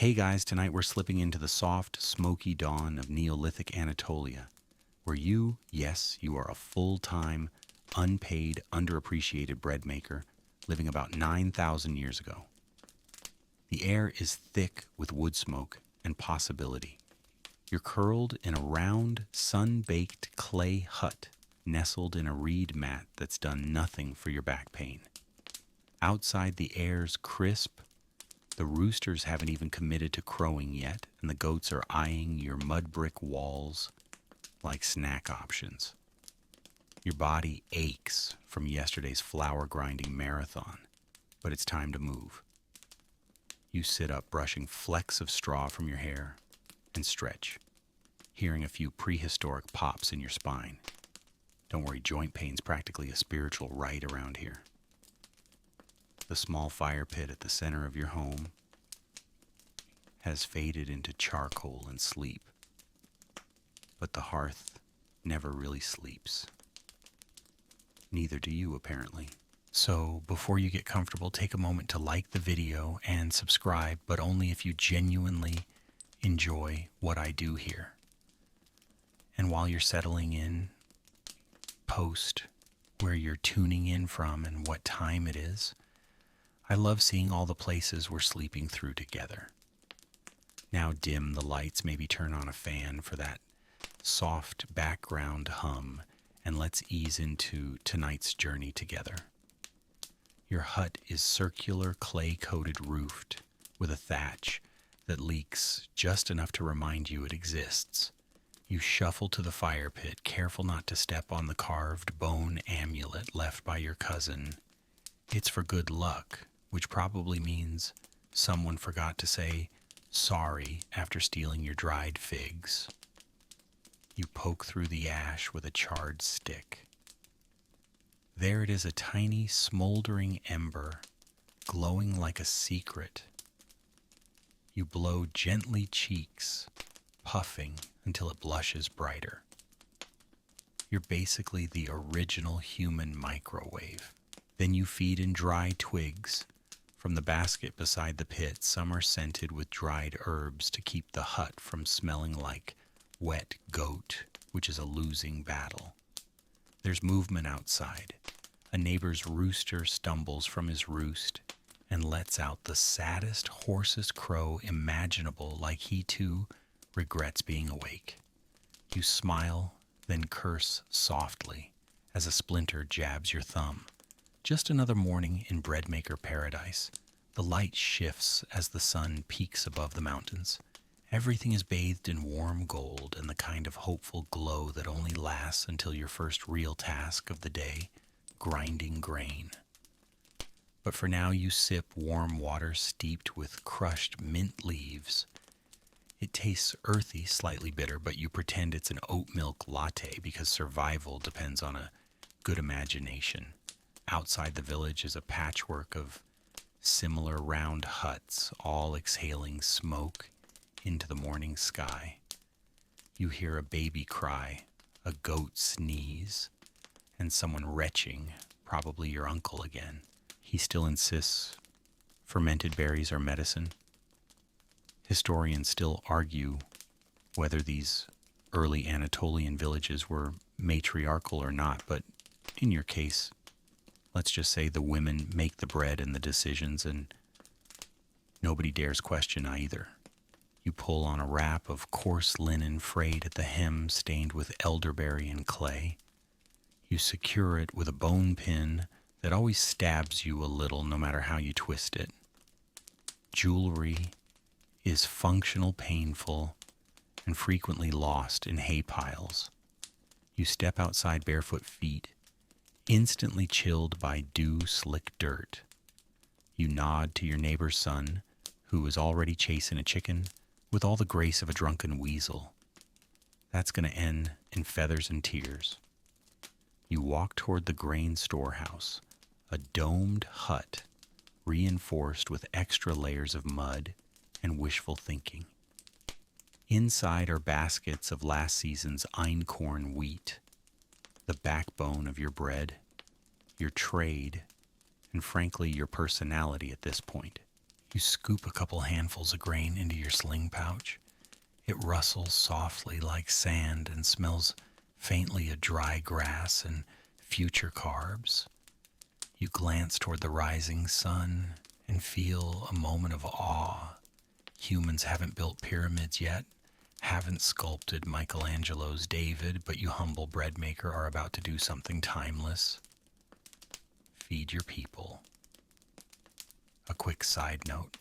Hey guys, tonight we're slipping into the soft, smoky dawn of Neolithic Anatolia, where yes, you are a full-time, unpaid, underappreciated bread maker living about 9,000 years ago. The air is thick with wood smoke and possibility. You're curled in a round, sun-baked clay hut nestled in a reed mat that's done nothing for your back pain. Outside, the air's crisp. The roosters haven't even committed to crowing yet, and the goats are eyeing your mud brick walls like snack options. Your body aches from yesterday's flour grinding marathon, but it's time to move. You sit up, brushing flecks of straw from your hair, and stretch, hearing a few prehistoric pops in your spine. Don't worry, joint pain's practically a spiritual rite around here. The small fire pit at the center of your home has faded into charcoal and sleep, but the hearth never really sleeps. Neither do you, apparently. So, before you get comfortable, take a moment to like the video and subscribe, but only if you genuinely enjoy what I do here. And while you're settling in, post where you're tuning in from and what time it is. I love seeing all the places we're sleeping through together. Now dim the lights, maybe turn on a fan for that soft background hum, and let's ease into tonight's journey together. Your hut is circular, clay-coated roofed with a thatch that leaks just enough to remind you it exists. You shuffle to the fire pit, careful not to step on the carved bone amulet left by your cousin. It's for good luck, which probably means someone forgot to say sorry after stealing your dried figs. You poke through the ash with a charred stick. There it is, a tiny, smoldering ember, glowing like a secret. You blow gently cheeks, puffing until it blushes brighter. You're basically the original human microwave. Then you feed in dry twigs from the basket beside the pit. Some are scented with dried herbs to keep the hut from smelling like wet goat, which is a losing battle. There's movement outside. A neighbor's rooster stumbles from his roost and lets out the saddest, hoarsest crow imaginable, like he too regrets being awake. You smile, then curse softly as a splinter jabs your thumb. Just another morning in Breadmaker paradise. The light shifts as the sun peaks above the mountains. Everything is bathed in warm gold and the kind of hopeful glow that only lasts until your first real task of the day, grinding grain. But for now, you sip warm water steeped with crushed mint leaves. It tastes earthy, slightly bitter, but you pretend it's an oat milk latte because survival depends on a good imagination. Outside the village is a patchwork of similar round huts, all exhaling smoke into the morning sky. You hear a baby cry, a goat sneeze, and someone retching, probably your uncle again. He still insists fermented berries are medicine. Historians still argue whether these early Anatolian villages were matriarchal or not, but in your case, let's just say the women make the bread and the decisions, and nobody dares question either. You pull on a wrap of coarse linen frayed at the hem, stained with elderberry and clay. You secure it with a bone pin that always stabs you a little no matter how you twist it. Jewelry is functional, painful, and frequently lost in hay piles. You step outside barefoot feet, instantly chilled by dew-slick dirt. You nod to your neighbor's son, who is already chasing a chicken with all the grace of a drunken weasel. That's going to end in feathers and tears. You walk toward the grain storehouse, a domed hut reinforced with extra layers of mud and wishful thinking. Inside are baskets of last season's einkorn wheat, the backbone of your bread, your trade, and frankly your personality at this point. You scoop a couple handfuls of grain into your sling pouch. It rustles softly like sand and smells faintly of dry grass and future carbs. You glance toward the rising sun and feel a moment of awe. Humans haven't built pyramids yet, haven't sculpted Michelangelo's David, but you humble breadmaker are about to do something timeless. Feed your people. A quick side note.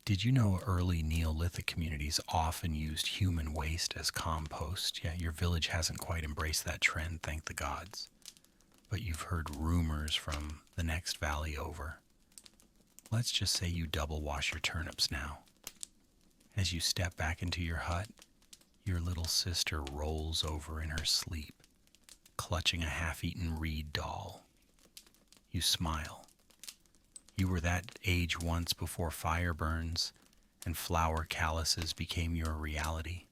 Did you know early Neolithic communities often used human waste as compost? Yeah, your village hasn't quite embraced that trend, thank the gods. But you've heard rumors from the next valley over. Let's just say you double wash your turnips now. As you step back into your hut, your little sister rolls over in her sleep, clutching a half-eaten reed doll. You smile. You were that age once before fire burns and flower calluses became your reality.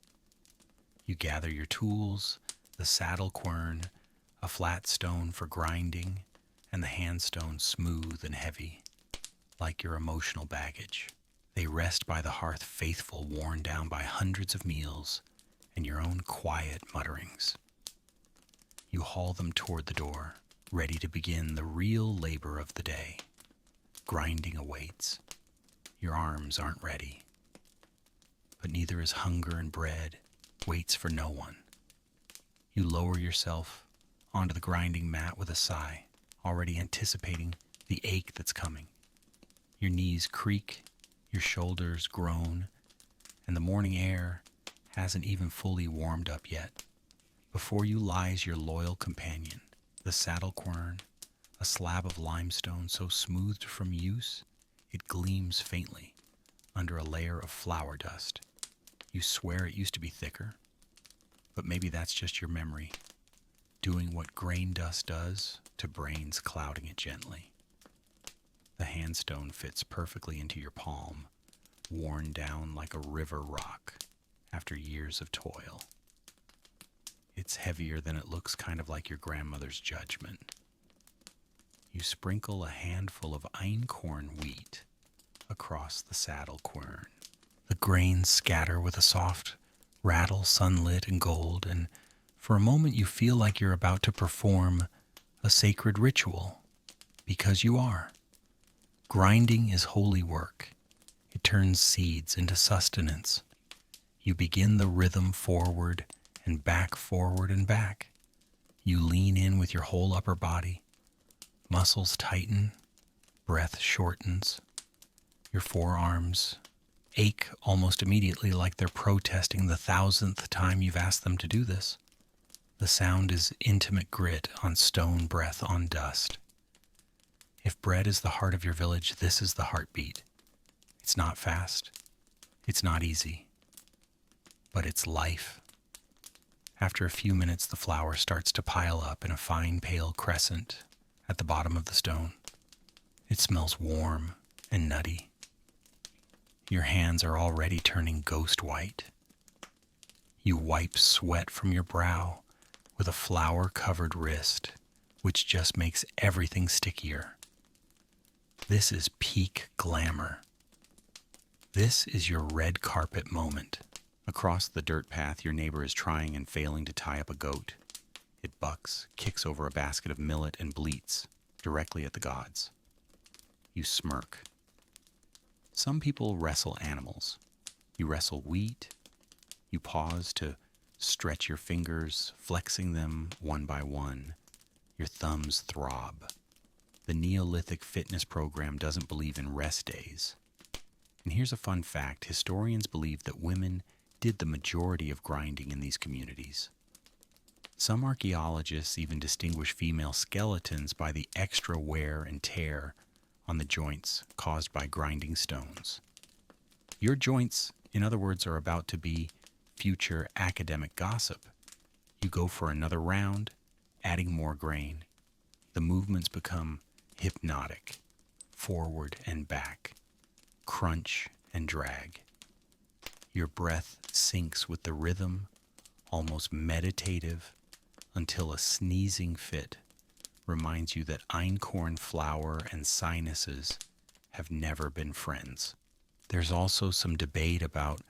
You gather your tools, the saddle quern, a flat stone for grinding, and the handstone smooth and heavy, like your emotional baggage. They rest by the hearth faithful, worn down by hundreds of meals and your own quiet mutterings. You haul them toward the door, ready to begin the real labor of the day. Grinding awaits. Your arms aren't ready. But neither is hunger, and bread waits for no one. You lower yourself onto the grinding mat with a sigh, already anticipating the ache that's coming. Your knees creak, your shoulders groan, and the morning air hasn't even fully warmed up yet. Before you lies your loyal companion, the saddle quern, a slab of limestone so smoothed from use, it gleams faintly under a layer of flour dust. You swear it used to be thicker, but maybe that's just your memory, doing what grain dust does to brains clouding it gently. The handstone fits perfectly into your palm, worn down like a river rock after years of toil. It's heavier than it looks, kind of like your grandmother's judgment. You sprinkle a handful of einkorn wheat across the saddle quern. The grains scatter with a soft rattle, sunlit and gold, and for a moment you feel like you're about to perform a sacred ritual, because you are. Grinding is holy work. It turns seeds into sustenance. You begin the rhythm forward and back, forward and back. You lean in with your whole upper body. Muscles tighten, breath shortens. Your forearms ache almost immediately, like they're protesting the 1,000th time you've asked them to do this. The sound is intimate grit on stone, breath on dust. If bread is the heart of your village, this is the heartbeat. It's not fast. It's not easy. But it's life. After a few minutes, the flour starts to pile up in a fine pale crescent at the bottom of the stone. It smells warm and nutty. Your hands are already turning ghost white. You wipe sweat from your brow with a flour-covered wrist, which just makes everything stickier. This is peak glamour. This is your red carpet moment. Across the dirt path, your neighbor is trying and failing to tie up a goat. It bucks, kicks over a basket of millet, and bleats directly at the gods. You smirk. Some people wrestle animals. You wrestle wheat. You pause to stretch your fingers, flexing them one by one. Your thumbs throb. The Neolithic fitness program doesn't believe in rest days. And here's a fun fact. Historians believe that women did the majority of grinding in these communities. Some archaeologists even distinguish female skeletons by the extra wear and tear on the joints caused by grinding stones. Your joints, in other words, are about to be future academic gossip. You go for another round, adding more grain. The movements become hypnotic, forward and back, crunch and drag. Your breath syncs with the rhythm, almost meditative, until a sneezing fit reminds you that einkorn flour and sinuses have never been friends. There's also some debate about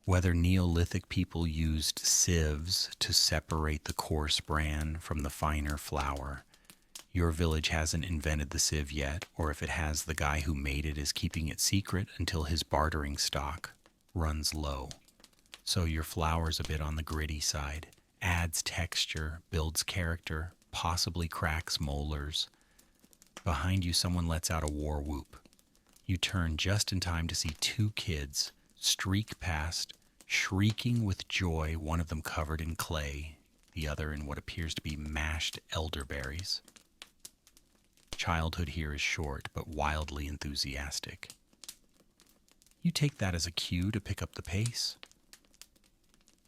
whether Neolithic people used sieves to separate the coarse bran from the finer flour. Your village hasn't invented the sieve yet, or if it has, the guy who made it is keeping it secret until his bartering stock runs low. So your flour's a bit on the gritty side, adds texture, builds character, possibly cracks molars. Behind you, someone lets out a war whoop. You turn just in time to see two kids streak past, shrieking with joy, one of them covered in clay, the other in what appears to be mashed elderberries. Childhood here is short, but wildly enthusiastic. You take that as a cue to pick up the pace.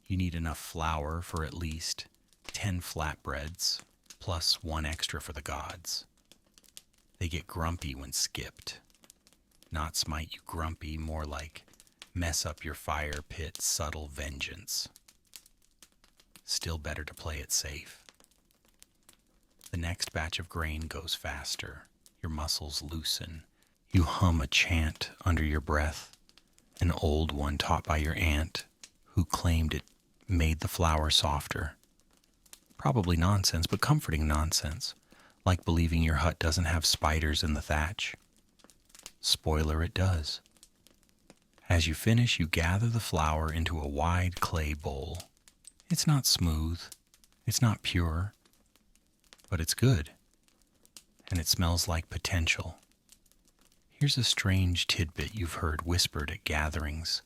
You need enough flour for at least 10 flatbreads, plus one extra for the gods. They get grumpy when skipped. Not smite you grumpy, more like mess up your fire pit subtle vengeance. Still better to play it safe. The next batch of grain goes faster. Your muscles loosen. You hum a chant under your breath, an old one taught by your aunt, who claimed it made the flour softer. Probably nonsense, but comforting nonsense, like believing your hut doesn't have spiders in the thatch. Spoiler, it does. As you finish, you gather the flour into a wide clay bowl. It's not smooth, it's not pure, but it's good, and it smells like potential. Here's a strange tidbit you've heard whispered at gatherings.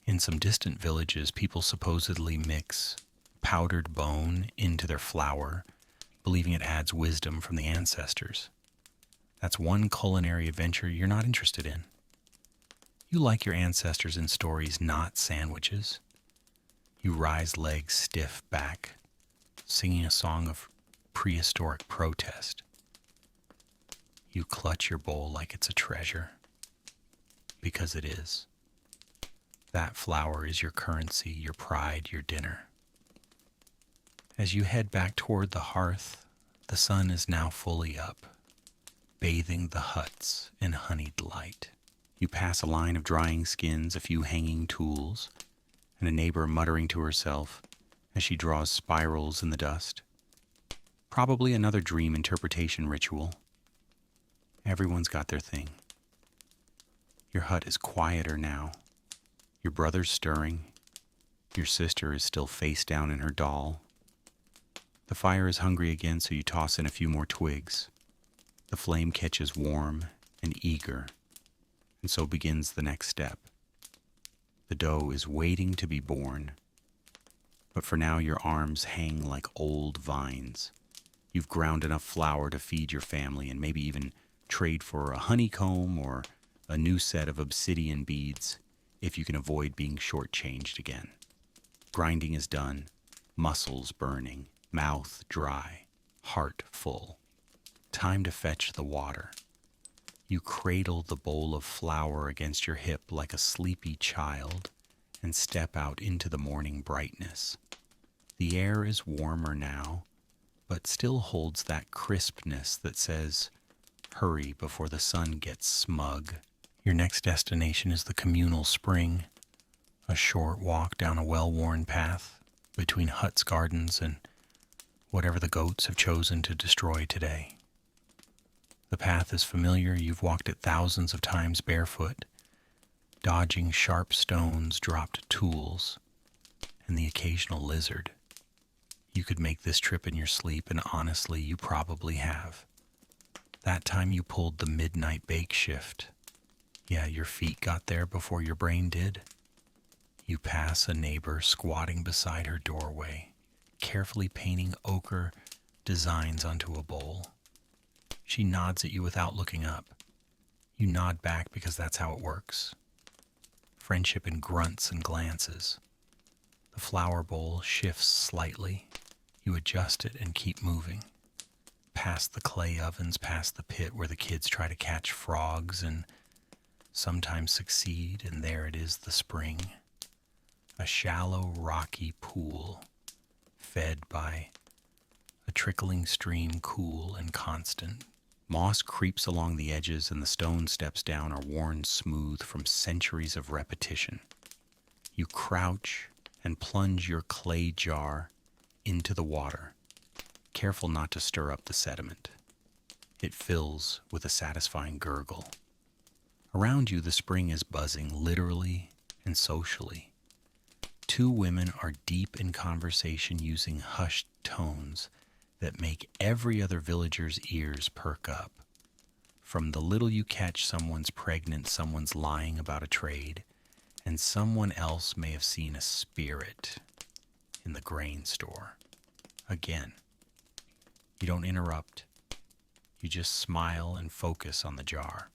In some distant villages, people supposedly mix powdered bone into their flour, believing it adds wisdom from the ancestors. That's one culinary adventure you're not interested in. You like your ancestors in stories, not sandwiches. You rise legs stiff back, singing a song of prehistoric protest. You clutch your bowl like it's a treasure, because it is. That flour is your currency, your pride, your dinner. As you head back toward the hearth, the sun is now fully up, bathing the huts in honeyed light. You pass a line of drying skins, a few hanging tools, and a neighbor muttering to herself as she draws spirals in the dust. Probably another dream interpretation ritual. Everyone's got their thing. Your hut is quieter now. Your brother's stirring. Your sister is still face down in her doll. The fire is hungry again, so you toss in a few more twigs. The flame catches warm and eager, and so begins the next step. The dough is waiting to be born, but for now your arms hang like old vines. You've ground enough flour to feed your family and maybe even trade for a honeycomb or a new set of obsidian beads if you can avoid being shortchanged again. Grinding is done, muscles burning, mouth dry, heart full. Time to fetch the water. You cradle the bowl of flour against your hip like a sleepy child and step out into the morning brightness. The air is warmer now, but still holds that crispness that says, hurry before the sun gets smug. Your next destination is the communal spring, a short walk down a well-worn path between huts, gardens, and whatever the goats have chosen to destroy today. The path is familiar. You've walked it thousands of times barefoot, dodging sharp stones, dropped tools, and the occasional lizard. You could make this trip in your sleep, and honestly, you probably have. That time you pulled the midnight bake shift. Yeah, your feet got there before your brain did. You pass a neighbor squatting beside her doorway, carefully painting ochre designs onto a bowl. She nods at you without looking up. You nod back because that's how it works. Friendship in grunts and glances. The flour bowl shifts slightly. You adjust it and keep moving. Past the clay ovens, past the pit where the kids try to catch frogs and sometimes succeed, and there it is, the spring. A shallow, rocky pool, fed by a trickling stream, cool and constant, Moss creeps along the edges and the stone steps down are worn smooth from centuries of repetition. You crouch and plunge your clay jar into the water, careful not to stir up the sediment. It fills with a satisfying gurgle. Around you, the spring is buzzing literally and socially. Two women are deep in conversation using hushed tones that make every other villager's ears perk up. From the little you catch, someone's pregnant, someone's lying about a trade, and someone else may have seen a spirit in the grain store. Again, you don't interrupt. You just smile and focus on the jar.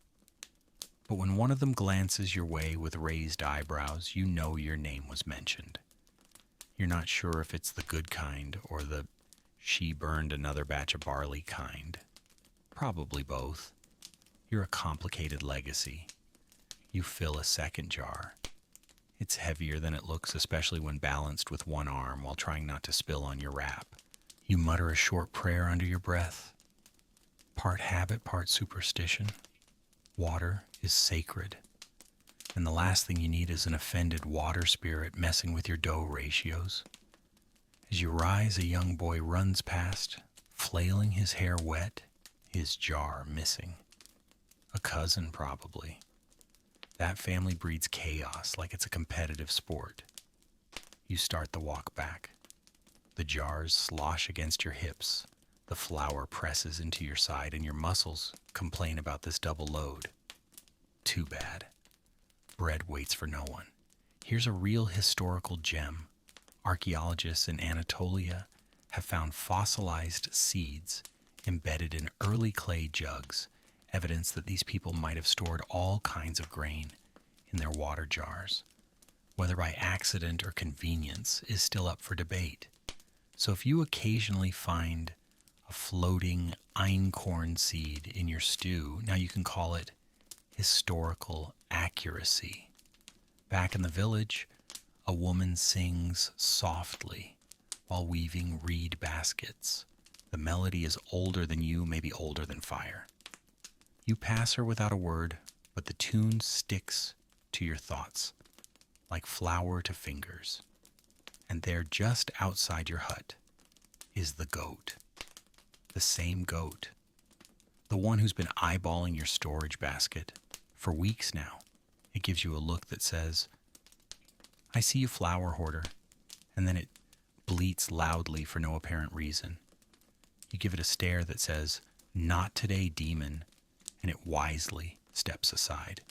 But when one of them glances your way with raised eyebrows, you know your name was mentioned. You're not sure if it's the good kind or the she burned another batch of barley kind. Probably both. You're a complicated legacy. You fill a second jar. It's heavier than it looks, especially when balanced with one arm while trying not to spill on your wrap. You mutter a short prayer under your breath. Part habit, part superstition. Water is sacred. And the last thing you need is an offended water spirit messing with your dough ratios. As you rise, a young boy runs past, flailing his hair wet, his jar missing. A cousin, probably. That family breeds chaos like it's a competitive sport. You start the walk back. The jars slosh against your hips. The flour presses into your side and your muscles complain about this double load. Too bad. Bread waits for no one. Here's a real historical gem. Archaeologists in Anatolia have found fossilized seeds embedded in early clay jugs, evidence that these people might have stored all kinds of grain in their water jars. Whether by accident or convenience is still up for debate. So if you occasionally find a floating einkorn seed in your stew, now you can call it historical accuracy. Back in the village, a woman sings softly while weaving reed baskets. The melody is older than you, maybe older than fire. You pass her without a word, but the tune sticks to your thoughts, like flour to fingers. And there, just outside your hut, is the goat. The same goat. The one who's been eyeballing your storage basket for weeks now. It gives you a look that says, I see you, flour hoarder. And then it bleats loudly for no apparent reason. You give it a stare that says, not today, demon, and it wisely steps aside.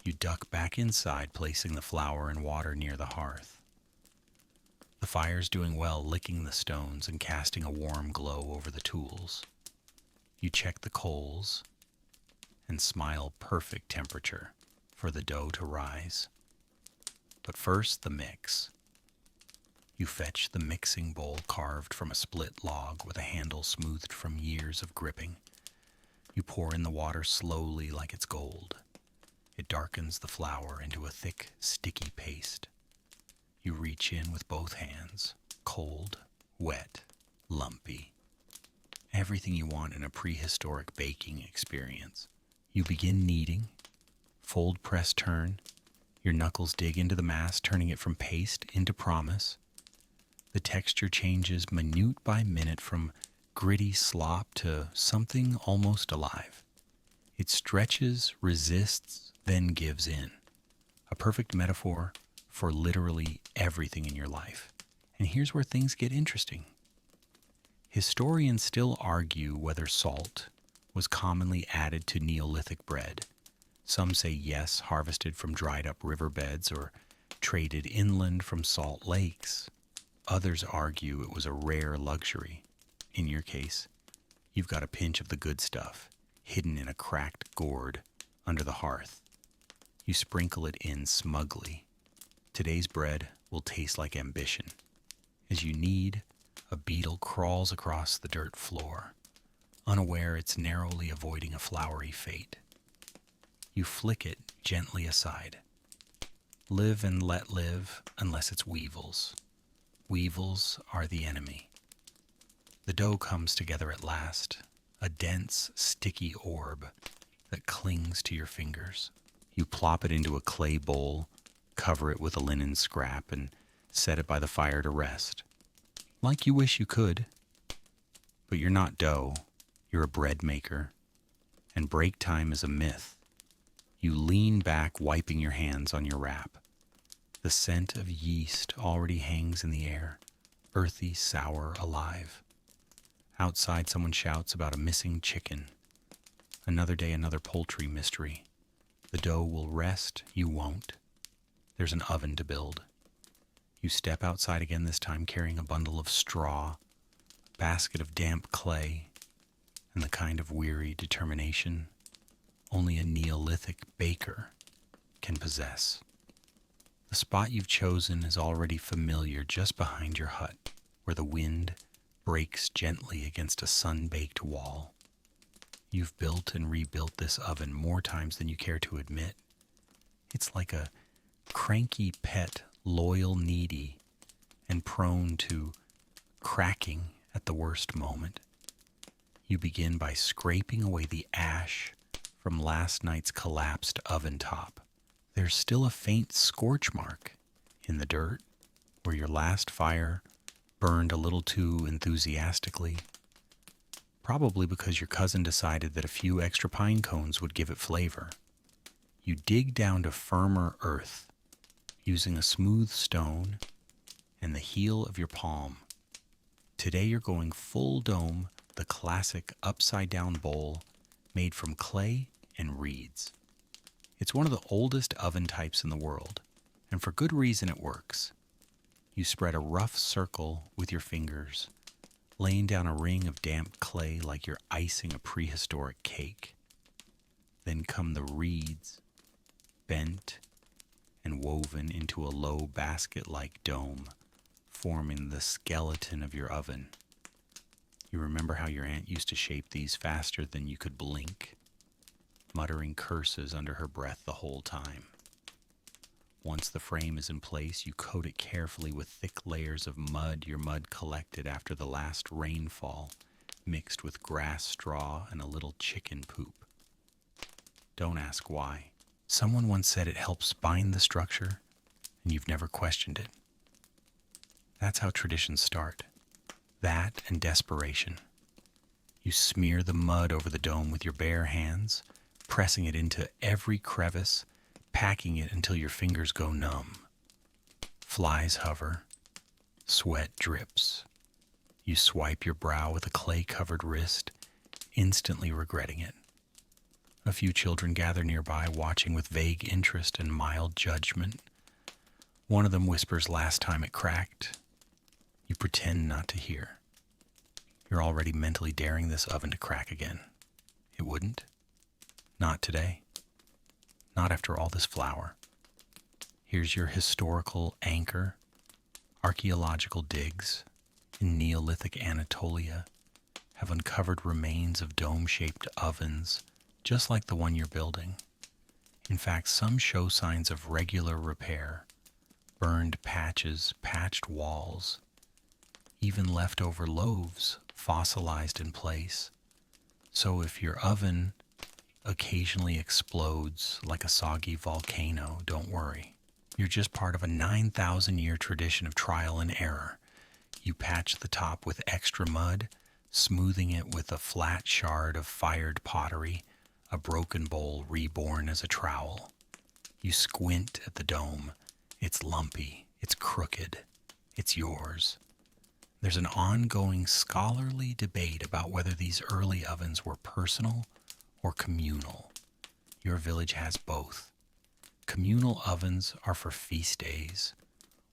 You duck back inside, placing the flour and water near the hearth. The fire's doing well, licking the stones and casting a warm glow over the tools. You check the coals and smile perfect temperature for the dough to rise. But first, the mix. You fetch the mixing bowl carved from a split log with a handle smoothed from years of gripping. You pour in the water slowly like it's gold. It darkens the flour into a thick, sticky paste. You reach in with both hands, cold, wet, lumpy. Everything you want in a prehistoric baking experience. You begin kneading, fold, press, turn. Your knuckles dig into the mass, turning it from paste into promise. The texture changes minute by minute from gritty slop to something almost alive. It stretches, resists, then gives in. A perfect metaphor for literally everything in your life. And here's where things get interesting. Historians still argue whether salt was commonly added to Neolithic bread. Some say yes, harvested from dried up riverbeds or traded inland from salt lakes. Others argue it was a rare luxury. In your case, you've got a pinch of the good stuff hidden in a cracked gourd under the hearth. You sprinkle it in smugly. Today's bread will taste like ambition. As you knead, a beetle crawls across the dirt floor, unaware it's narrowly avoiding a flowery fate. You flick it gently aside. Live and let live unless it's weevils. Weevils are the enemy. The dough comes together at last, a dense, sticky orb that clings to your fingers. You plop it into a clay bowl, cover it with a linen scrap, and set it by the fire to rest. Like you wish you could. But you're not dough. You're a bread maker. And break time is a myth. You lean back, wiping your hands on your wrap. The scent of yeast already hangs in the air, earthy, sour, alive. Outside, someone shouts about a missing chicken. Another day, another poultry mystery. The dough will rest, you won't. There's an oven to build. You step outside again, this time carrying a bundle of straw, a basket of damp clay, and the kind of weary determination only a Neolithic baker can possess. The spot you've chosen is already familiar, just behind your hut, where the wind breaks gently against a sun-baked wall. You've built and rebuilt this oven more times than you care to admit. It's like a cranky pet, loyal, needy, and prone to cracking at the worst moment. You begin by scraping away the ash from last night's collapsed oven top. There's still a faint scorch mark in the dirt where your last fire burned a little too enthusiastically, probably because your cousin decided that a few extra pine cones would give it flavor. You dig down to firmer earth, using a smooth stone and the heel of your palm. Today you're going full dome, the classic upside-down bowl made from clay and reeds. It's one of the oldest oven types in the world, and for good reason it works. You spread a rough circle with your fingers, laying down a ring of damp clay like you're icing a prehistoric cake. Then come the reeds, bent and woven into a low basket-like dome, forming the skeleton of your oven. You remember how your aunt used to shape these faster than you could blink, muttering curses under her breath the whole time. Once the frame is in place, you coat it carefully with thick layers of mud your mud collected after the last rainfall, mixed with grass straw and a little chicken poop. Don't ask why. Someone once said it helps bind the structure, and you've never questioned it. That's how traditions start. That and desperation. You smear the mud over the dome with your bare hands, pressing it into every crevice, packing it until your fingers go numb. Flies hover. Sweat drips. You swipe your brow with a clay-covered wrist, instantly regretting it. A few children gather nearby, watching with vague interest and mild judgment. One of them whispers, "Last time it cracked." You pretend not to hear. You're already mentally daring this oven to crack again. It wouldn't. Not today. Not after all this flour. Here's your historical anchor. Archaeological digs in Neolithic Anatolia have uncovered remains of dome-shaped ovens just like the one you're building. In fact, some show signs of regular repair, burned patches, patched walls, even leftover loaves fossilized in place. So if your oven occasionally explodes like a soggy volcano, don't worry. You're just part of a 9,000-year tradition of trial and error. You patch the top with extra mud, smoothing it with a flat shard of fired pottery, a broken bowl reborn as a trowel. You squint at the dome. It's lumpy. It's crooked. It's yours. There's an ongoing scholarly debate about whether these early ovens were personal or communal. Your village has both. Communal ovens are for feast days,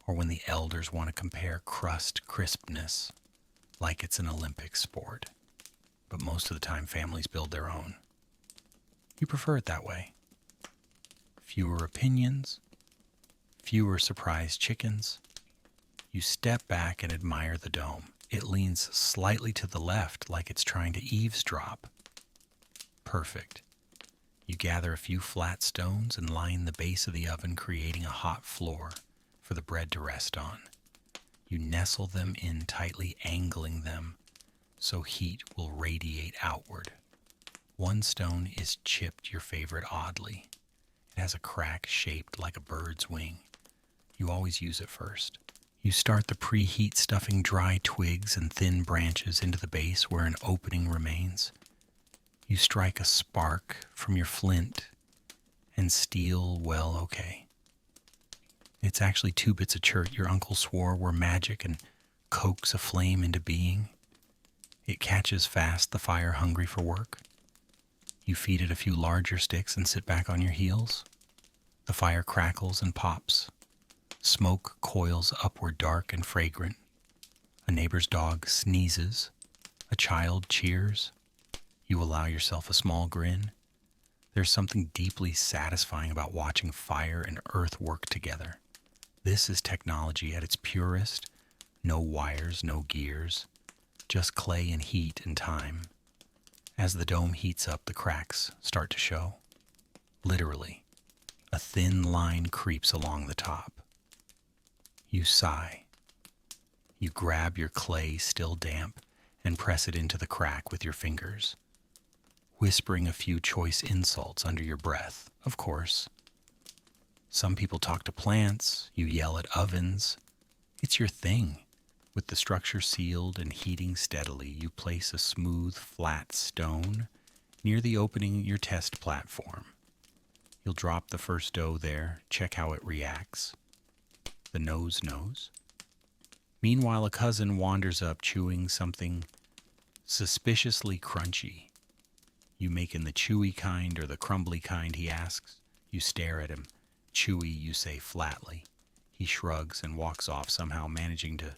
or when the elders want to compare crust crispness, like it's an Olympic sport. But most of the time, families build their own. You prefer it that way. Fewer opinions, fewer surprise chickens. You step back and admire the dome. It leans slightly to the left like it's trying to eavesdrop. Perfect. You gather a few flat stones and line the base of the oven, creating a hot floor for the bread to rest on. You nestle them in tightly, angling them so heat will radiate outward. One stone is chipped your favorite oddly. It has a crack shaped like a bird's wing. You always use it first. You start the preheat stuffing dry twigs and thin branches into the base where an opening remains. You strike a spark from your flint and steel well okay. It's actually 2 bits of chert your uncle swore were magic and coax a flame into being. It catches fast the fire hungry for work. You feed it a few larger sticks and sit back on your heels. The fire crackles and pops. Smoke coils upward dark and fragrant. A neighbor's dog sneezes. A child cheers. You allow yourself a small grin. There's something deeply satisfying about watching fire and earth work together. This is technology at its purest. No wires, no gears. Just clay and heat and time. As the dome heats up, the cracks start to show. Literally, a thin line creeps along the top. You sigh. You grab your clay still damp and press it into the crack with your fingers, whispering a few choice insults under your breath, of course. Some people talk to plants, you yell at ovens. It's your thing. With the structure sealed and heating steadily, you place a smooth, flat stone near the opening your test platform. You'll drop the first dough there, check how it reacts. The nose knows. Meanwhile, a cousin wanders up chewing something suspiciously crunchy. You making the chewy kind or the crumbly kind, he asks. You stare at him. Chewy, you say flatly. He shrugs and walks off, somehow managing to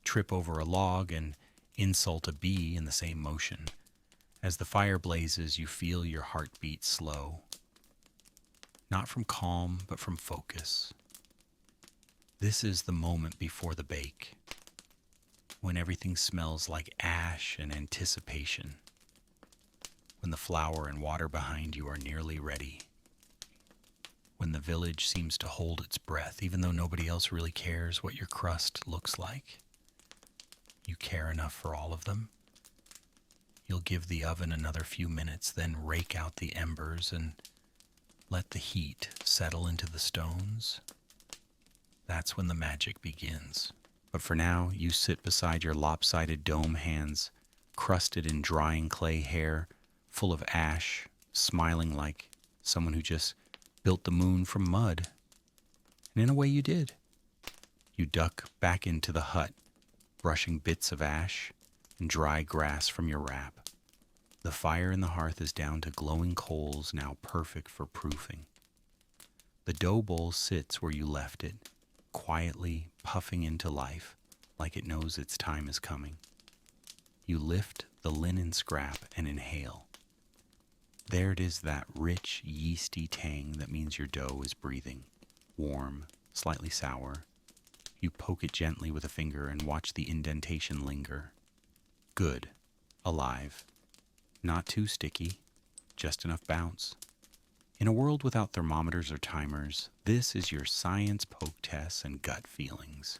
trip over a log and insult a bee in the same motion. As the fire blazes, you feel your heartbeat slow. Not from calm, but from focus. This is the moment before the bake, when everything smells like ash and anticipation, when the flour and water behind you are nearly ready, when the village seems to hold its breath, even though nobody else really cares what your crust looks like. You care enough for all of them. You'll give the oven another few minutes, then rake out the embers and let the heat settle into the stones. That's when the magic begins. But for now, you sit beside your lopsided dome hands, crusted in drying clay hair, full of ash, smiling like someone who just built the moon from mud. And in a way you did. You duck back into the hut, brushing bits of ash and dry grass from your wrap. The fire in the hearth is down to glowing coals, now perfect for proofing. The dough bowl sits where you left it, quietly puffing into life like it knows its time is coming. You lift the linen scrap and inhale. There it is, that rich, yeasty tang that means your dough is breathing, warm, slightly sour. You poke it gently with a finger and watch the indentation linger. Good. Alive. Not too sticky, just enough bounce. In a world without thermometers or timers, this is your science poke tests and gut feelings.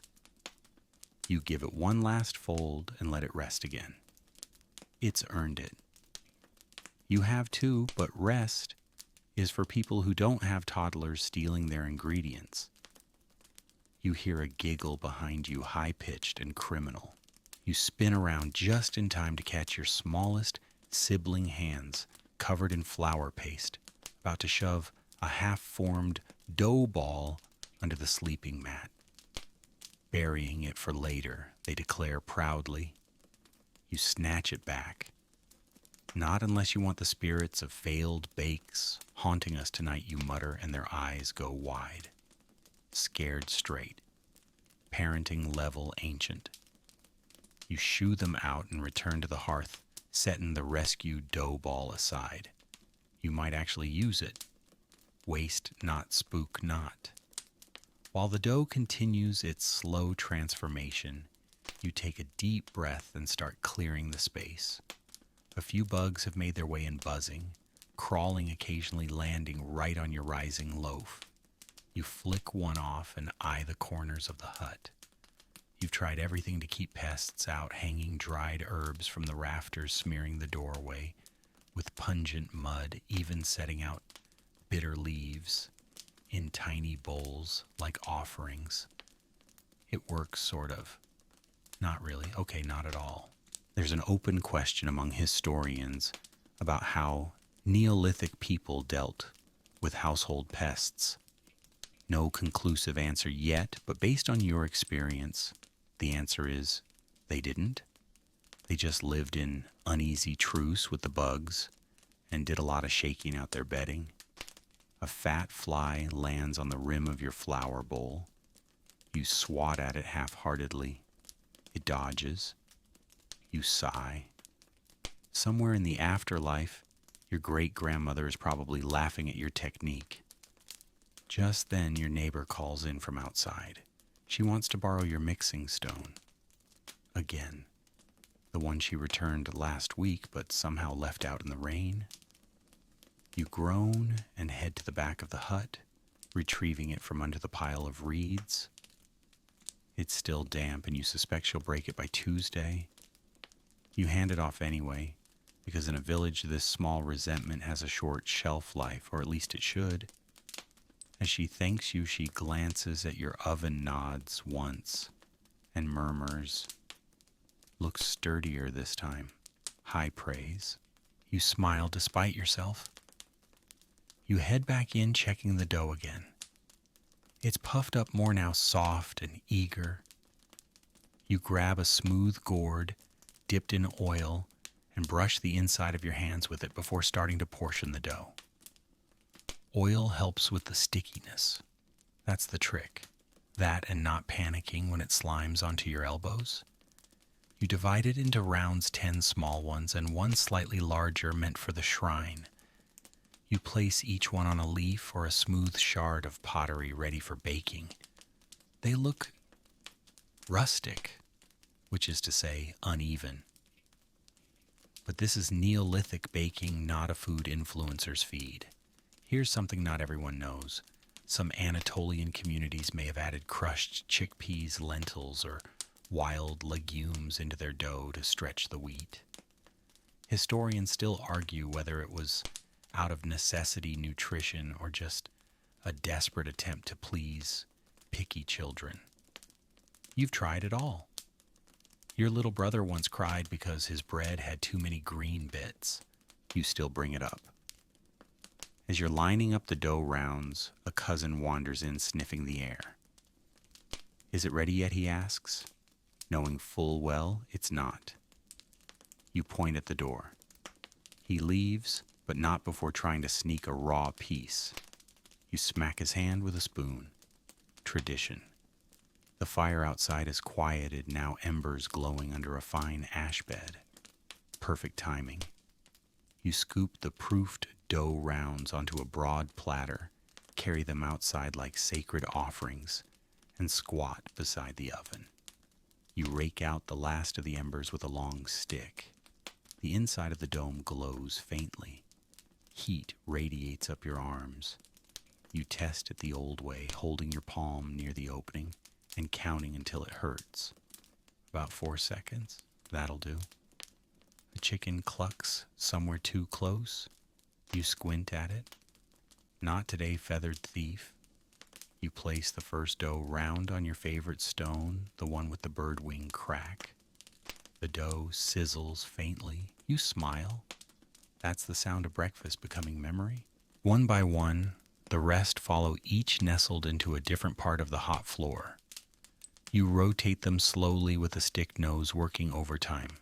You give it one last fold and let it rest again. It's earned it. You have too, but rest is for people who don't have toddlers stealing their ingredients. You hear a giggle behind you, high-pitched and criminal. You spin around just in time to catch your smallest sibling hands covered in flour paste, about to shove a half-formed dough ball under the sleeping mat. Burying it for later, they declare proudly. You snatch it back. Not unless you want the spirits of failed bakes haunting us tonight, you mutter, and their eyes go wide. Scared straight. Parenting level ancient. You shoo them out and return to the hearth, setting the rescued dough ball aside. You might actually use it. Waste not, spook not. While the dough continues its slow transformation, you take a deep breath and start clearing the space. A few bugs have made their way in, buzzing, crawling, occasionally landing right on your rising loaf. You flick one off and eye the corners of the hut. You've tried everything to keep pests out, hanging dried herbs from the rafters, smearing the doorway with pungent mud, even setting out bitter leaves in tiny bowls like offerings. It works, sort of. Not really. Okay, not at all. There's an open question among historians about how Neolithic people dealt with household pests. No conclusive answer yet, but based on your experience, the answer is they didn't. They just lived in uneasy truce with the bugs and did a lot of shaking out their bedding. A fat fly lands on the rim of your flour bowl. You swat at it half-heartedly. It dodges. You sigh. Somewhere in the afterlife, your great-grandmother is probably laughing at your technique. Just then, your neighbor calls in from outside. She wants to borrow your mixing stone. Again. The one she returned last week but somehow left out in the rain. You groan and head to the back of the hut, retrieving it from under the pile of reeds. It's still damp and you suspect she'll break it by Tuesday. You hand it off anyway, because in a village this small resentment has a short shelf life, or at least it should. As she thanks you, she glances at your oven, nods once, and murmurs, "Looks sturdier this time." High praise. You smile despite yourself. You head back in, checking the dough again. It's puffed up more now, soft and eager. You grab a smooth gourd, dipped in oil, and brush the inside of your hands with it before starting to portion the dough. Oil helps with the stickiness. That's the trick. That and not panicking when it slimes onto your elbows. You divide it into rounds, 10 small ones and one slightly larger meant for the shrine. You place each one on a leaf or a smooth shard of pottery ready for baking. They look rustic, which is to say uneven. But this is Neolithic baking, not a food influencer's feed. Here's something not everyone knows. Some Anatolian communities may have added crushed chickpeas, lentils, or wild legumes into their dough to stretch the wheat. Historians still argue whether it was out of necessity nutrition or just a desperate attempt to please picky children. You've tried it all. Your little brother once cried because his bread had too many green bits. You still bring it up. As you're lining up the dough rounds, a cousin wanders in, sniffing the air. "Is it ready yet?" he asks, knowing full well it's not. You point at the door. He leaves, but not before trying to sneak a raw piece. You smack his hand with a spoon. Tradition. The fire outside is quieted, now embers glowing under a fine ash bed. Perfect timing. You scoop the proofed dough rounds onto a broad platter, carry them outside like sacred offerings, and squat beside the oven. You rake out the last of the embers with a long stick. The inside of the dome glows faintly. Heat radiates up your arms. You test it the old way, holding your palm near the opening and counting until it hurts. About 4 seconds. That'll do. The chicken clucks somewhere too close. You squint at it. Not today, feathered thief. You place the first dough round on your favorite stone, the one with the bird wing crack. The dough sizzles faintly. You smile. That's the sound of breakfast becoming memory. One by one, the rest follow, each nestled into a different part of the hot floor. You rotate them slowly with a stick nose working overtime.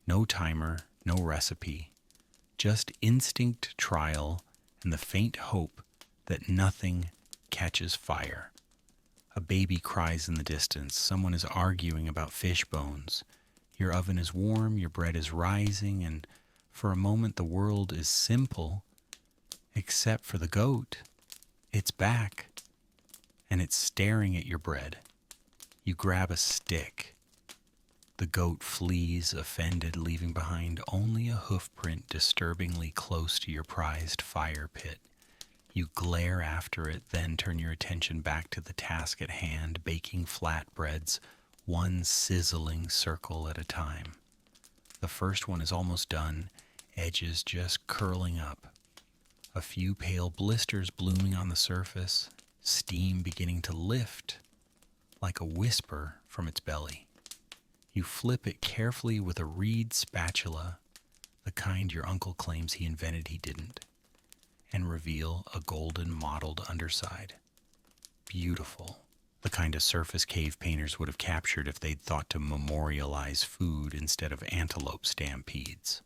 No timer, no recipe, just instinct trial and the faint hope that nothing catches fire. A baby cries in the distance. Someone is arguing about fish bones. Your oven is warm, your bread is rising, and for a moment the world is simple, except for the goat. It's back, and it's staring at your bread. You grab a stick. The goat flees, offended, leaving behind only a hoofprint disturbingly close to your prized fire pit. You glare after it, then turn your attention back to the task at hand, baking flatbreads, one sizzling circle at a time. The first one is almost done, edges just curling up. A few pale blisters blooming on the surface, steam beginning to lift like a whisper from its belly. You flip it carefully with a reed spatula, the kind your uncle claims he invented he didn't, and reveal a golden mottled underside. Beautiful. The kind of surface cave painters would have captured if they'd thought to memorialize food instead of antelope stampedes.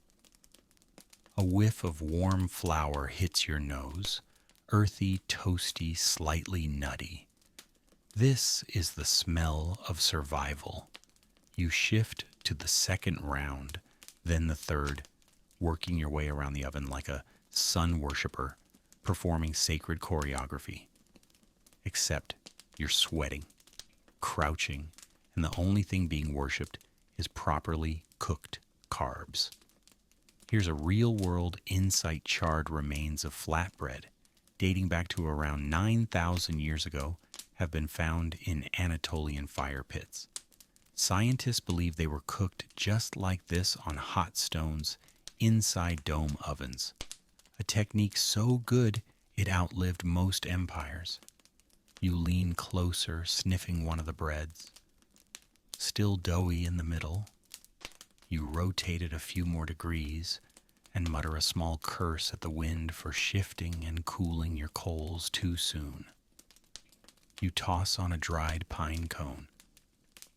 A whiff of warm flour hits your nose, earthy, toasty, slightly nutty. This is the smell of survival. You shift to the second round, then the third, working your way around the oven like a sun worshiper performing sacred choreography. Except you're sweating, crouching, and the only thing being worshipped is properly cooked carbs. Here's a real-world insight charred remains of flatbread, dating back to around 9,000 years ago, have been found in Anatolian fire pits. Scientists believe they were cooked just like this on hot stones inside dome ovens, a technique so good it outlived most empires. You lean closer, sniffing one of the breads. Still doughy in the middle. You rotate it a few more degrees and mutter a small curse at the wind for shifting and cooling your coals too soon. You toss on a dried pine cone.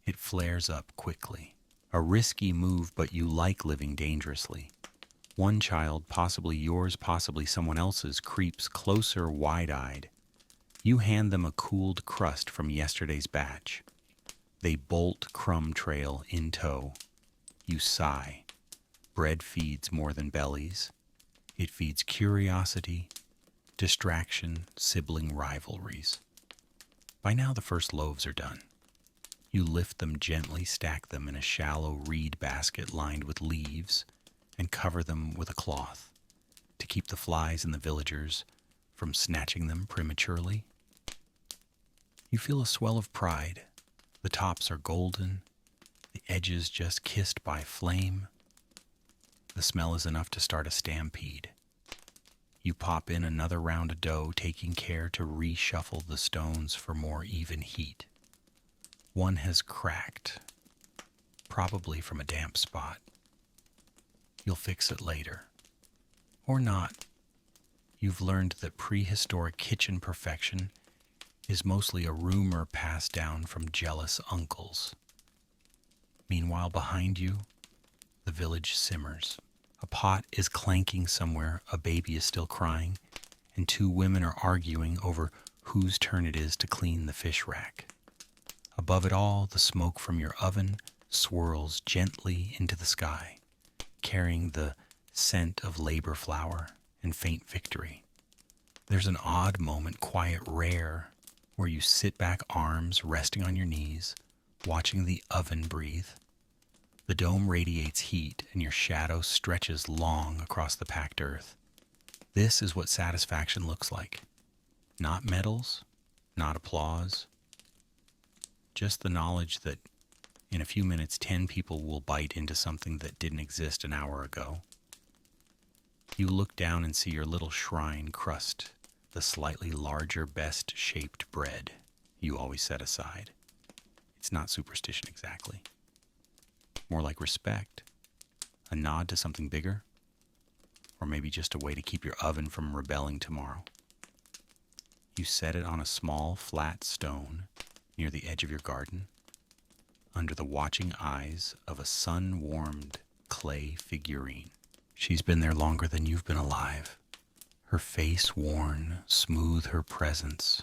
It flares up quickly. A risky move, but you like living dangerously. One child, possibly yours, possibly someone else's, creeps closer wide-eyed. You hand them a cooled crust from yesterday's batch. They bolt crumb trail in tow. You sigh. Bread feeds more than bellies. It feeds curiosity, distraction, sibling rivalries. By now the first loaves are done. You lift them gently, stack them in a shallow reed basket lined with leaves, and cover them with a cloth to keep the flies and the villagers from snatching them prematurely. You feel a swell of pride. The tops are golden, the edges just kissed by flame. The smell is enough to start a stampede. You pop in another round of dough, taking care to reshuffle the stones for more even heat. One has cracked, probably from a damp spot. You'll fix it later. Or not. You've learned that prehistoric kitchen perfection is mostly a rumor passed down from jealous uncles. Meanwhile, behind you, the village simmers. A pot is clanking somewhere, a baby is still crying, and two women are arguing over whose turn it is to clean the fish rack. Above it all, the smoke from your oven swirls gently into the sky, carrying the scent of labor flour and faint victory. There's an odd moment, quiet, rare, where you sit back, arms resting on your knees, watching the oven breathe. The dome radiates heat, and your shadow stretches long across the packed earth. This is what satisfaction looks like. Not medals, not applause, just the knowledge that in a few minutes 10 people will bite into something that didn't exist an hour ago. You look down and see your little shrine crust, the slightly larger, best-shaped bread you always set aside. It's not superstition exactly. More like respect, a nod to something bigger, or maybe just a way to keep your oven from rebelling tomorrow. You set it on a small, flat stone near the edge of your garden, under the watching eyes of a sun-warmed clay figurine. She's been there longer than you've been alive. Her face worn, smooth her presence,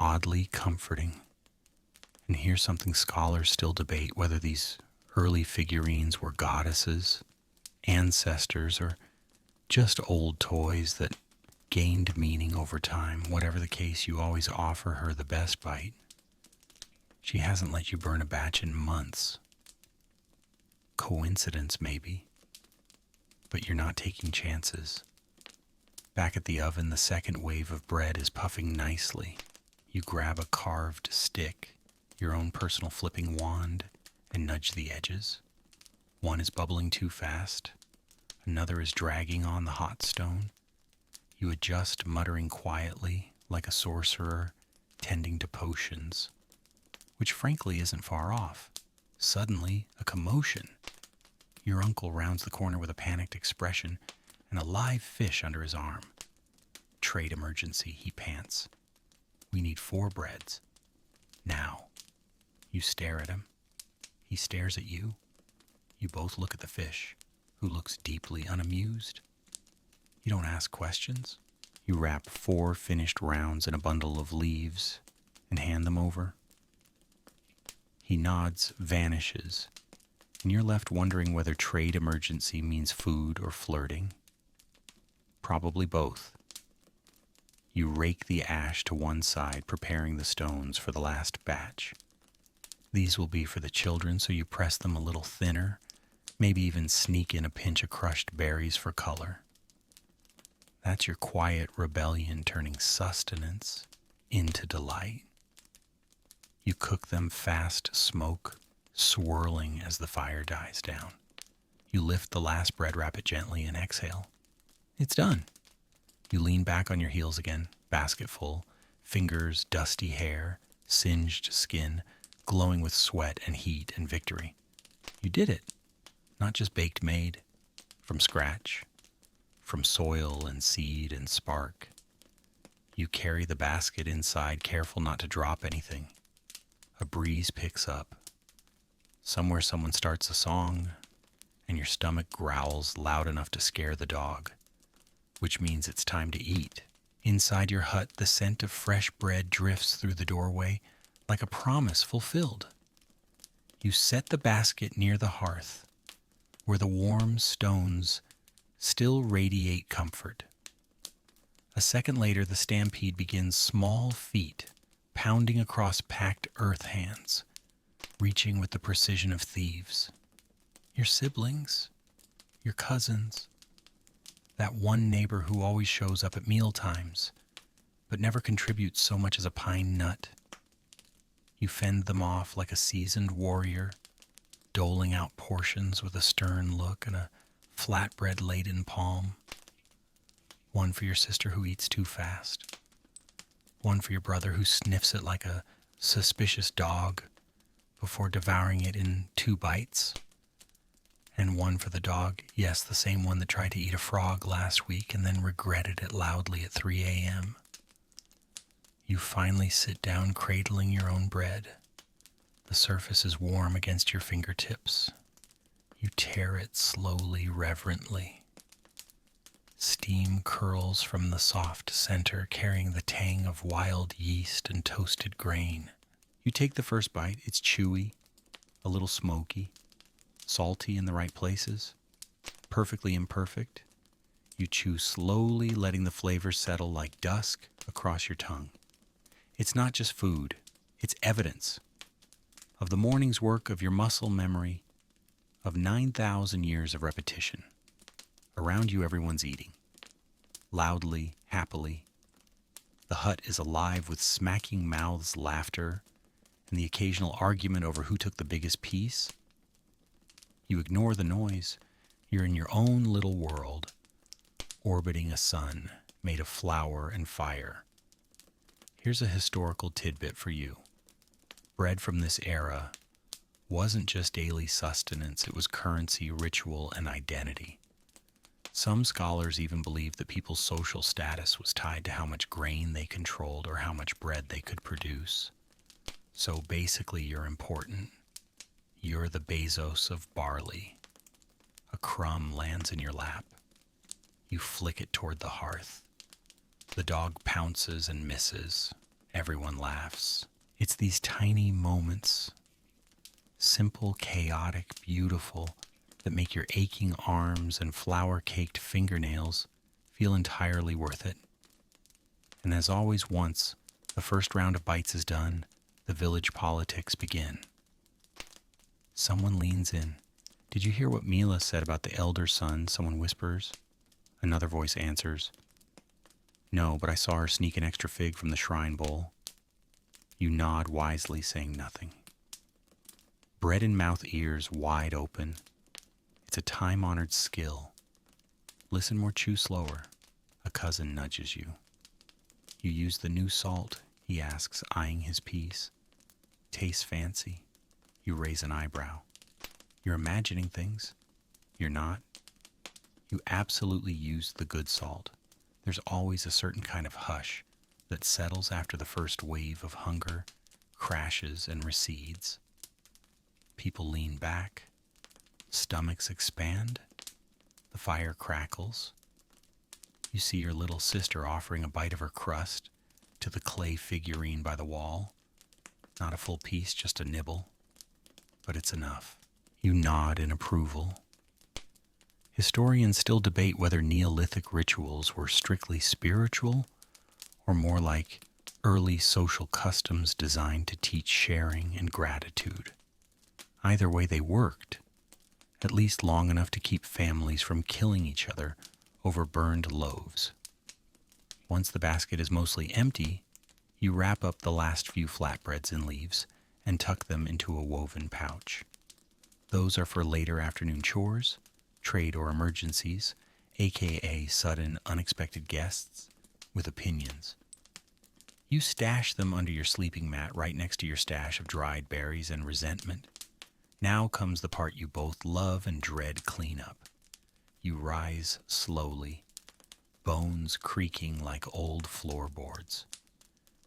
oddly comforting. And here's something scholars still debate, whether these early figurines were goddesses, ancestors, or just old toys that gained meaning over time. Whatever the case, you always offer her the best bite. She hasn't let you burn a batch in months. Coincidence, maybe. But you're not taking chances. Back at the oven, the second wave of bread is puffing nicely. You grab a carved stick, your own personal flipping wand, and nudge the edges. One is bubbling too fast. Another is dragging on the hot stone. You adjust, muttering quietly, like a sorcerer tending to potions, which frankly isn't far off. Suddenly, a commotion. Your uncle rounds the corner with a panicked expression and a live fish under his arm. Trade emergency, he pants. We need 4 breads. Now. You stare at him. He stares at you. You both look at the fish, who looks deeply unamused. You don't ask questions. You wrap 4 finished rounds in a bundle of leaves and hand them over. He nods, vanishes, and you're left wondering whether trade emergency means food or flirting. Probably both. You rake the ash to one side, preparing the stones for the last batch. These will be for the children, so you press them a little thinner, maybe even sneak in a pinch of crushed berries for color. That's your quiet rebellion turning sustenance into delight. You cook them fast smoke, swirling as the fire dies down. You lift the last bread, wrap it gently, and exhale. It's done. You lean back on your heels again, basket full, fingers, dusty hair, singed skin, glowing with sweat and heat and victory. You did it. Not just baked made, from scratch, from soil and seed and spark. You carry the basket inside, careful not to drop anything. A breeze picks up. Somewhere someone starts a song, and your stomach growls loud enough to scare the dog, which means it's time to eat. Inside your hut, the scent of fresh bread drifts through the doorway like a promise fulfilled. You set the basket near the hearth, where the warm stones still radiate comfort. A second later, the stampede begins, small feet pounding across packed earth hands, reaching with the precision of thieves. Your siblings, your cousins, that one neighbor who always shows up at meal times, but never contributes so much as a pine nut. You fend them off like a seasoned warrior, doling out portions with a stern look and a flatbread-laden palm. One for your sister who eats too fast. One for your brother who sniffs it like a suspicious dog before devouring it in 2 bites. And one for the dog, yes, the same one that tried to eat a frog last week and then regretted it loudly at 3 a.m. You finally sit down, cradling your own bread. The surface is warm against your fingertips. You tear it slowly, reverently. Steam curls from the soft center, carrying the tang of wild yeast and toasted grain. You take the first bite. It's chewy, a little smoky, salty in the right places, perfectly imperfect. You chew slowly, letting the flavors settle like dusk across your tongue. It's not just food, it's evidence of the morning's work of your muscle memory, of 9,000 years of repetition. Around you, everyone's eating, loudly, happily. The hut is alive with smacking mouths, laughter, and the occasional argument over who took the biggest piece. You ignore the noise. You're in your own little world, orbiting a sun made of flour and fire. Here's a historical tidbit for you. Bread from this era wasn't just daily sustenance, it was currency, ritual, and identity. Some scholars even believe that people's social status was tied to how much grain they controlled or how much bread they could produce. So basically, you're important. You're the Bezos of barley. A crumb lands in your lap. You flick it toward the hearth. The dog pounces and misses. Everyone laughs. It's these tiny moments, simple, chaotic, beautiful, that make your aching arms and flour-caked fingernails feel entirely worth it. And as always, once the first round of bites is done, the village politics begin. Someone leans in. Did you hear what Mila said about the elder son? Someone whispers. Another voice answers. No, but I saw her sneak an extra fig from the shrine bowl. You nod wisely, saying nothing. bread in mouth, ears wide open. It's a time-honored skill. Listen more, chew slower. A cousin nudges you. You use the new salt, he asks, eyeing his piece. Tastes fancy. You raise an eyebrow. You're imagining things. You're not. You absolutely use the good salt. There's always a certain kind of hush that settles after the first wave of hunger crashes and recedes. People lean back. Stomachs expand. The fire crackles. You see your little sister offering a bite of her crust to the clay figurine by the wall. Not a full piece, just a nibble. But it's enough. You nod in approval. Historians still debate whether Neolithic rituals were strictly spiritual or more like early social customs designed to teach sharing and gratitude. Either way, they worked, at least long enough to keep families from killing each other over burned loaves. Once the basket is mostly empty, you wrap up the last few flatbreads in leaves and tuck them into a woven pouch. Those are for later afternoon chores, trade or emergencies, aka sudden unexpected guests with opinions. You stash them under your sleeping mat right next to your stash of dried berries and resentment. Now comes the part you both love and dread cleanup. You rise slowly, bones creaking like old floorboards.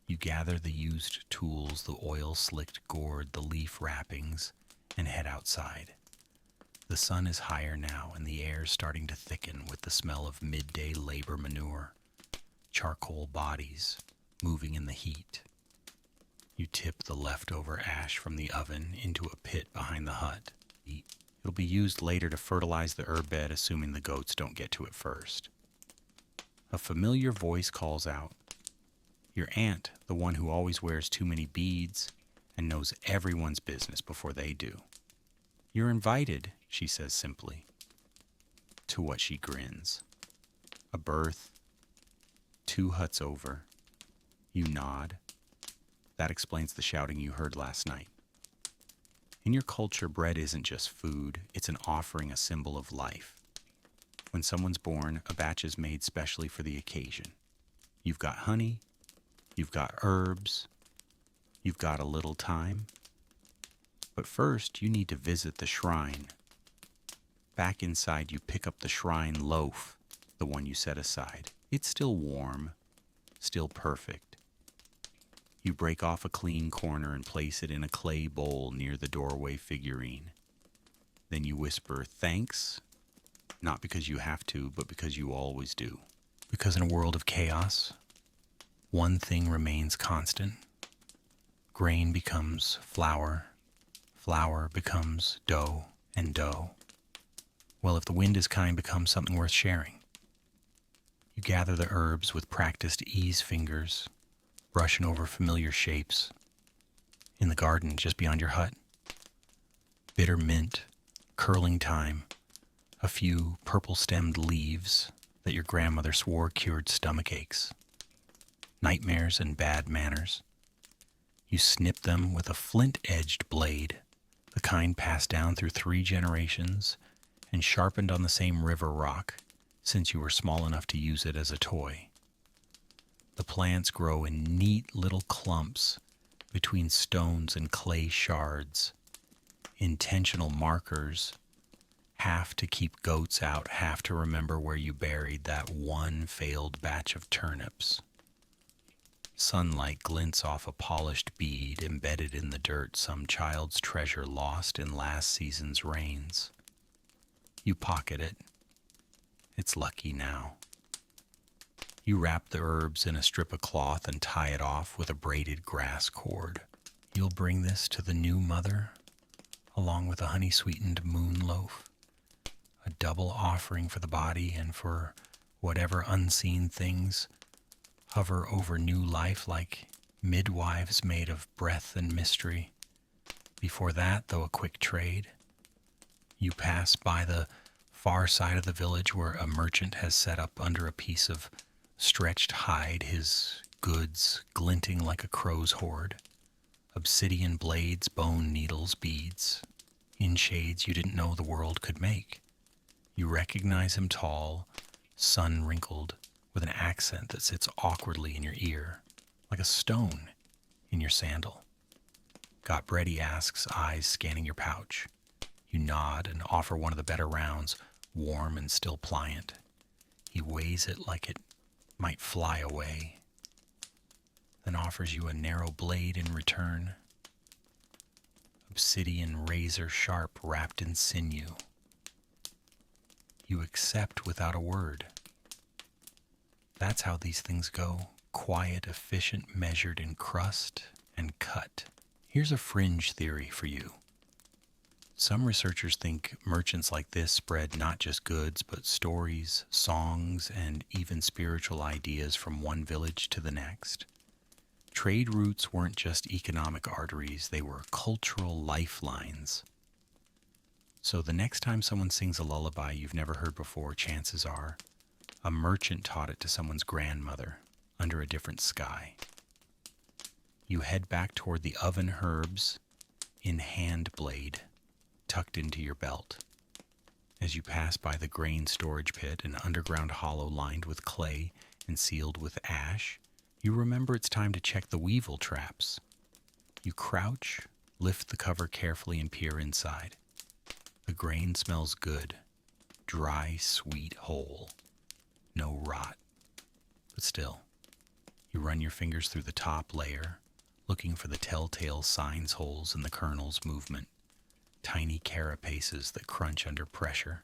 You gather the used tools, the oil-slicked gourd, the leaf wrappings, and head outside. The sun is higher now, and the air's starting to thicken with the smell of midday labor manure, charcoal bodies moving in the heat. You tip the leftover ash from the oven into a pit behind the hut. It'll be used later to fertilize the herb bed, assuming the goats don't get to it first. A familiar voice calls out. Your aunt, the one who always wears too many beads and knows everyone's business before they do. You're invited, she says simply. To what she grins. A berth. 2 huts over. You nod. That explains the shouting you heard last night. In your culture, bread isn't just food, it's an offering, a symbol of life. When someone's born, a batch is made specially for the occasion. You've got honey, you've got herbs, you've got a little time. But first, you need to visit the shrine. Back inside, you pick up the shrine loaf, the one you set aside. It's still warm, still perfect. You break off a clean corner and place it in a clay bowl near the doorway figurine. Then you whisper, thanks, not because you have to, but because you always do. Because in a world of chaos, one thing remains constant. Grain becomes flour, flour becomes dough, and dough, well, if the wind is kind, becomes something worth sharing. You gather the herbs with practiced ease fingers, brushing over familiar shapes. In the garden just beyond your hut, bitter mint, curling thyme, a few purple-stemmed leaves that your grandmother swore cured stomach aches, nightmares and bad manners. You snip them with a flint-edged blade, the kind passed down through 3 generations and sharpened on the same river rock since you were small enough to use it as a toy. The plants grow in neat little clumps between stones and clay shards, intentional markers, half to keep goats out, half to remember where you buried that one failed batch of turnips. Sunlight glints off a polished bead embedded in the dirt, some child's treasure lost in last season's rains. You pocket it. It's lucky now. You wrap the herbs in a strip of cloth and tie it off with a braided grass cord. You'll bring this to the new mother, along with a honey-sweetened moon loaf, a double offering for the body and for whatever unseen things hover over new life like midwives made of breath and mystery. Before that, though a quick trade, you pass by the far side of the village where a merchant has set up under a piece of stretched hide, his goods glinting like a crow's hoard. Obsidian blades, bone needles, beads, in shades you didn't know the world could make. You recognize him tall, sun-wrinkled, with an accent that sits awkwardly in your ear, like a stone in your sandal. Got bread, he asks, eyes scanning your pouch. You nod and offer one of the better rounds, warm and still pliant. He weighs it like it might fly away, then offers you a narrow blade in return. Obsidian razor sharp wrapped in sinew. You accept without a word. That's how these things go. Quiet, efficient, measured in crust and cut. Here's a fringe theory for you. Some researchers think merchants like this spread not just goods, but stories, songs, and even spiritual ideas from one village to the next. Trade routes weren't just economic arteries, they were cultural lifelines. So the next time someone sings a lullaby you've never heard before, chances are a merchant taught it to someone's grandmother under a different sky. You head back toward the oven herbs in hand blade, tucked into your belt. As you pass by the grain storage pit, an underground hollow lined with clay and sealed with ash, you remember it's time to check the weevil traps. You crouch, lift the cover carefully, and peer inside. The grain smells good, dry, sweet, whole. No rot. But still, you run your fingers through the top layer, looking for the telltale signs holes in the kernel's movement. Tiny carapaces that crunch under pressure.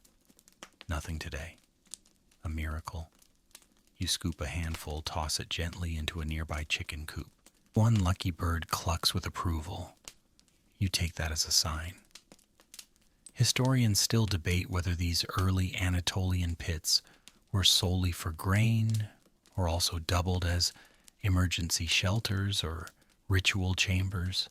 Nothing today. A miracle. You scoop a handful, toss it gently into a nearby chicken coop. One lucky bird clucks with approval. You take that as a sign. Historians still debate whether these early Anatolian pits were solely for grain, or also doubled as emergency shelters or ritual chambers.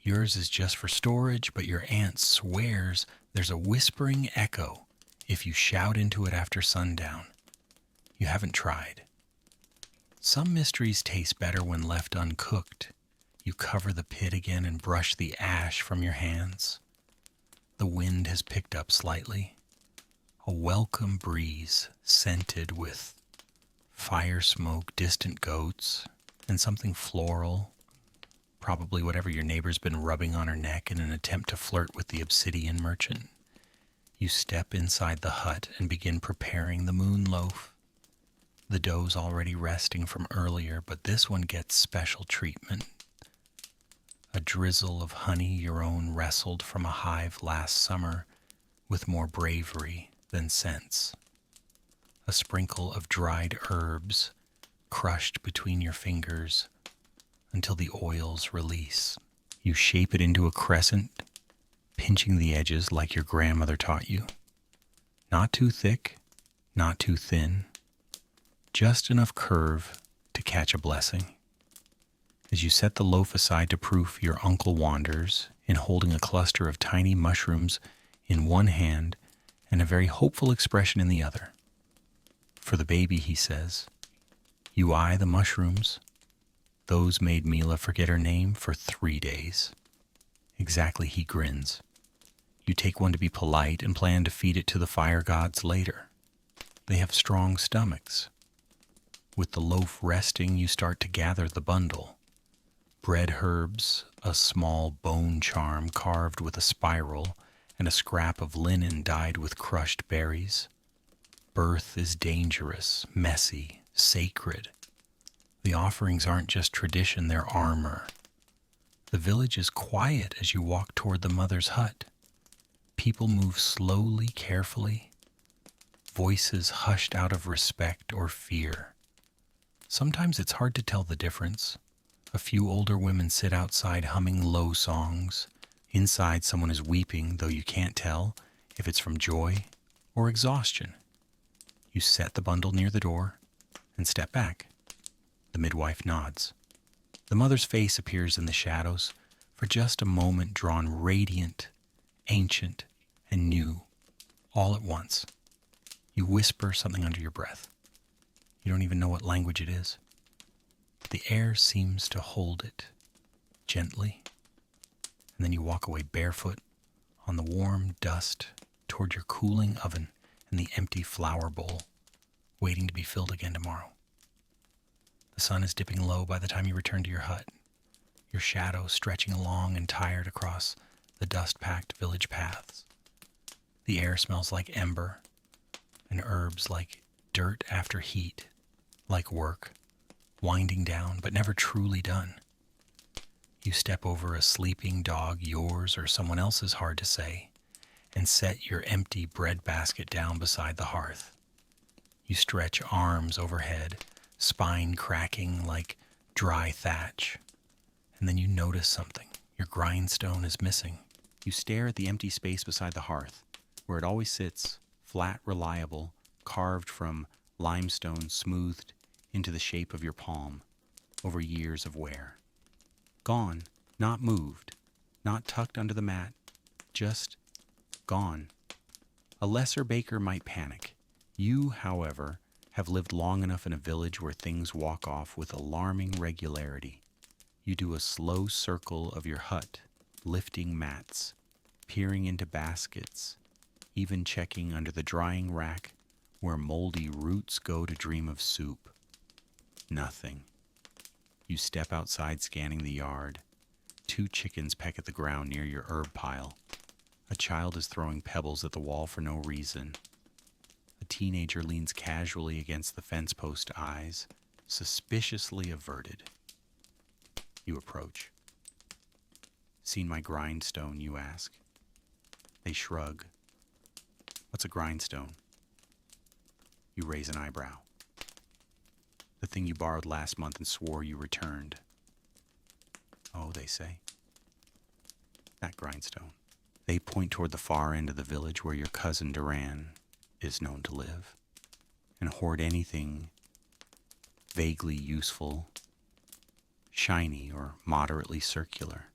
Yours is just for storage, but your aunt swears there's a whispering echo if you shout into it after sundown. You haven't tried. Some mysteries taste better when left uncooked. You cover the pit again and brush the ash from your hands. The wind has picked up slightly. A welcome breeze, scented with fire smoke, distant goats, and something floral. Probably whatever your neighbor's been rubbing on her neck in an attempt to flirt with the obsidian merchant. You step inside the hut and begin preparing the moon loaf. The dough's already resting from earlier, but this one gets special treatment. A drizzle of honey your own wrestled from a hive last summer with more bravery than sense. A sprinkle of dried herbs crushed between your fingers until the oils release. You shape it into a crescent, pinching the edges like your grandmother taught you. Not too thick, not too thin, just enough curve to catch a blessing. As you set the loaf aside to proof, your uncle wanders in holding a cluster of tiny mushrooms in one hand and a very hopeful expression in the other. For the baby, he says, you eye the mushrooms. Those made Mila forget her name for 3 days. Exactly, he grins. You take one to be polite and plan to feed it to the fire gods later. They have strong stomachs. With the loaf resting, you start to gather the bundle. Bread herbs, a small bone charm carved with a spiral, and a scrap of linen dyed with crushed berries. Birth is dangerous, messy, sacred. The offerings aren't just tradition, they're armor. The village is quiet as you walk toward the mother's hut. People move slowly, carefully, voices hushed out of respect or fear. Sometimes it's hard to tell the difference. A few older women sit outside humming low songs. Inside, someone is weeping, though you can't tell if it's from joy or exhaustion. You set the bundle near the door and step back. The midwife nods. The mother's face appears in the shadows, for just a moment drawn radiant, ancient, and new, all at once. You whisper something under your breath. You don't even know what language it is. The air seems to hold it. gently, and then you walk away barefoot on the warm dust toward your cooling oven and the empty flour bowl, waiting to be filled again tomorrow. The sun is dipping low by the time you return to your hut, your shadow stretching long and tired across the dust-packed village paths. The air smells like ember, and herbs like dirt after heat, like work, winding down but never truly done. You step over a sleeping dog, yours or someone else's, hard to say, and set your empty bread basket down beside the hearth. You stretch arms overhead, spine cracking like dry thatch, and then you notice something. Your grindstone is missing. You stare at the empty space beside the hearth, where it always sits, flat, reliable, carved from limestone smoothed into the shape of your palm over years of wear. Gone, not moved, not tucked under the mat, just gone. A lesser baker might panic. You, however, have lived long enough in a village where things walk off with alarming regularity. You do a slow circle of your hut, lifting mats, peering into baskets, even checking under the drying rack where moldy roots go to dream of soup. Nothing. You step outside, scanning the yard. 2 chickens peck at the ground near your herb pile. A child is throwing pebbles at the wall for no reason. A teenager leans casually against the fence post, eyes suspiciously averted. You approach. Seen my grindstone, you ask. They shrug. What's a grindstone? You raise an eyebrow. The thing you borrowed last month and swore you returned. Oh, they say. That grindstone. They point toward the far end of the village where your cousin Duran is known to live, and hoard anything vaguely useful, shiny, or moderately circular.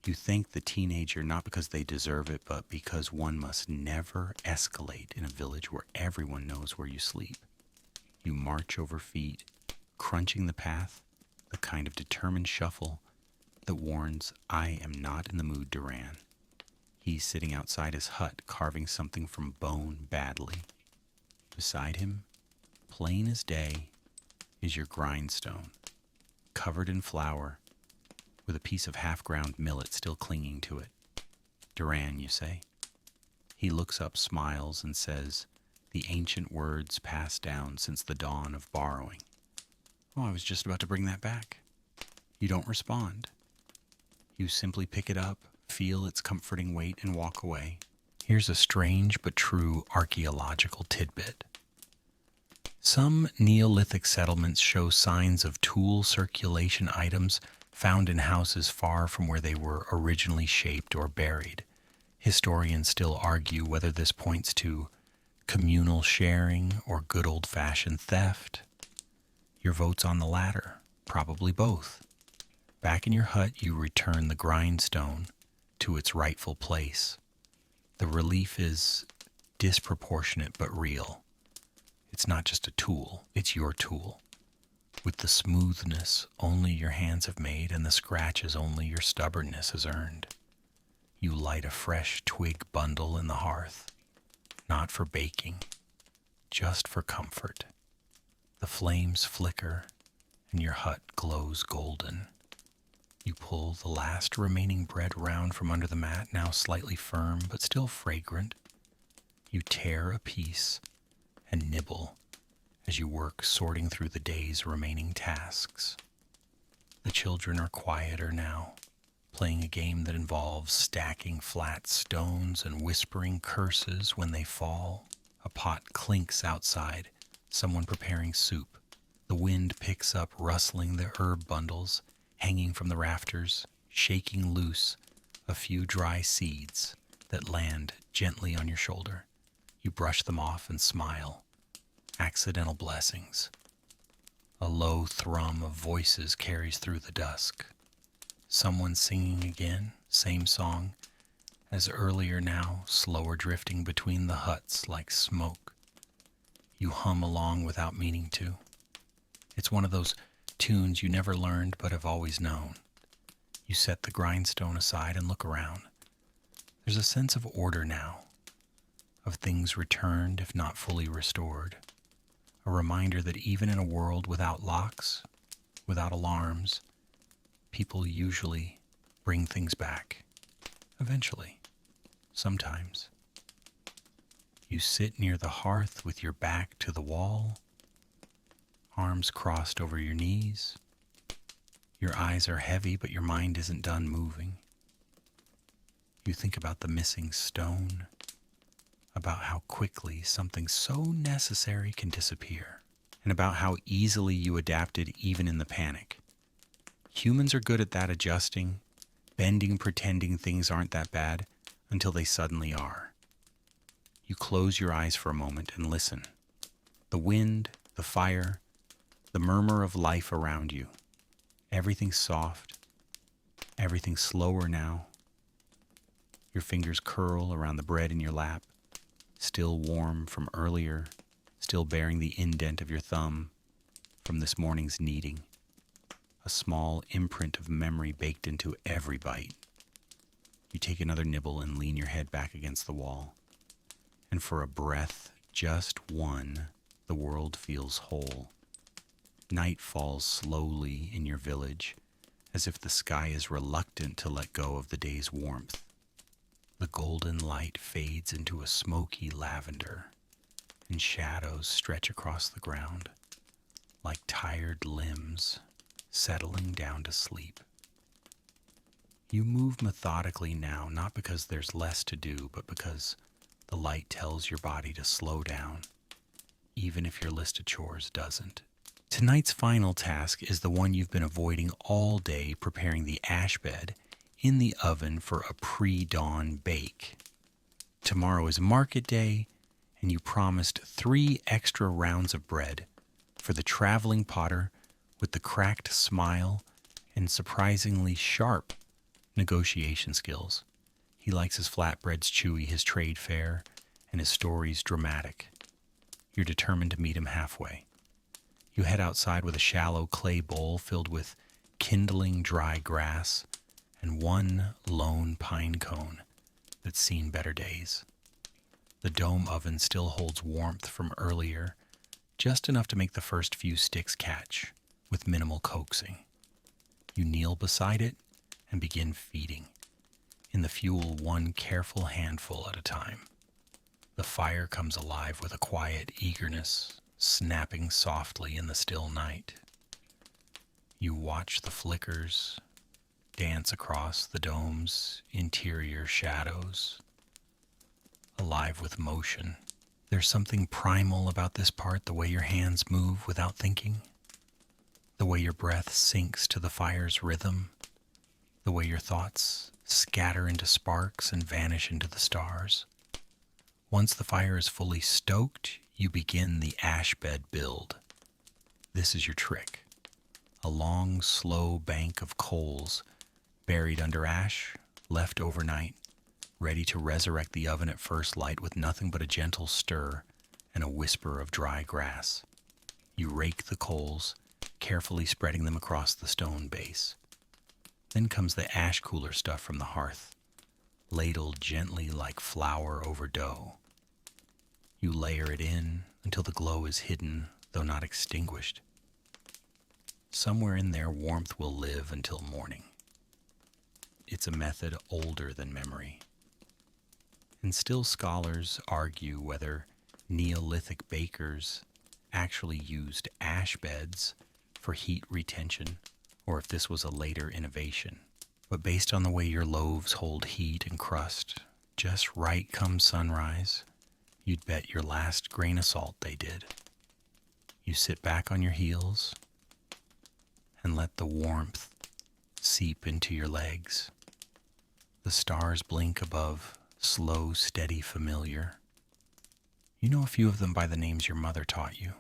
You thank the teenager not because they deserve it, but because one must never escalate in a village where everyone knows where you sleep. You march over feet, crunching the path, the kind of determined shuffle that warns, I am not in the mood, Duran. He's sitting outside his hut, carving something from bone badly. Beside him, plain as day, is your grindstone, covered in flour, with a piece of half-ground millet still clinging to it. Duran, you say. He looks up, smiles, and says, the ancient words passed down since the dawn of borrowing. Oh, I was just about to bring that back. You don't respond. You simply pick it up, feel its comforting weight, and walk away. Here's a strange but true archaeological tidbit. Some Neolithic settlements show signs of tool circulation items found in houses far from where they were originally shaped or buried. Historians still argue whether this points to communal sharing or good old-fashioned theft. Your vote's on the latter, probably both. Back in your hut, you return the grindstone to its rightful place. The relief is disproportionate but real. It's not just a tool, it's your tool. With the smoothness only your hands have made and the scratches only your stubbornness has earned. You light a fresh twig bundle in the hearth, not for baking, just for comfort. The flames flicker and your hut glows golden. You pull the last remaining bread round from under the mat, now slightly firm but still fragrant. You tear a piece and nibble as you work sorting through the day's remaining tasks. The children are quieter now, playing a game that involves stacking flat stones and whispering curses when they fall. A pot clinks outside, someone preparing soup. The wind picks up, rustling the herb bundles hanging from the rafters, shaking loose a few dry seeds that land gently on your shoulder. You brush them off and smile. Accidental blessings. A low thrum of voices carries through the dusk. Someone singing again, same song as earlier now, slower drifting between the huts like smoke. You hum along without meaning to. It's one of those tunes you never learned but have always known. You set the grindstone aside and look around. There's a sense of order now, of things returned if not fully restored. A reminder that even in a world without locks, without alarms, people usually bring things back. Eventually. Sometimes. You sit near the hearth with your back to the wall, arms crossed over your knees. Your eyes are heavy, but your mind isn't done moving. You think about the missing stone, about how quickly something so necessary can disappear, and about how easily you adapted even in the panic. Humans are good at that, adjusting, bending, pretending things aren't that bad until they suddenly are. You close your eyes for a moment and listen. The wind, the fire, the murmur of life around you. Everything's soft. Everything's slower now. Your fingers curl around the bread in your lap, still warm from earlier, still bearing the indent of your thumb from this morning's kneading. A small imprint of memory baked into every bite. You take another nibble and lean your head back against the wall. And for a breath, just one, the world feels whole. Night falls slowly in your village, as if the sky is reluctant to let go of the day's warmth. The golden light fades into a smoky lavender, and shadows stretch across the ground, like tired limbs settling down to sleep. You move methodically now, not because there's less to do, but because the light tells your body to slow down, even if your list of chores doesn't. Tonight's final task is the one you've been avoiding all day, preparing the ash bed in the oven for a pre-dawn bake. Tomorrow is market day, and you promised 3 extra rounds of bread for the traveling potter with the cracked smile and surprisingly sharp negotiation skills. He likes his flatbreads chewy, his trade fair, and his stories dramatic. You're determined to meet him halfway. You head outside with a shallow clay bowl filled with kindling dry grass and one lone pine cone that's seen better days. The dome oven still holds warmth from earlier, just enough to make the first few sticks catch, with minimal coaxing. You kneel beside it and begin feeding, in the fuel one careful handful at a time. The fire comes alive with a quiet eagerness, snapping softly in the still night. You watch the flickers dance across the dome's interior shadows, alive with motion. There's something primal about this part, the way your hands move without thinking, the way your breath sinks to the fire's rhythm, the way your thoughts scatter into sparks and vanish into the stars. Once the fire is fully stoked, you begin the ash bed build. This is your trick. A long, slow bank of coals buried under ash, left overnight, ready to resurrect the oven at first light with nothing but a gentle stir and a whisper of dry grass. You rake the coals, carefully spreading them across the stone base. Then comes the ash cooler stuff from the hearth, ladled gently like flour over dough. You layer it in until the glow is hidden, though not extinguished. Somewhere in there, warmth will live until morning. It's a method older than memory. And still scholars argue whether Neolithic bakers actually used ash beds for heat retention, or if this was a later innovation. But based on the way your loaves hold heat and crust, just right come sunrise, you'd bet your last grain of salt they did. You sit back on your heels and let the warmth seep into your legs. The stars blink above, slow, steady, familiar. You know a few of them by the names your mother taught you.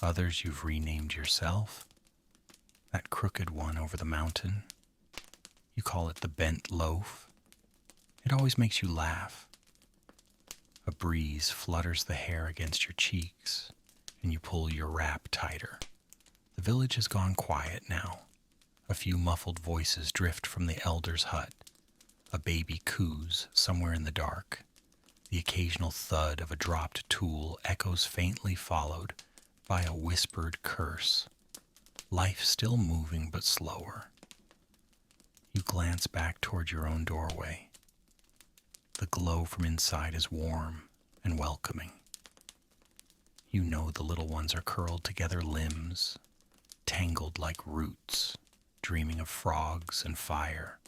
Others you've renamed yourself. That crooked one over the mountain. You call it the bent loaf. It always makes you laugh. A breeze flutters the hair against your cheeks, and you pull your wrap tighter. The village has gone quiet now. A few muffled voices drift from the elder's hut. A baby coos somewhere in the dark. The occasional thud of a dropped tool echoes faintly, followed by a whispered curse. Life still moving but slower. You glance back toward your own doorway. The glow from inside is warm and welcoming. You know the little ones are curled together, limbs tangled like roots, dreaming of frogs and fire,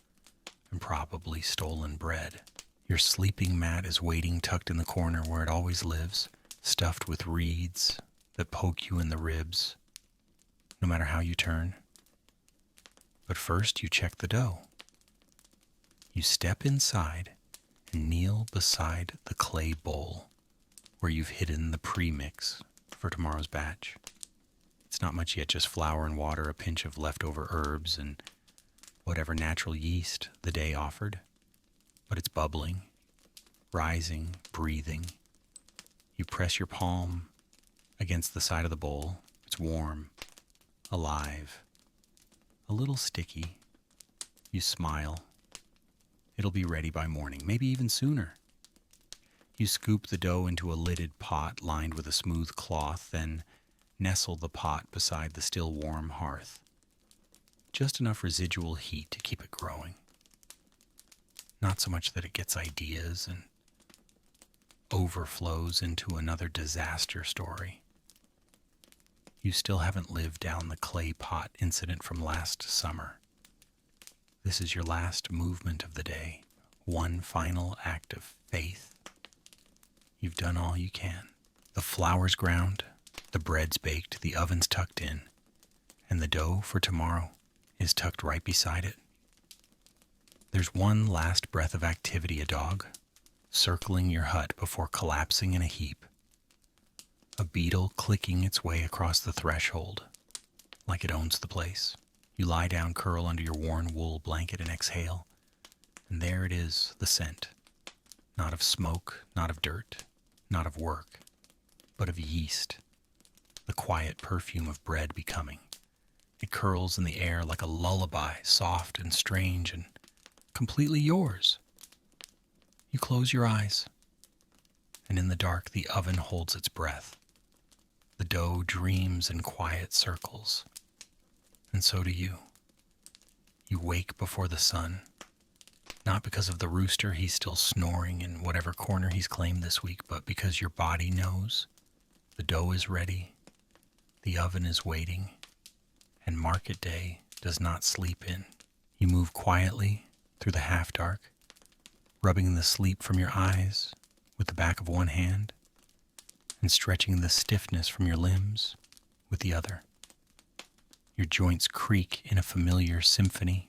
and probably stolen bread. Your sleeping mat is waiting tucked in the corner where it always lives, stuffed with reeds that poke you in the ribs, no matter how you turn. But first you check the dough. You step inside and kneel beside the clay bowl where you've hidden the pre-mix for tomorrow's batch. It's not much yet, just flour and water, a pinch of leftover herbs, and whatever natural yeast the day offered. But it's bubbling, rising, breathing. You press your palm against the side of the bowl. It's warm, alive, a little sticky. You smile. It'll be ready by morning, maybe even sooner. You scoop the dough into a lidded pot lined with a smooth cloth, then nestle the pot beside the still warm hearth. Just enough residual heat to keep it growing. Not so much that it gets ideas and overflows into another disaster story. You still haven't lived down the clay pot incident from last summer. This is your last movement of the day, one final act of faith. You've done all you can. The flour's ground, the bread's baked, the oven's tucked in, and the dough for tomorrow is tucked right beside it. There's one last breath of activity, a dog, circling your hut before collapsing in a heap. A beetle clicking its way across the threshold, like it owns the place. You lie down, curl under your worn wool blanket, and exhale. And there it is, the scent. Not of smoke, not of dirt, not of work, but of yeast. The quiet perfume of bread becoming. It curls in the air like a lullaby, soft and strange and completely yours. You close your eyes, and in the dark the oven holds its breath. The dough dreams in quiet circles, and so do you. You wake before the sun, not because of the rooster, he's still snoring in whatever corner he's claimed this week, but because your body knows the dough is ready, the oven is waiting, and market day does not sleep in. You move quietly through the half-dark, rubbing the sleep from your eyes with the back of one hand and stretching the stiffness from your limbs with the other. Your joints creak in a familiar symphony,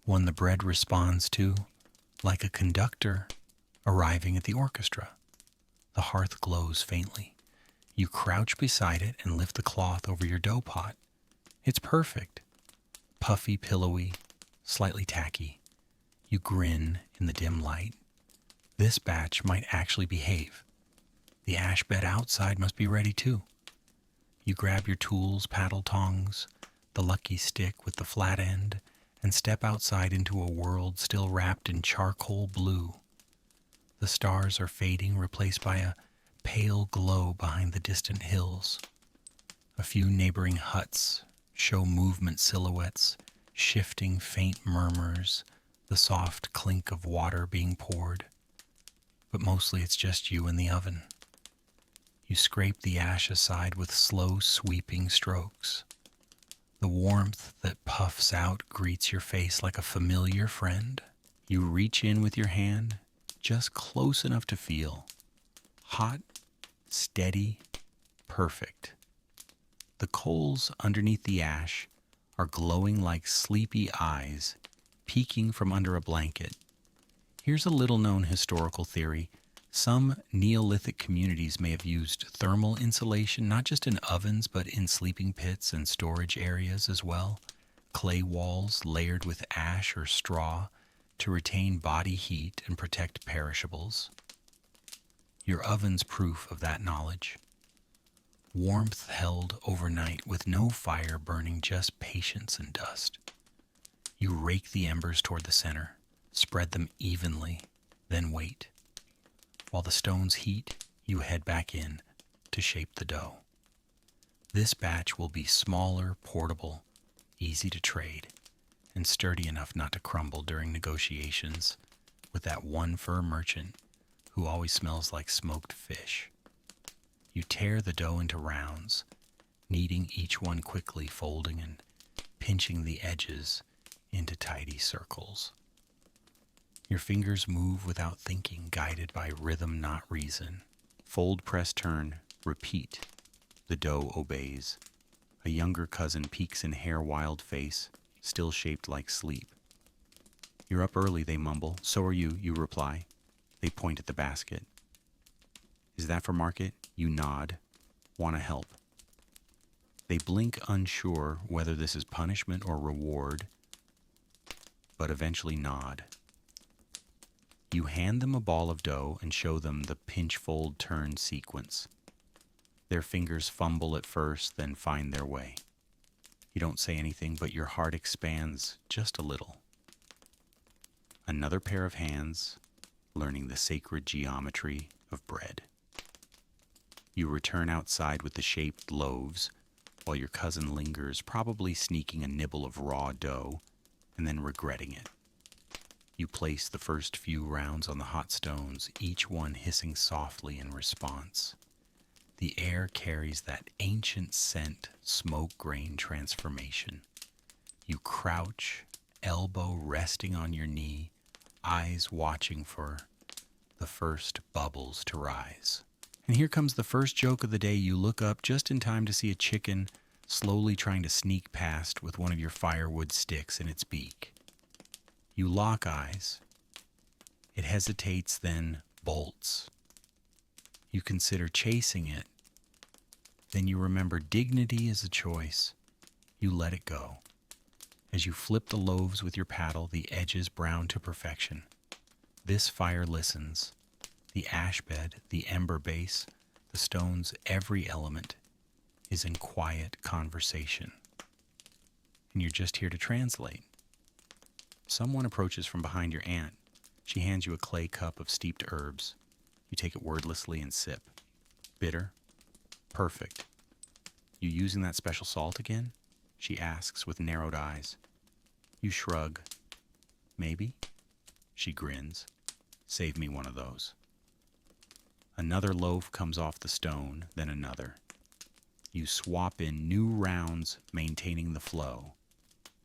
one the bread responds to like a conductor arriving at the orchestra. The hearth glows faintly. You crouch beside it and lift the cloth over your dough pot. It's perfect. Puffy, pillowy, slightly tacky. You grin in the dim light. This batch might actually behave. The ash bed outside must be ready too. You grab your tools, paddle tongs, the lucky stick with the flat end, and step outside into a world still wrapped in charcoal blue. The stars are fading, replaced by a pale glow behind the distant hills. A few neighboring huts show movement silhouettes, shifting faint murmurs, the soft clink of water being poured. But mostly it's just you and the oven. You scrape the ash aside with slow sweeping strokes. The warmth that puffs out greets your face like a familiar friend. You reach in with your hand, just close enough to feel. Hot, steady, perfect. The coals underneath the ash are glowing like sleepy eyes, peeking from under a blanket. Here's a little-known historical theory. Some Neolithic communities may have used thermal insulation, not just in ovens, but in sleeping pits and storage areas as well. Clay walls layered with ash or straw to retain body heat and protect perishables. Your oven's proof of that knowledge. warmth held overnight with no fire burning, just patience and dust. You rake the embers toward the center, spread them evenly, then wait. While the stones heat, you head back in to shape the dough. This batch will be smaller, portable, easy to trade, and sturdy enough not to crumble during negotiations with that one fur merchant who always smells like smoked fish. You tear the dough into rounds, kneading each one quickly, folding and pinching the edges into tidy circles. Your fingers move without thinking, guided by rhythm, not reason. Fold, press, turn, repeat. The dough obeys. A younger cousin peeks in hair-wild face, still shaped like sleep. You're up early, they mumble. So are you, you reply. They point at the basket. Is that for market? You nod. Want to help. They blink, unsure whether this is punishment or reward, but eventually nod. You hand them a ball of dough and show them the pinch, fold, turn sequence. Their fingers fumble at first, then find their way. You don't say anything, but your heart expands just a little. Another pair of hands, learning the sacred geometry of bread. You return outside with the shaped loaves, while your cousin lingers, probably sneaking a nibble of raw dough, and then regretting it. You place the first few rounds on the hot stones, each one hissing softly in response. The air carries that ancient scent, smoke grain transformation. You crouch, elbow resting on your knee, eyes watching for the first bubbles to rise. And here comes the first joke of the day. You look up just in time to see a chicken slowly trying to sneak past with one of your firewood sticks in its beak. You lock eyes. It hesitates, then bolts. You consider chasing it. Then you remember dignity is a choice. You let it go. As you flip the loaves with your paddle, the edges brown to perfection. This fire listens. The ash bed, the ember base, the stones, every element is in quiet conversation. And you're just here to translate. Someone approaches from behind your aunt. She hands you a clay cup of steeped herbs. You take it wordlessly and sip. Bitter? Perfect. You using that special salt again? She asks with narrowed eyes. You shrug. Maybe? She grins. Save me one of those. Another loaf comes off the stone, then another. You swap in new rounds, maintaining the flow.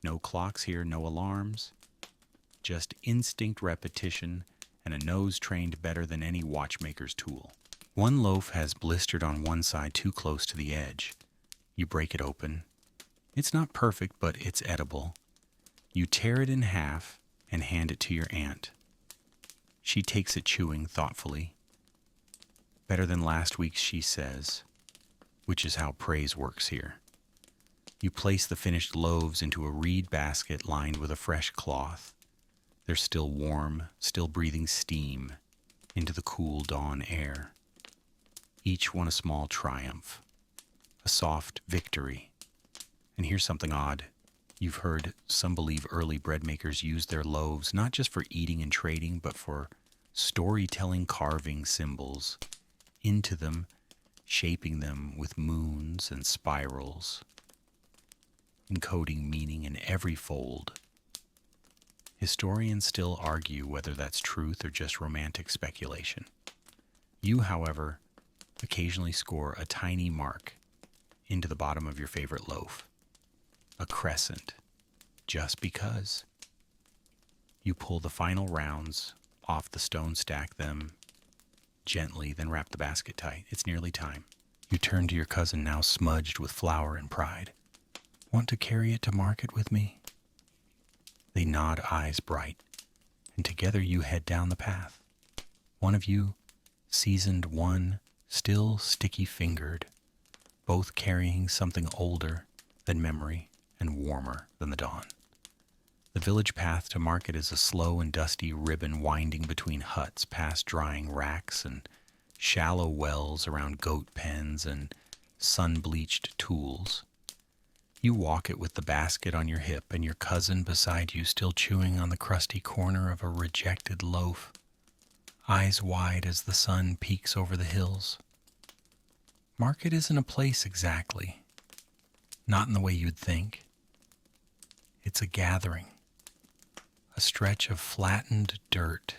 No clocks here, no alarms. Just instinct repetition and a nose trained better than any watchmaker's tool. One loaf has blistered on one side too close to the edge. You break it open. It's not perfect, but it's edible. You tear it in half and hand it to your aunt. She takes it chewing thoughtfully. Better than last week's, she says, which is how praise works here. You place the finished loaves into a reed basket lined with a fresh cloth. They're still warm, still breathing steam into the cool dawn air. Each one a small triumph, a soft victory. And here's something odd. You've heard some believe early bread makers used their loaves not just for eating and trading, but for storytelling, carving symbols into them, shaping them with moons and spirals, encoding meaning in every fold. Historians still argue whether that's truth or just romantic speculation. You, however, occasionally score a tiny mark into the bottom of your favorite loaf, a crescent, just because. You pull the final rounds off the stone, stack them gently, then wrap the basket tight. It's nearly time. You turn to your cousin, now smudged with flour and pride. Want to carry it to market with me? They nod, eyes bright, and together you head down the path. One of you, seasoned, one still sticky-fingered, both carrying something older than memory and warmer than the dawn. The village path to market is a slow and dusty ribbon winding between huts, past drying racks and shallow wells around goat pens and sun-bleached tools. You walk it with the basket on your hip and your cousin beside you still chewing on the crusty corner of a rejected loaf, eyes wide as the sun peeks over the hills. Market isn't a place exactly, not in the way you'd think. It's a gathering, a stretch of flattened dirt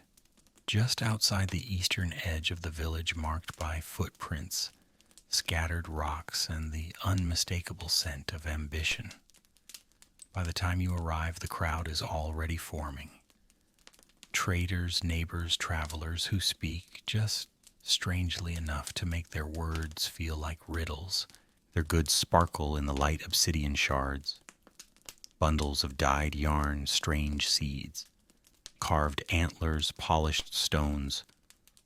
just outside the eastern edge of the village marked by footprints, scattered rocks, and the unmistakable scent of ambition. By the time you arrive, the crowd is already forming. Traders, neighbors, travelers who speak just strangely enough to make their words feel like riddles. Their goods sparkle in the light obsidian shards. Bundles of dyed yarn, strange seeds, carved antlers, polished stones,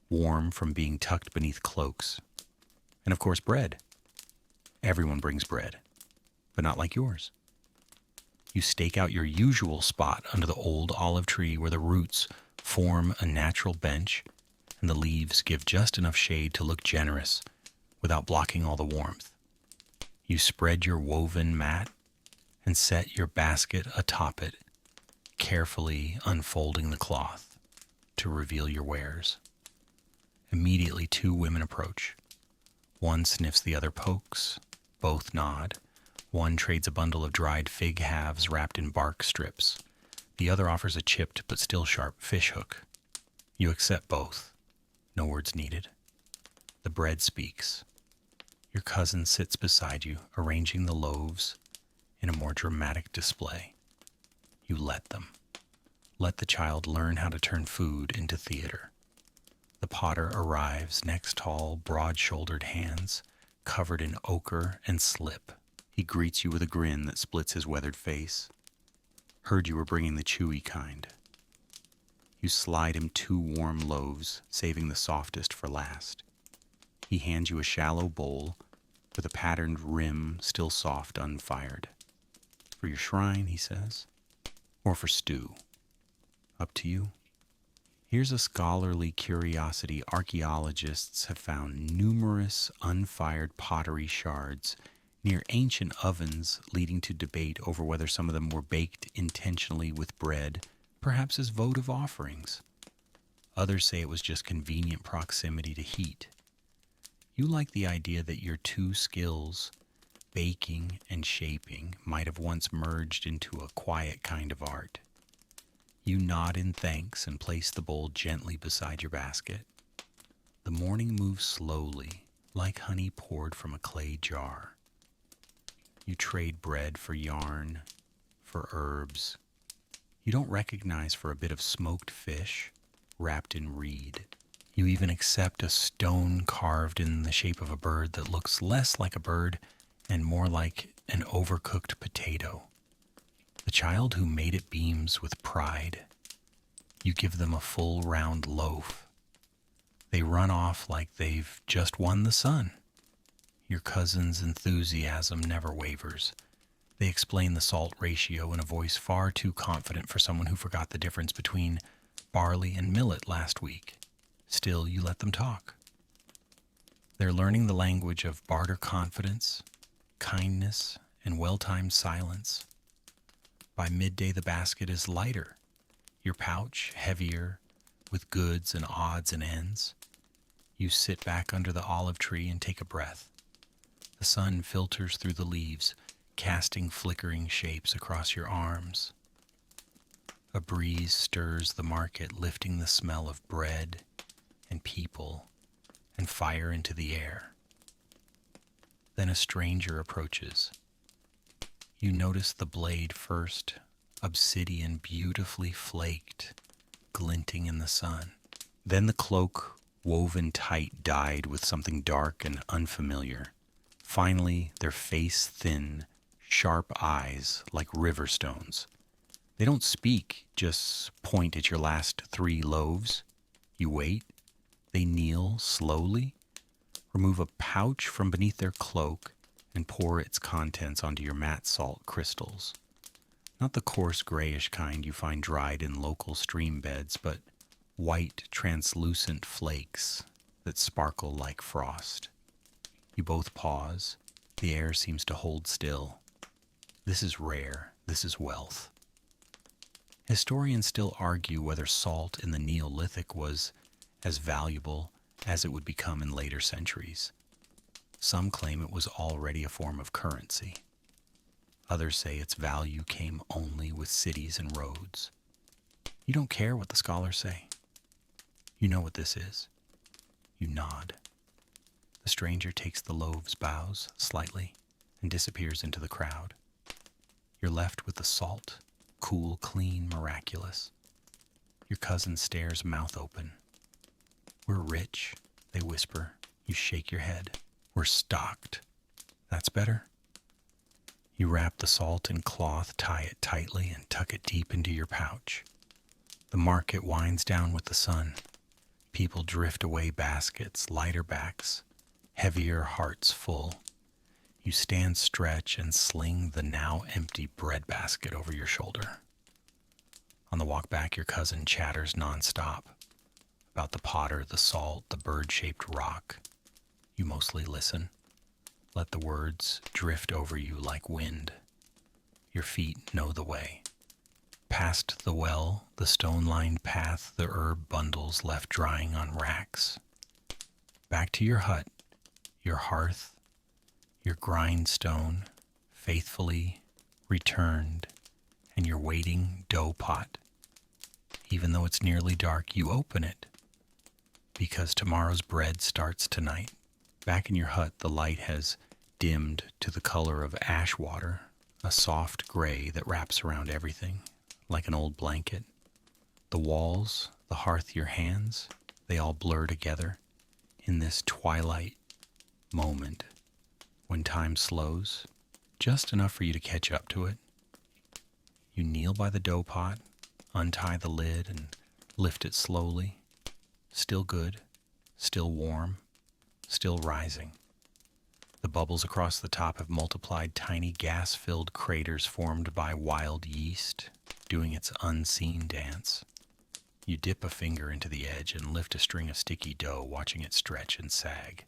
warm from being tucked beneath cloaks. And of course, bread. Everyone brings bread, but not like yours. You stake out your usual spot under the old olive tree where the roots form a natural bench and the leaves give just enough shade to look generous without blocking all the warmth. You spread your woven mat and set your basket atop it, carefully unfolding the cloth to reveal your wares. Immediately, two women approach. One sniffs, the other pokes. Both nod. One trades a bundle of dried fig halves wrapped in bark strips. The other offers a chipped but still sharp fish hook. You accept both. No words needed. The bread speaks. Your cousin sits beside you, arranging the loaves in a more dramatic display. You let them. Let the child learn how to turn food into theater. The potter arrives, next tall, broad-shouldered hands, covered in ochre and slip. He greets you with a grin that splits his weathered face. Heard you were bringing the chewy kind. You slide him 2 warm loaves, saving the softest for last. He hands you a shallow bowl with a patterned rim still soft, unfired. For your shrine, he says, or for stew. Up to you. Here's a scholarly curiosity. Archaeologists have found numerous unfired pottery shards near ancient ovens, leading to debate over whether some of them were baked intentionally with bread, perhaps as votive offerings. Others say it was just convenient proximity to heat. You like the idea that your 2 skills, baking and shaping, might have once merged into a quiet kind of art. You nod in thanks and place the bowl gently beside your basket. The morning moves slowly, like honey poured from a clay jar. You trade bread for yarn, for herbs. You don't recognize for a bit of smoked fish wrapped in reed. You even accept a stone carved in the shape of a bird that looks less like a bird and more like an overcooked potato. The child who made it beams with pride. You give them a full round loaf. They run off like they've just won the sun. Your cousin's enthusiasm never wavers. They explain the salt ratio in a voice far too confident for someone who forgot the difference between barley and millet last week. Still, you let them talk. They're learning the language of barter confidence, kindness, and well-timed silence. By midday, the basket is lighter, your pouch heavier with goods and odds and ends. You sit back under the olive tree and take a breath. The sun filters through the leaves, casting flickering shapes across your arms. A breeze stirs the market, lifting the smell of bread and people and fire into the air. Then a stranger approaches. You notice the blade first, obsidian beautifully flaked, glinting in the sun. Then the cloak, woven tight, dyed with something dark and unfamiliar. Finally, their face thin, sharp eyes like river stones. They don't speak, just point at your last 3 loaves. You wait. They kneel slowly, remove a pouch from beneath their cloak, and pour its contents onto your matte salt crystals. Not the coarse grayish kind you find dried in local stream beds, but white, translucent flakes that sparkle like frost. You both pause, The air seems to hold still. This is rare. This is wealth. Historians still argue whether salt in the Neolithic was as valuable as it would become in later centuries. Some claim it was already a form of currency. Others say its value came only with cities and roads. You don't care what the scholars say. You know what this is. You nod. The stranger takes the loaves, bows slightly, and disappears into the crowd. You're left with the salt, cool, clean, miraculous. Your cousin stares, mouth open. We're rich, they whisper. You shake your head. We're stocked. That's better. You wrap the salt in cloth, tie it tightly, and tuck it deep into your pouch. The market winds down with the sun. People drift away, baskets, lighter backs, heavier hearts full. You stand, stretch, and sling the now empty bread basket over your shoulder. On the walk back, your cousin chatters nonstop about the potter, the salt, the bird-shaped rock. You mostly listen. Let the words drift over you like wind. Your feet know the way. Past the well, the stone-lined path, the herb bundles left drying on racks. Back to your hut, your hearth, your grindstone, faithfully returned, and your waiting dough pot. Even though it's nearly dark, you open it, because tomorrow's bread starts tonight. Back in your hut, the light has dimmed to the color of ash water, a soft gray that wraps around everything, like an old blanket. The walls, the hearth, your hands, they all blur together in this twilight moment when time slows, just enough for you to catch up to it. You kneel by the dough pot, untie the lid, and lift it slowly. Still good, still warm, still rising. The bubbles across the top have multiplied tiny gas-filled craters formed by wild yeast doing its unseen dance. You dip a finger into the edge and lift a string of sticky dough, watching it stretch and sag.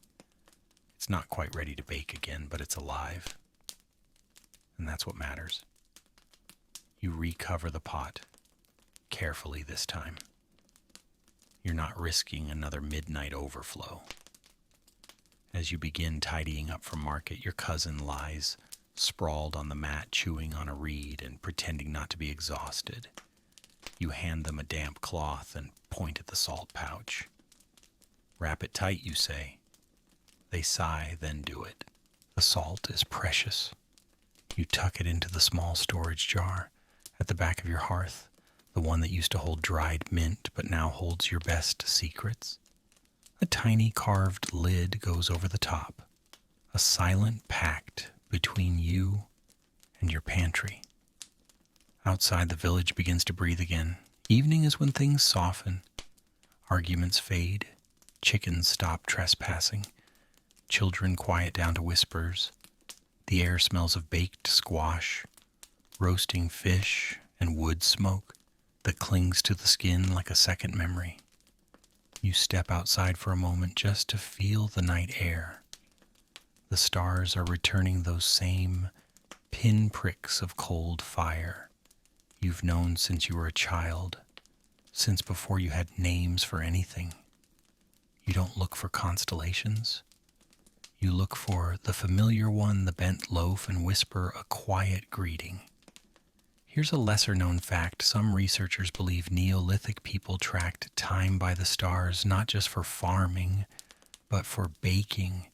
It's not quite ready to bake again, but it's alive. And that's what matters. You recover the pot, carefully this time. You're not risking another midnight overflow. As you begin tidying up for market, your cousin lies sprawled on the mat, chewing on a reed and pretending not to be exhausted. You hand them a damp cloth and point at the salt pouch. Wrap it tight, you say. They sigh, then do it. The salt is precious. You tuck it into the small storage jar at the back of your hearth, the one that used to hold dried mint but now holds your best secrets. A tiny carved lid goes over the top, a silent pact between you and your pantry. Outside, the village begins to breathe again. Evening is when things soften. Arguments fade. Chickens stop trespassing. Children quiet down to whispers. The air smells of baked squash, roasting fish, and wood smoke that clings to the skin like a second memory. You step outside for a moment just to feel the night air. The stars are returning those same pinpricks of cold fire you've known since you were a child, since before you had names for anything. You don't look for constellations. You look for the familiar one, the bent loaf, and whisper a quiet greeting. Here's a lesser-known fact. Some researchers believe Neolithic people tracked time by the stars, not just for farming, but for baking,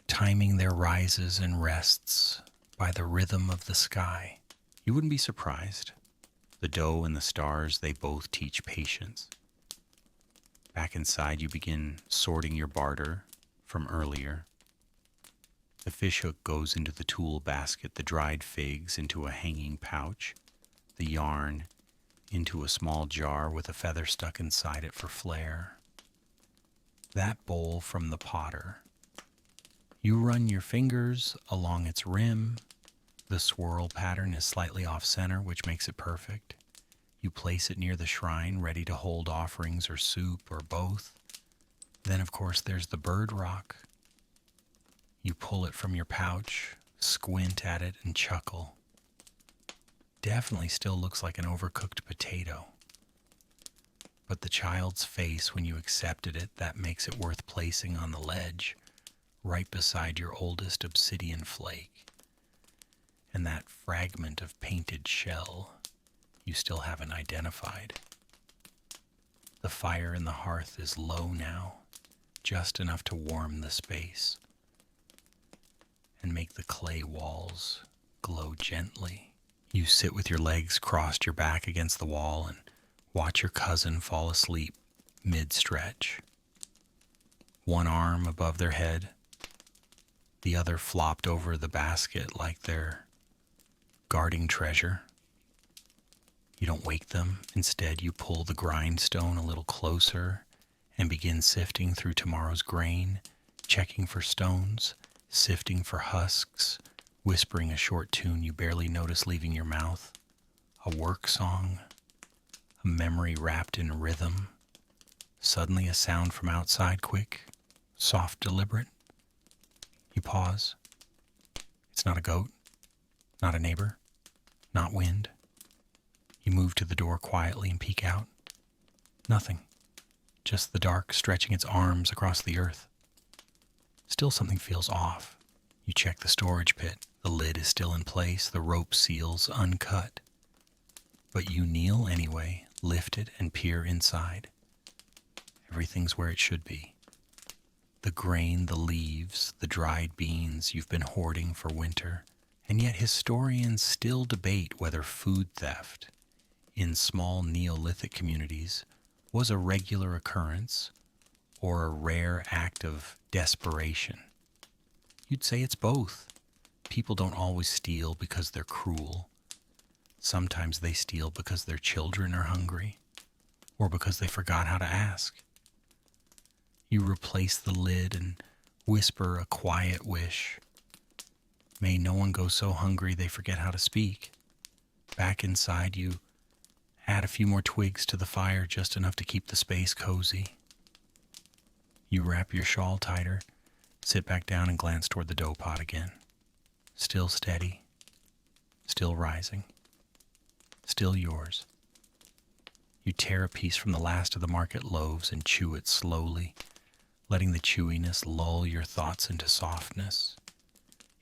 timing their rises and rests by the rhythm of the sky. You wouldn't be surprised. The dough and the stars, they both teach patience. Back inside, you begin sorting your barter from earlier. The fishhook goes into the tool basket, the dried figs into a hanging pouch, the yarn into a small jar with a feather stuck inside it for flair. That bowl from the potter. You run your fingers along its rim. The swirl pattern is slightly off-center, which makes it perfect. You place it near the shrine, ready to hold offerings or soup or both. Then, of course, there's the bird rock. You pull it from your pouch, squint at it, and chuckle. Definitely still looks like an overcooked potato. But the child's face when you accepted it, that makes it worth placing on the ledge, right beside your oldest obsidian flake. And that fragment of painted shell you still haven't identified. The fire in the hearth is low now, just enough to warm the space and make the clay walls glow gently. You sit with your legs crossed your back against the wall and watch your cousin fall asleep mid-stretch. One arm above their head, the other flopped over the basket like they're guarding treasure. You don't wake them. Instead, you pull the grindstone a little closer and begin sifting through tomorrow's grain, checking for stones, sifting for husks, whispering a short tune you barely notice leaving your mouth, a work song, a memory wrapped in rhythm. Suddenly a sound from outside, quick, soft, deliberate. You pause. It's not a goat, not a neighbor, not wind. You move to the door quietly and peek out. Nothing. Just the dark stretching its arms across the earth. Still something feels off. You check the storage pit. The lid is still in place, the rope seals uncut. But you kneel anyway, lift it and peer inside. Everything's where it should be. The grain, the leaves, the dried beans you've been hoarding for winter. And yet historians still debate whether food theft in small Neolithic communities was a regular occurrence or a rare act of desperation. You'd say it's both. People don't always steal because they're cruel. Sometimes they steal because their children are hungry or because they forgot how to ask. You replace the lid and whisper a quiet wish. May no one go so hungry they forget how to speak. Back inside, you add a few more twigs to the fire, just enough to keep the space cozy. You wrap your shawl tighter, sit back down and glance toward the dough pot again. Still steady, still rising, still yours. You tear a piece from the last of the market loaves and chew it slowly, letting the chewiness lull your thoughts into softness.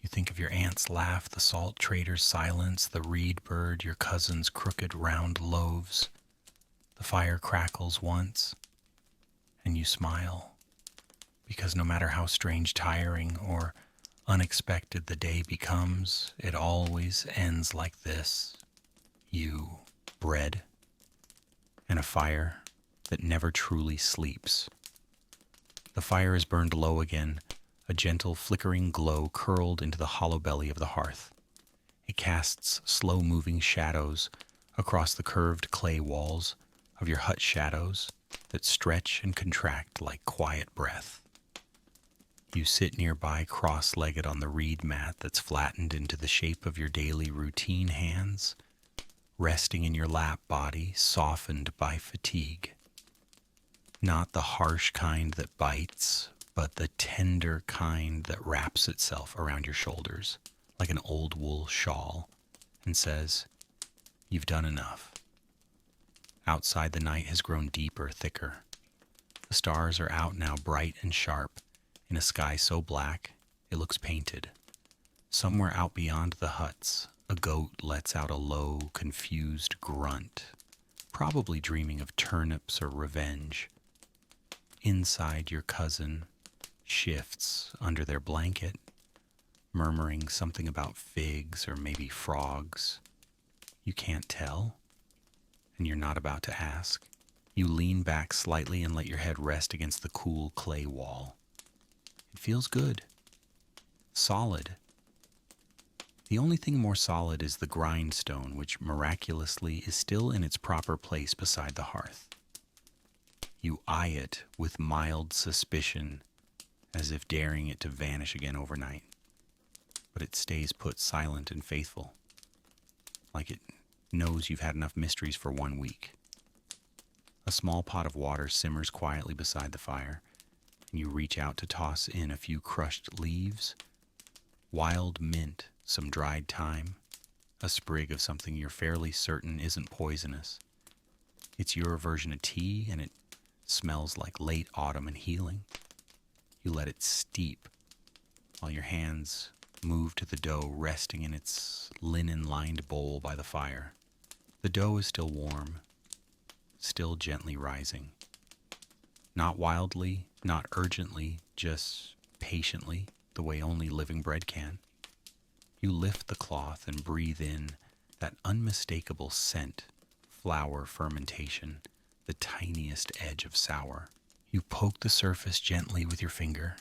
You think of your aunt's laugh, the salt trader's silence, the reed bird, your cousin's crooked round loaves. The fire crackles once, and you smile, because no matter how strange, tiring, or unexpected the day becomes, it always ends like this. You, bread, and a fire that never truly sleeps. The fire is burned low again, a gentle flickering glow curled into the hollow belly of the hearth. It casts slow-moving shadows across the curved clay walls of your hut, shadows that stretch and contract like quiet breath. You sit nearby, cross-legged on the reed mat that's flattened into the shape of your daily routine hands, resting in your lap body, softened by fatigue. Not the harsh kind that bites, but the tender kind that wraps itself around your shoulders like an old wool shawl and says, "You've done enough." Outside, the night has grown deeper, thicker. The stars are out now, bright and sharp, in a sky so black it looks painted. Somewhere out beyond the huts, a goat lets out a low, confused grunt, probably dreaming of turnips or revenge. Inside, your cousin shifts under their blanket, murmuring something about figs or maybe frogs. You can't tell, and you're not about to ask. You lean back slightly and let your head rest against the cool clay wall. It feels good, solid. The only thing more solid is the grindstone, which miraculously is still in its proper place beside the hearth. You eye it with mild suspicion, as if daring it to vanish again overnight. But it stays put, silent and faithful, like it knows you've had enough mysteries for 1 week. A small pot of water simmers quietly beside the fire, and you reach out to toss in a few crushed leaves wild mint, some dried thyme, a sprig of something you're fairly certain isn't poisonous. It's your version of tea, and it smells like late autumn and healing. You let it steep while your hands move to the dough resting in its linen-lined bowl by the fire. The dough is still warm, still gently rising. Not wildly, not urgently, just patiently, the way only living bread can. You lift the cloth and breathe in that unmistakable scent, flour fermentation, the tiniest edge of sour. You poke the surface gently with your finger.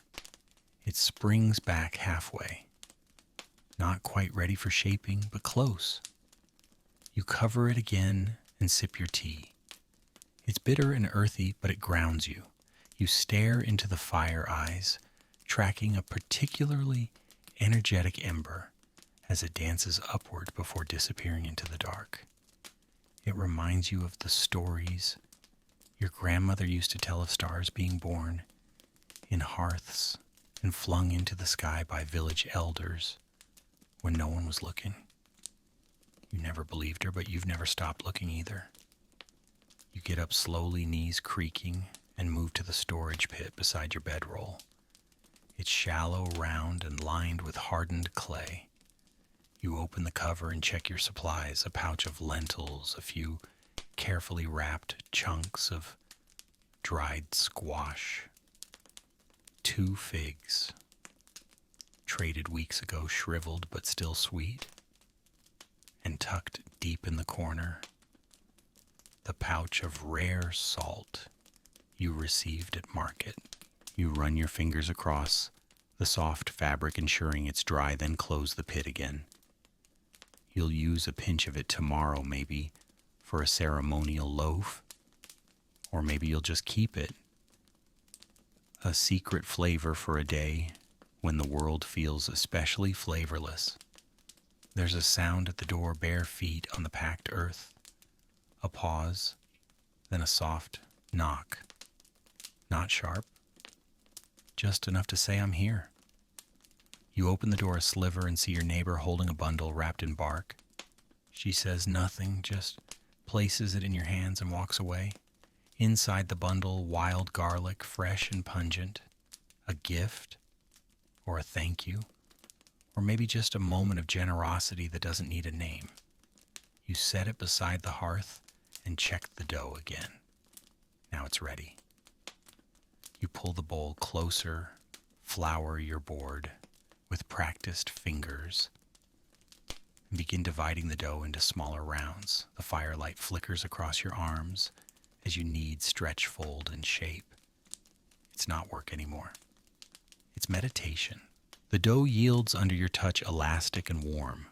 It springs back halfway. Not quite ready for shaping, but close. You cover it again and sip your tea. It's bitter and earthy, but it grounds you. You stare into the fire eyes, tracking a particularly energetic ember as it dances upward before disappearing into the dark. It reminds you of the stories your grandmother used to tell of stars being born in hearths and flung into the sky by village elders when no one was looking. You never believed her, but you've never stopped looking either. You get up slowly, knees creaking, and move to the storage pit beside your bedroll. It's shallow, round, and lined with hardened clay. You open the cover and check your supplies, a pouch of lentils, a few carefully wrapped chunks of dried squash, 2 figs, traded weeks ago, shriveled but still sweet, and tucked deep in the corner, the pouch of rare salt you received at market. You run your fingers across the soft fabric, ensuring it's dry, then close the pit again. You'll use a pinch of it tomorrow, maybe, for a ceremonial loaf, or maybe you'll just keep it, a secret flavor for a day when the world feels especially flavorless. There's a sound at the door, bare feet on the packed earth. A pause, then a soft knock. Not sharp, just enough to say I'm here. You open the door a sliver and see your neighbor holding a bundle wrapped in bark. She says nothing, just places it in your hands and walks away. Inside the bundle, wild garlic, fresh and pungent. A gift, or a thank you, or maybe just a moment of generosity that doesn't need a name. You set it beside the hearth and check the dough again. Now it's ready. You pull the bowl closer, flour your board with practiced fingers, and begin dividing the dough into smaller rounds. The firelight flickers across your arms as you knead, stretch, fold, and shape. It's not work anymore. It's meditation. The dough yields under your touch, elastic and warm.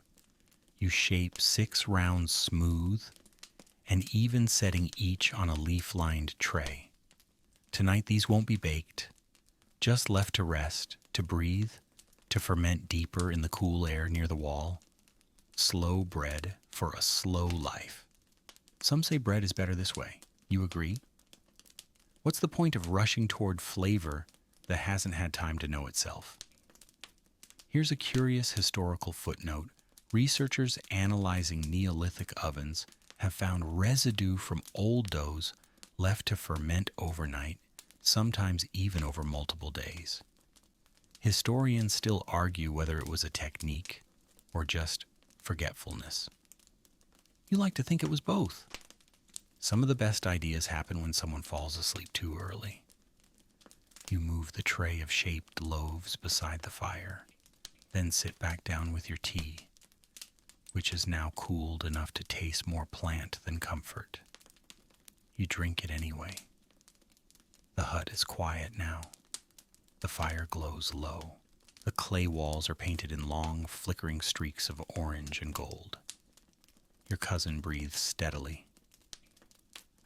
You shape 6 rounds smooth and even, setting each on a leaf-lined tray. Tonight these won't be baked, just left to rest, to breathe, to ferment deeper in the cool air near the wall. Slow bread for a slow life. Some say bread is better this way. You agree? What's the point of rushing toward flavor that hasn't had time to know itself? Here's a curious historical footnote. Researchers analyzing Neolithic ovens have found residue from old doughs left to ferment overnight, sometimes even over multiple days. Historians still argue whether it was a technique or just forgetfulness. You like to think it was both. Some of the best ideas happen when someone falls asleep too early. You move the tray of shaped loaves beside the fire, then sit back down with your tea, which is now cooled enough to taste more plant than comfort. You drink it anyway. The hut is quiet now. The fire glows low. The clay walls are painted in long, flickering streaks of orange and gold. Your cousin breathes steadily.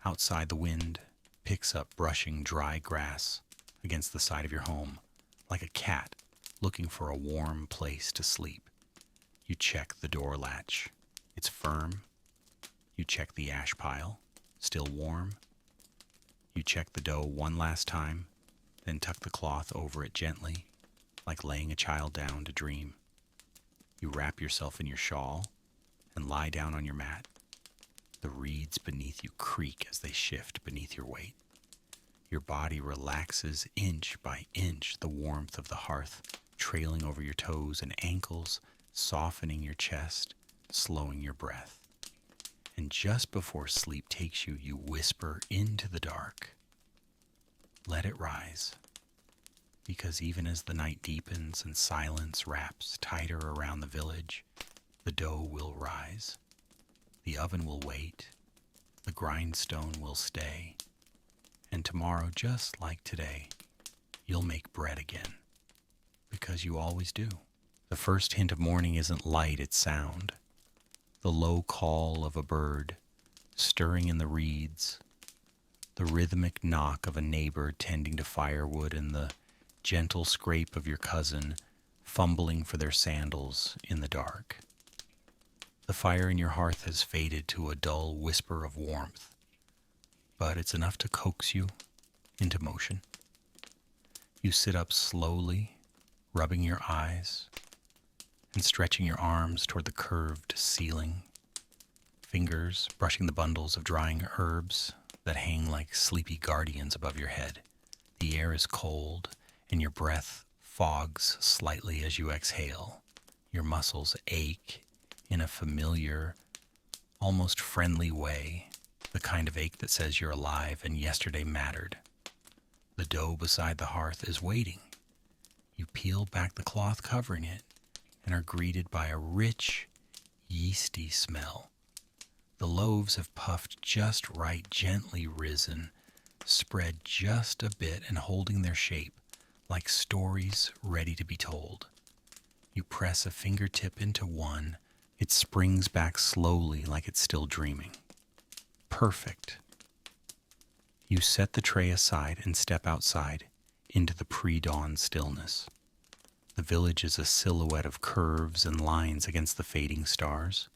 Outside, the wind picks up brushing dry grass against the side of your home, like a cat looking for a warm place to sleep. You check the door latch. It's firm. You check the ash pile. Still warm. You check the dough one last time, then tuck the cloth over it gently, like laying a child down to dream. You wrap yourself in your shawl and lie down on your mat. The reeds beneath you creak as they shift beneath your weight. Your body relaxes inch by inch, the warmth of the hearth trailing over your toes and ankles, softening your chest, slowing your breath. And just before sleep takes you, you whisper into the dark, "Let it rise." Because even as the night deepens and silence wraps tighter around the village, the dough will rise. The oven will wait. The grindstone will stay. And tomorrow, just like today, you'll make bread again. Because you always do. The first hint of morning isn't light, it's sound. The low call of a bird, stirring in the reeds, the rhythmic knock of a neighbor tending to firewood, and the gentle scrape of your cousin fumbling for their sandals in the dark. The fire in your hearth has faded to a dull whisper of warmth, but it's enough to coax you into motion. You sit up slowly, rubbing your eyes and stretching your arms toward the curved ceiling, fingers brushing the bundles of drying herbs that hang like sleepy guardians above your head. The air is cold, and your breath fogs slightly as you exhale. Your muscles ache in a familiar, almost friendly way, the kind of ache that says you're alive and yesterday mattered. The dough beside the hearth is waiting. You peel back the cloth covering it and are greeted by a rich, yeasty smell. The loaves have puffed just right, gently risen, spread just a bit and holding their shape, like stories ready to be told. You press a fingertip into one. It springs back slowly like it's still dreaming. Perfect. You set the tray aside and step outside into the pre-dawn stillness. The village is a silhouette of curves and lines against the fading stars.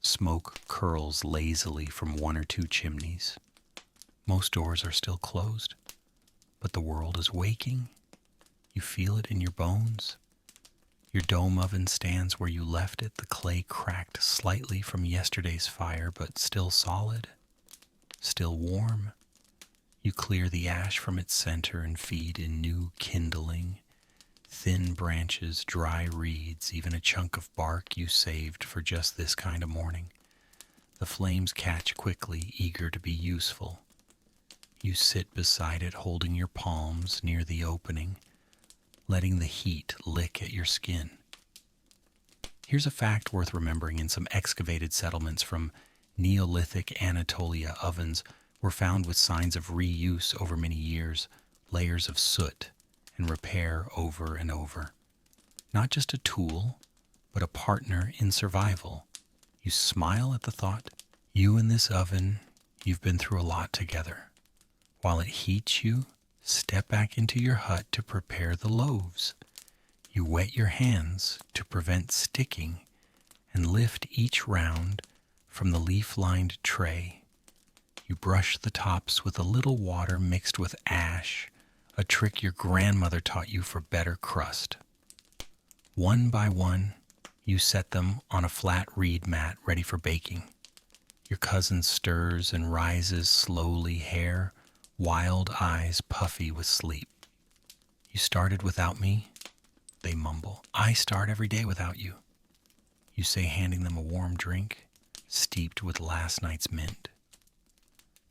Smoke curls lazily from one or two chimneys. Most doors are still closed, but the world is waking. You feel it in your bones. Your dome oven stands where you left it, the clay cracked slightly from yesterday's fire, but still solid, still warm. You clear the ash from its center and feed in new kindling, thin branches, dry reeds, even a chunk of bark you saved for just this kind of morning. The flames catch quickly, eager to be useful. You sit beside it, holding your palms near the opening, letting the heat lick at your skin. Here's a fact worth remembering. In some excavated settlements from Neolithic Anatolia, ovens were found with signs of reuse over many years, layers of soot and repair over and over. Not just a tool, but a partner in survival. You smile at the thought. You and this oven, you've been through a lot together. While it heats you, step back into your hut to prepare the loaves. You wet your hands to prevent sticking and lift each round from the leaf-lined tray. You brush the tops with a little water mixed with ash, a trick your grandmother taught you for better crust. One by one, you set them on a flat reed mat ready for baking. Your cousin stirs and rises slowly, hair, wild eyes puffy with sleep. You started without me, they mumble. I start every day without you. You say, handing them a warm drink, steeped with last night's mint.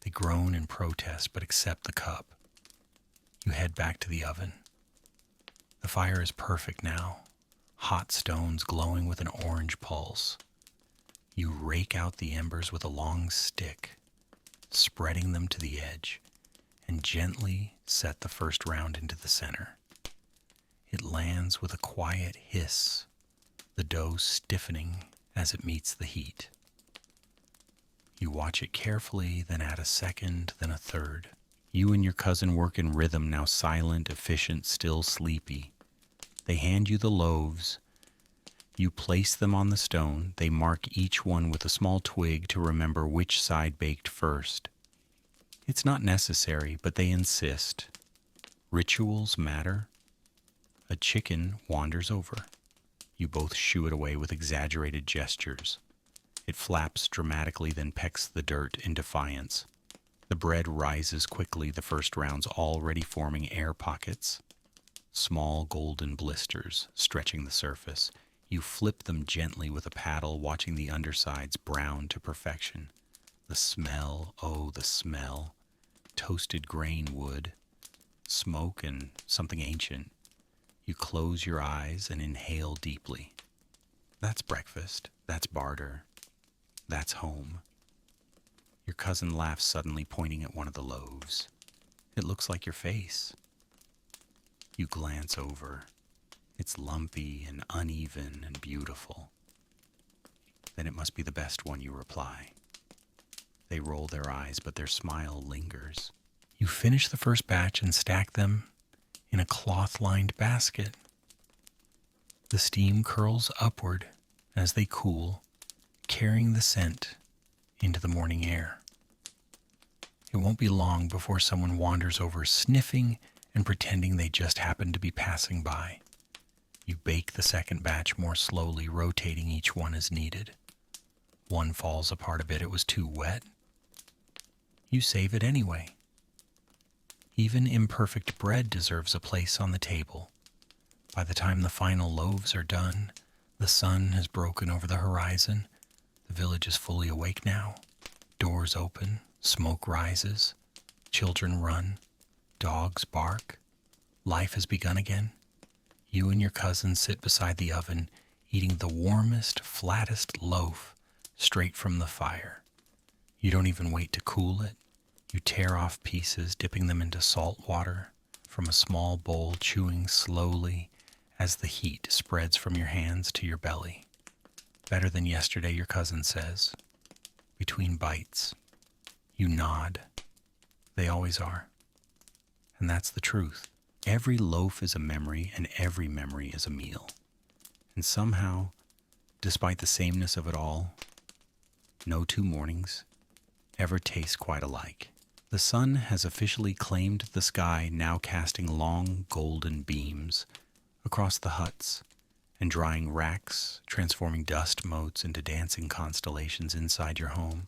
They groan in protest, but accept the cup. You head back to the oven. The fire is perfect now, hot stones glowing with an orange pulse. You rake out the embers with a long stick, spreading them to the edge, and gently set the first round into the center. It lands with a quiet hiss, the dough stiffening as it meets the heat. You watch it carefully, then add a second, then a third. You and your cousin work in rhythm, now silent, efficient, still sleepy. They hand you the loaves. You place them on the stone. They mark each one with a small twig to remember which side baked first. It's not necessary, but they insist. Rituals matter. A chicken wanders over. You both shoo it away with exaggerated gestures. It flaps dramatically, then pecks the dirt in defiance. The bread rises quickly, the first rounds already forming air pockets. Small golden blisters stretching the surface. You flip them gently with a paddle, watching the undersides brown to perfection. The smell, oh, the smell. Toasted grain wood, smoke, and something ancient. You close your eyes and inhale deeply. That's breakfast. That's barter. That's home. Your cousin laughs suddenly, pointing at one of the loaves. It looks like your face. You glance over. It's lumpy and uneven and beautiful. Then it must be the best one, you reply. They roll their eyes, but their smile lingers. You finish the first batch and stack them in a cloth-lined basket. The steam curls upward as they cool, carrying the scent into the morning air. It won't be long before someone wanders over, sniffing and pretending they just happened to be passing by. You bake the second batch more slowly, rotating each one as needed. One falls apart a bit. It was too wet. You save it anyway. Even imperfect bread deserves a place on the table. By the time the final loaves are done, the sun has broken over the horizon. The village is fully awake now. Doors open, smoke rises, children run, dogs bark. Life has begun again. You and your cousin sit beside the oven, eating the warmest, flattest loaf straight from the fire. You don't even wait to cool it. You tear off pieces, dipping them into salt water from a small bowl, chewing slowly as the heat spreads from your hands to your belly. Better than yesterday, your cousin says. Between bites, you nod. They always are. And that's the truth. Every loaf is a memory, and every memory is a meal. And somehow, despite the sameness of it all, no two mornings ever taste quite alike. The sun has officially claimed the sky, now casting long golden beams across the huts and drying racks, transforming dust motes into dancing constellations inside your home.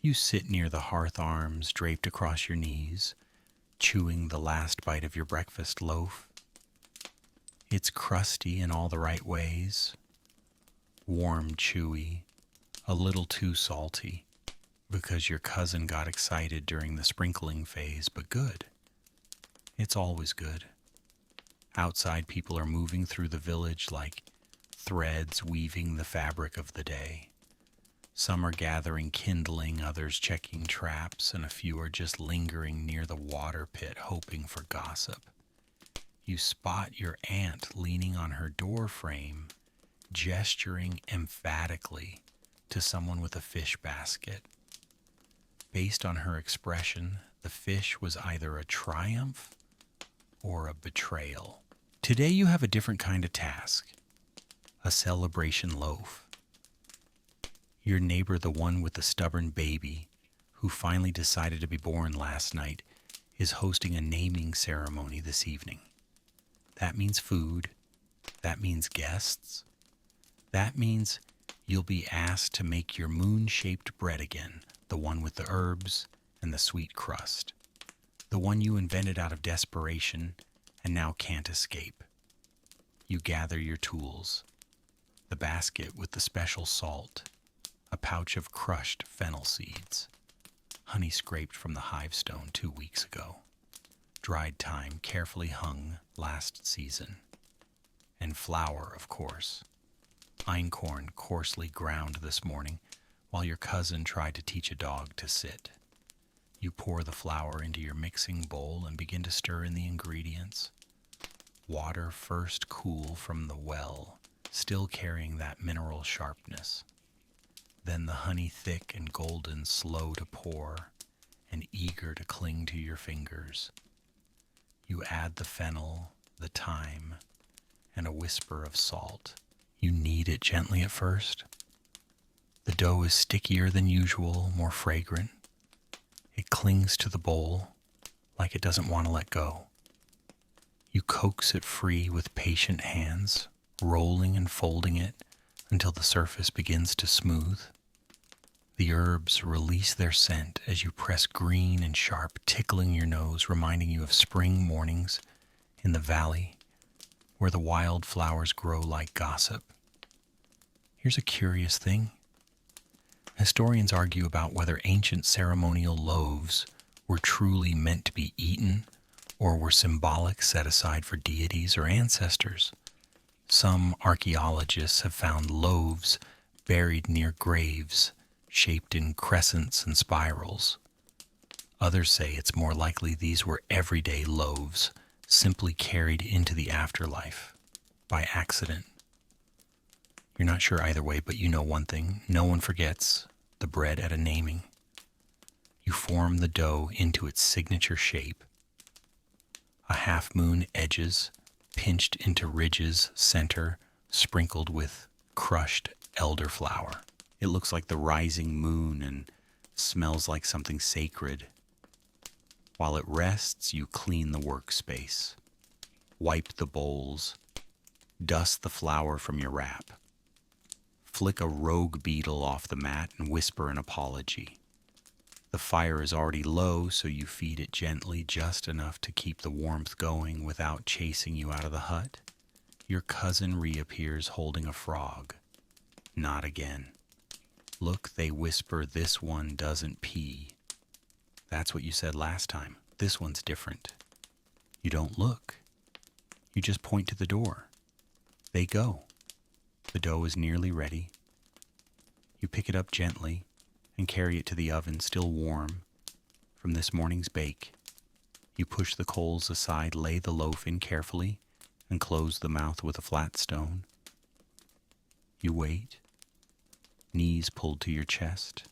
You sit near the hearth arms draped across your knees, chewing the last bite of your breakfast loaf. It's crusty in all the right ways, warm, chewy, a little too salty, because your cousin got excited during the sprinkling phase, but good. It's always good. Outside, people are moving through the village like threads weaving the fabric of the day. Some are gathering kindling, others checking traps, and a few are just lingering near the water pit, hoping for gossip. You spot your aunt leaning on her door frame, gesturing emphatically to someone with a fish basket. Based on her expression, the fish was either a triumph or a betrayal. Today you have a different kind of task, a celebration loaf. Your neighbor, the one with the stubborn baby who finally decided to be born last night, is hosting a naming ceremony this evening. That means food. That means guests. That means you'll be asked to make your moon-shaped bread again, the one with the herbs and the sweet crust, the one you invented out of desperation and now can't escape. You gather your tools, the basket with the special salt, a pouch of crushed fennel seeds, honey scraped from the hive stone 2 weeks ago, dried thyme carefully hung last season, and flour, of course, einkorn coarsely ground this morning while your cousin tried to teach a dog to sit. You pour the flour into your mixing bowl and begin to stir in the ingredients. Water first cool from the well, still carrying that mineral sharpness. Then the honey thick and golden, slow to pour, and eager to cling to your fingers. You add the fennel, the thyme, and a whisper of salt. You knead it gently at first. The dough is stickier than usual, more fragrant. It clings to the bowl like it doesn't want to let go. You coax it free with patient hands, rolling and folding it until the surface begins to smooth. The herbs release their scent as you press green and sharp, tickling your nose, reminding you of spring mornings in the valley where the wild flowers grow like gossip. Here's a curious thing. Historians argue about whether ancient ceremonial loaves were truly meant to be eaten or were symbolic, set aside for deities or ancestors. Some archaeologists have found loaves buried near graves, shaped in crescents and spirals. Others say it's more likely these were everyday loaves, simply carried into the afterlife by accident. You're not sure either way, but you know one thing. No one forgets the bread at a naming. You form the dough into its signature shape. A half-moon edges, pinched into ridges, center, sprinkled with crushed elderflower. It looks like the rising moon and smells like something sacred. While it rests, you clean the workspace, wipe the bowls, dust the flour from your wrap, flick a rogue beetle off the mat and whisper an apology. The fire is already low, so you feed it gently, just enough to keep the warmth going without chasing you out of the hut. Your cousin reappears holding a frog. Not again. Look, they whisper, this one doesn't pee. That's what you said last time. This one's different. You don't look. You just point to the door. They go. The dough is nearly ready. You pick it up gently and carry it to the oven, still warm from this morning's bake. You push the coals aside, lay the loaf in carefully, and close the mouth with a flat stone. You wait, knees pulled to your chest,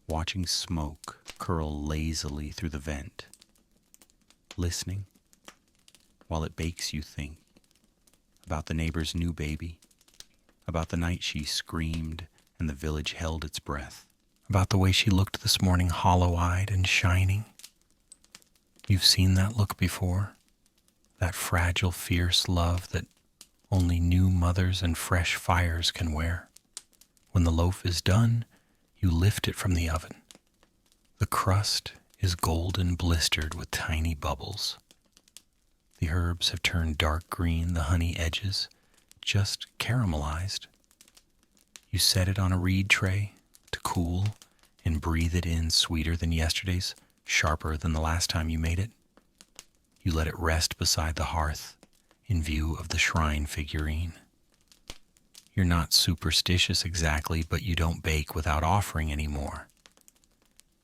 watching smoke curl lazily through the vent. Listening, while it bakes, you think about the neighbor's new baby, about the night she screamed and the village held its breath, about the way she looked this morning, hollow-eyed and shining. You've seen that look before, that fragile, fierce love that only new mothers and fresh fires can wear. When the loaf is done, you lift it from the oven. The crust is golden, blistered with tiny bubbles. The herbs have turned dark green, the honey edges just caramelized. You set it on a reed tray to cool and breathe it in, sweeter than yesterday's, sharper than the last time you made it. You let it rest beside the hearth in view of the shrine figurine. You're not superstitious exactly, but you don't bake without offering anymore.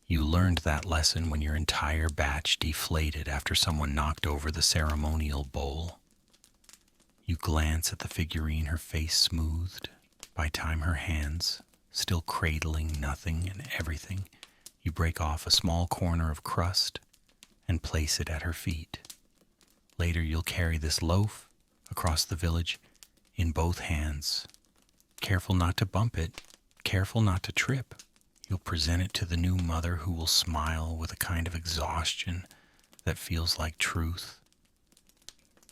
You learned that lesson when your entire batch deflated after someone knocked over the ceremonial bowl. You glance at the figurine, her face smoothed by time, her hands still cradling nothing and everything. You break off a small corner of crust and place it at her feet. Later you'll carry this loaf across the village in both hands. Careful not to bump it, careful not to trip. You'll present it to the new mother, who will smile with a kind of exhaustion that feels like truth.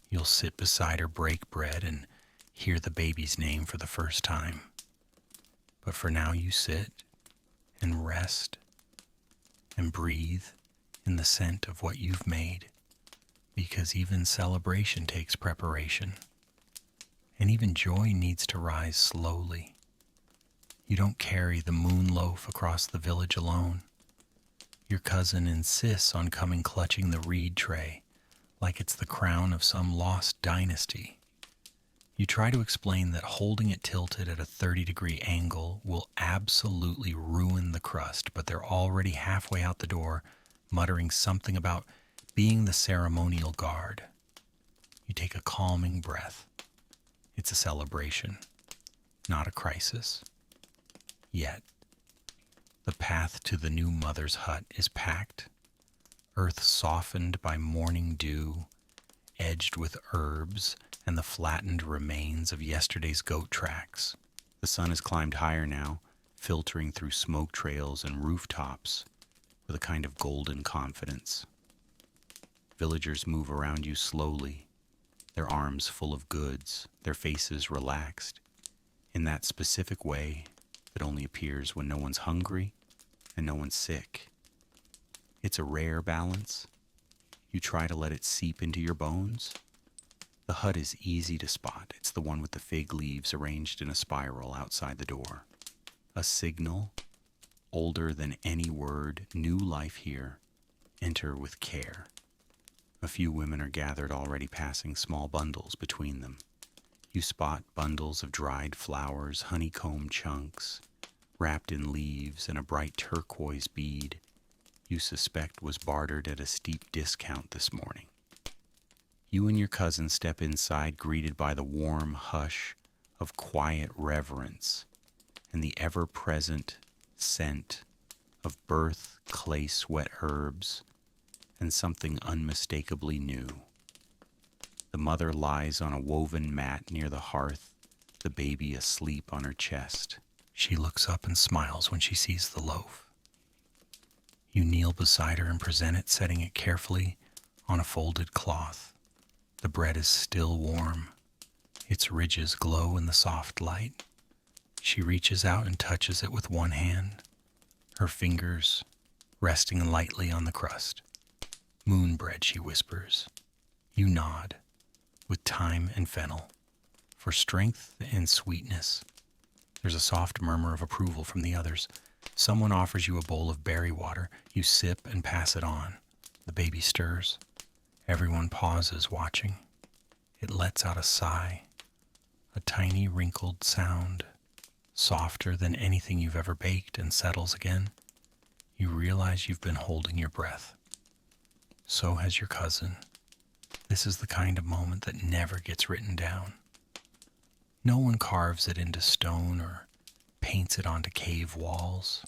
You'll sit beside her, break bread, and hear the baby's name for the first time. But for now you sit and rest and breathe in the scent of what you've made, because even celebration takes preparation, and even joy needs to rise slowly. You don't carry the moon loaf across the village alone. Your cousin insists on coming clutching the reed tray like it's the crown of some lost dynasty. You try to explain that holding it tilted at a 30-degree angle will absolutely ruin the crust, but they're already halfway out the door, muttering something about being the ceremonial guard. You take a calming breath. It's a celebration, not a crisis. Yet, the path to the new mother's hut is packed, earth softened by morning dew, edged with herbs and the flattened remains of yesterday's goat tracks. The sun has climbed higher now, filtering through smoke trails and rooftops with a kind of golden confidence. Villagers move around you slowly, their arms full of goods, their faces relaxed, in that specific way that only appears when no one's hungry and no one's sick. It's a rare balance. You try to let it seep into your bones. The hut is easy to spot. It's the one with the fig leaves arranged in a spiral outside the door. A signal, older than any word, new life here. Enter with care. A few women are gathered already, passing small bundles between them. You spot bundles of dried flowers, honeycomb chunks, wrapped in leaves and a bright turquoise bead you suspect was bartered at a steep discount this morning. You and your cousin step inside, greeted by the warm hush of quiet reverence and the ever-present scent of birth, clay sweat herbs, and something unmistakably new. The mother lies on a woven mat near the hearth, the baby asleep on her chest. She looks up and smiles when she sees the loaf. You kneel beside her and present it, setting it carefully on a folded cloth. The bread is still warm. Its ridges glow in the soft light. She reaches out and touches it with one hand, her fingers resting lightly on the crust. "Moon bread," she whispers. You nod, with thyme and fennel, for strength and sweetness. There's a soft murmur of approval from the others. Someone offers you a bowl of berry water. You sip and pass it on. The baby stirs. Everyone pauses, watching. It lets out a sigh, a tiny wrinkled sound, softer than anything you've ever baked, and settles again. You realize you've been holding your breath. So has your cousin. This is the kind of moment that never gets written down. No one carves it into stone or paints it onto cave walls,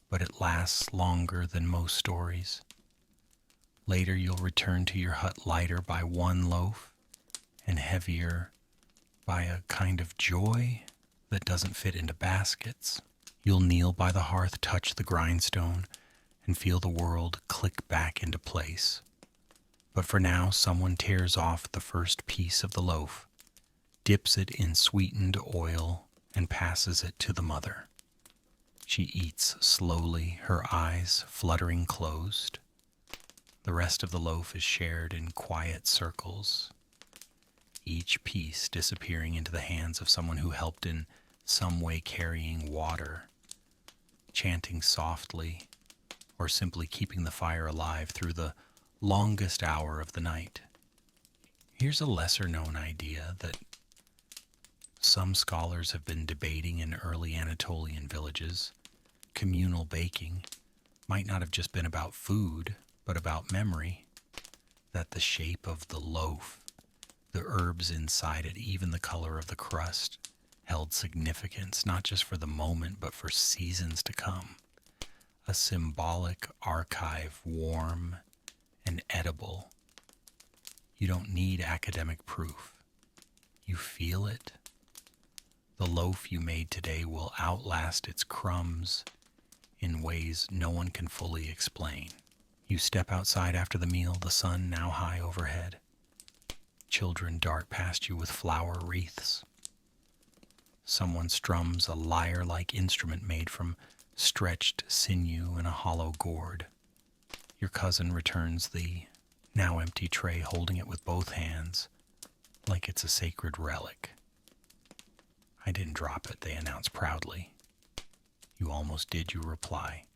but it lasts longer than most stories. Later you'll return to your hut lighter by one loaf and heavier by a kind of joy that doesn't fit into baskets. You'll kneel by the hearth, touch the grindstone, and feel the world click back into place. But for now, someone tears off the first piece of the loaf, dips it in sweetened oil, and passes it to the mother. She eats slowly, her eyes fluttering closed. The rest of the loaf is shared in quiet circles, each piece disappearing into the hands of someone who helped in some way, carrying water, chanting softly, or simply keeping the fire alive through the longest hour of the night. Here's a lesser-known idea that some scholars have been debating in early Anatolian villages. Communal baking might not have just been about food, but about memory. That the shape of the loaf, the herbs inside it, even the color of the crust, held significance, not just for the moment, but for seasons to come. A symbolic archive, warm and edible. You don't need academic proof. You feel it. The loaf you made today will outlast its crumbs in ways no one can fully explain. You step outside after the meal, the sun now high overhead. Children dart past you with flower wreaths. Someone strums a lyre-like instrument made from stretched sinew in a hollow gourd. Your cousin returns the now empty tray, holding it with both hands like it's a sacred relic. "I didn't drop it," they announce proudly. "You almost did," you reply.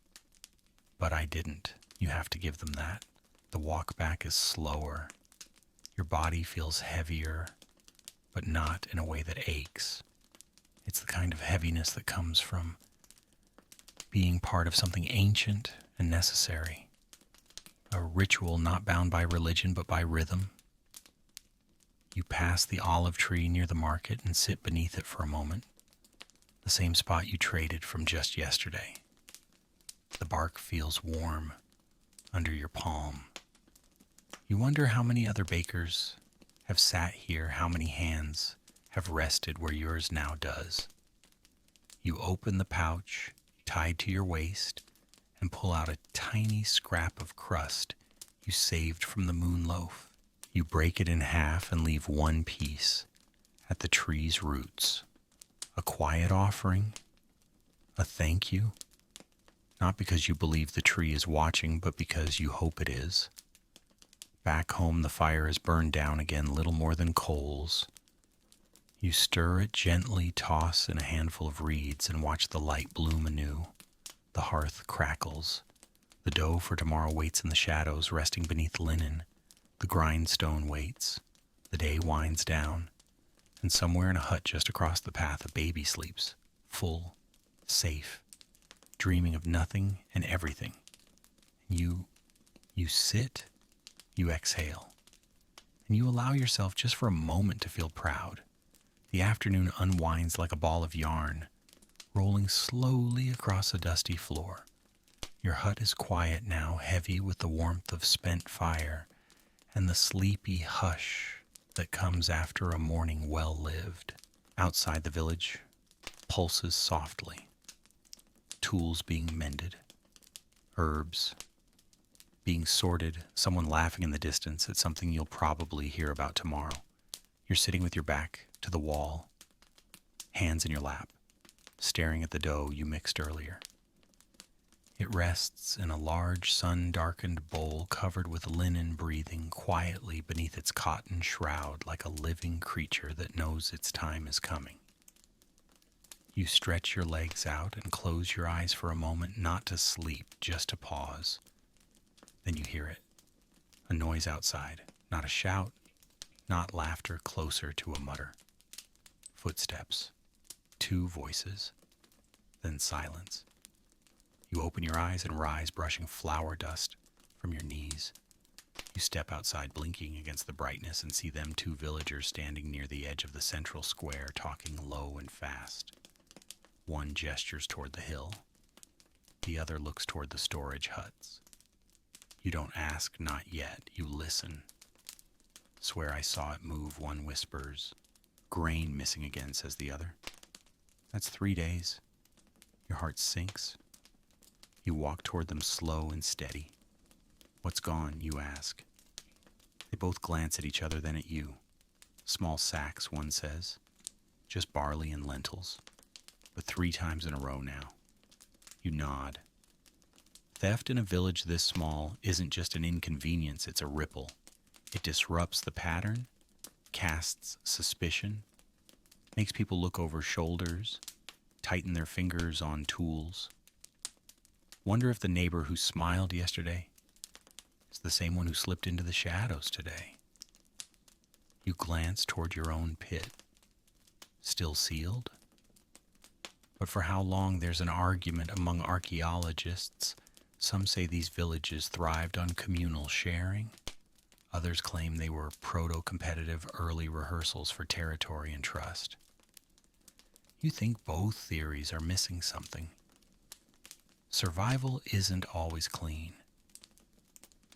"But I didn't." You have to give them that. The walk back is slower. Your body feels heavier, but not in a way that aches. It's the kind of heaviness that comes from being part of something ancient and necessary. A ritual not bound by religion, but by rhythm. You pass the olive tree near the market and sit beneath it for a moment, the same spot you traded from just yesterday. The bark feels warm under your palm. You wonder how many other bakers have sat here, how many hands have rested where yours now does. You open the pouch tied to your waist and pull out a tiny scrap of crust you saved from the moon loaf. You break it in half and leave one piece at the tree's roots. A quiet offering, a thank you, not because you believe the tree is watching, but because you hope it is. Back home, the fire is burned down again, little more than coals. You stir it gently, toss in a handful of reeds, and watch the light bloom anew. The hearth crackles. The dough for tomorrow waits in the shadows, resting beneath linen. The grindstone waits. The day winds down. And somewhere in a hut just across the path, a baby sleeps, full, safe, dreaming of nothing and everything. You sit, you exhale, and you allow yourself just for a moment to feel proud. The afternoon unwinds like a ball of yarn, rolling slowly across a dusty floor. Your hut is quiet now, heavy with the warmth of spent fire and the sleepy hush that comes after a morning well lived. Outside the village, pulses softly, tools being mended, herbs being sorted, someone laughing in the distance at something you'll probably hear about tomorrow. You're sitting with your back to the wall, hands in your lap, staring at the dough you mixed earlier. It rests in a large sun-darkened bowl covered with linen, breathing quietly beneath its cotton shroud like a living creature that knows its time is coming. You stretch your legs out and close your eyes for a moment, not to sleep, just to pause. Then you hear it, a noise outside, not a shout, not laughter, closer to a mutter. Footsteps, two voices, then silence. You open your eyes and rise, brushing flour dust from your knees. You step outside, blinking against the brightness, and see them two villagers standing near the edge of the central square, talking low and fast. One gestures toward the hill. The other looks toward the storage huts. You don't ask, not yet. You listen. Swear I saw it move, one whispers. Grain missing again, says the other. That's 3 days. Your heart sinks. You walk toward them slow and steady. What's gone, you ask. They both glance at each other, then at you. Small sacks, one says. Just barley and lentils. But 3 times in a row now. You nod. Theft in a village this small isn't just an inconvenience, it's a ripple. It disrupts the pattern, casts suspicion, makes people look over shoulders, tighten their fingers on tools. Wonder if the neighbor who smiled yesterday is the same one who slipped into the shadows today. You glance toward your own pit. Still sealed? But for how long, there's an argument among archaeologists. Some say these villages thrived on communal sharing. Others claim they were proto-competitive early rehearsals for territory and trust. You think both theories are missing something. Survival isn't always clean.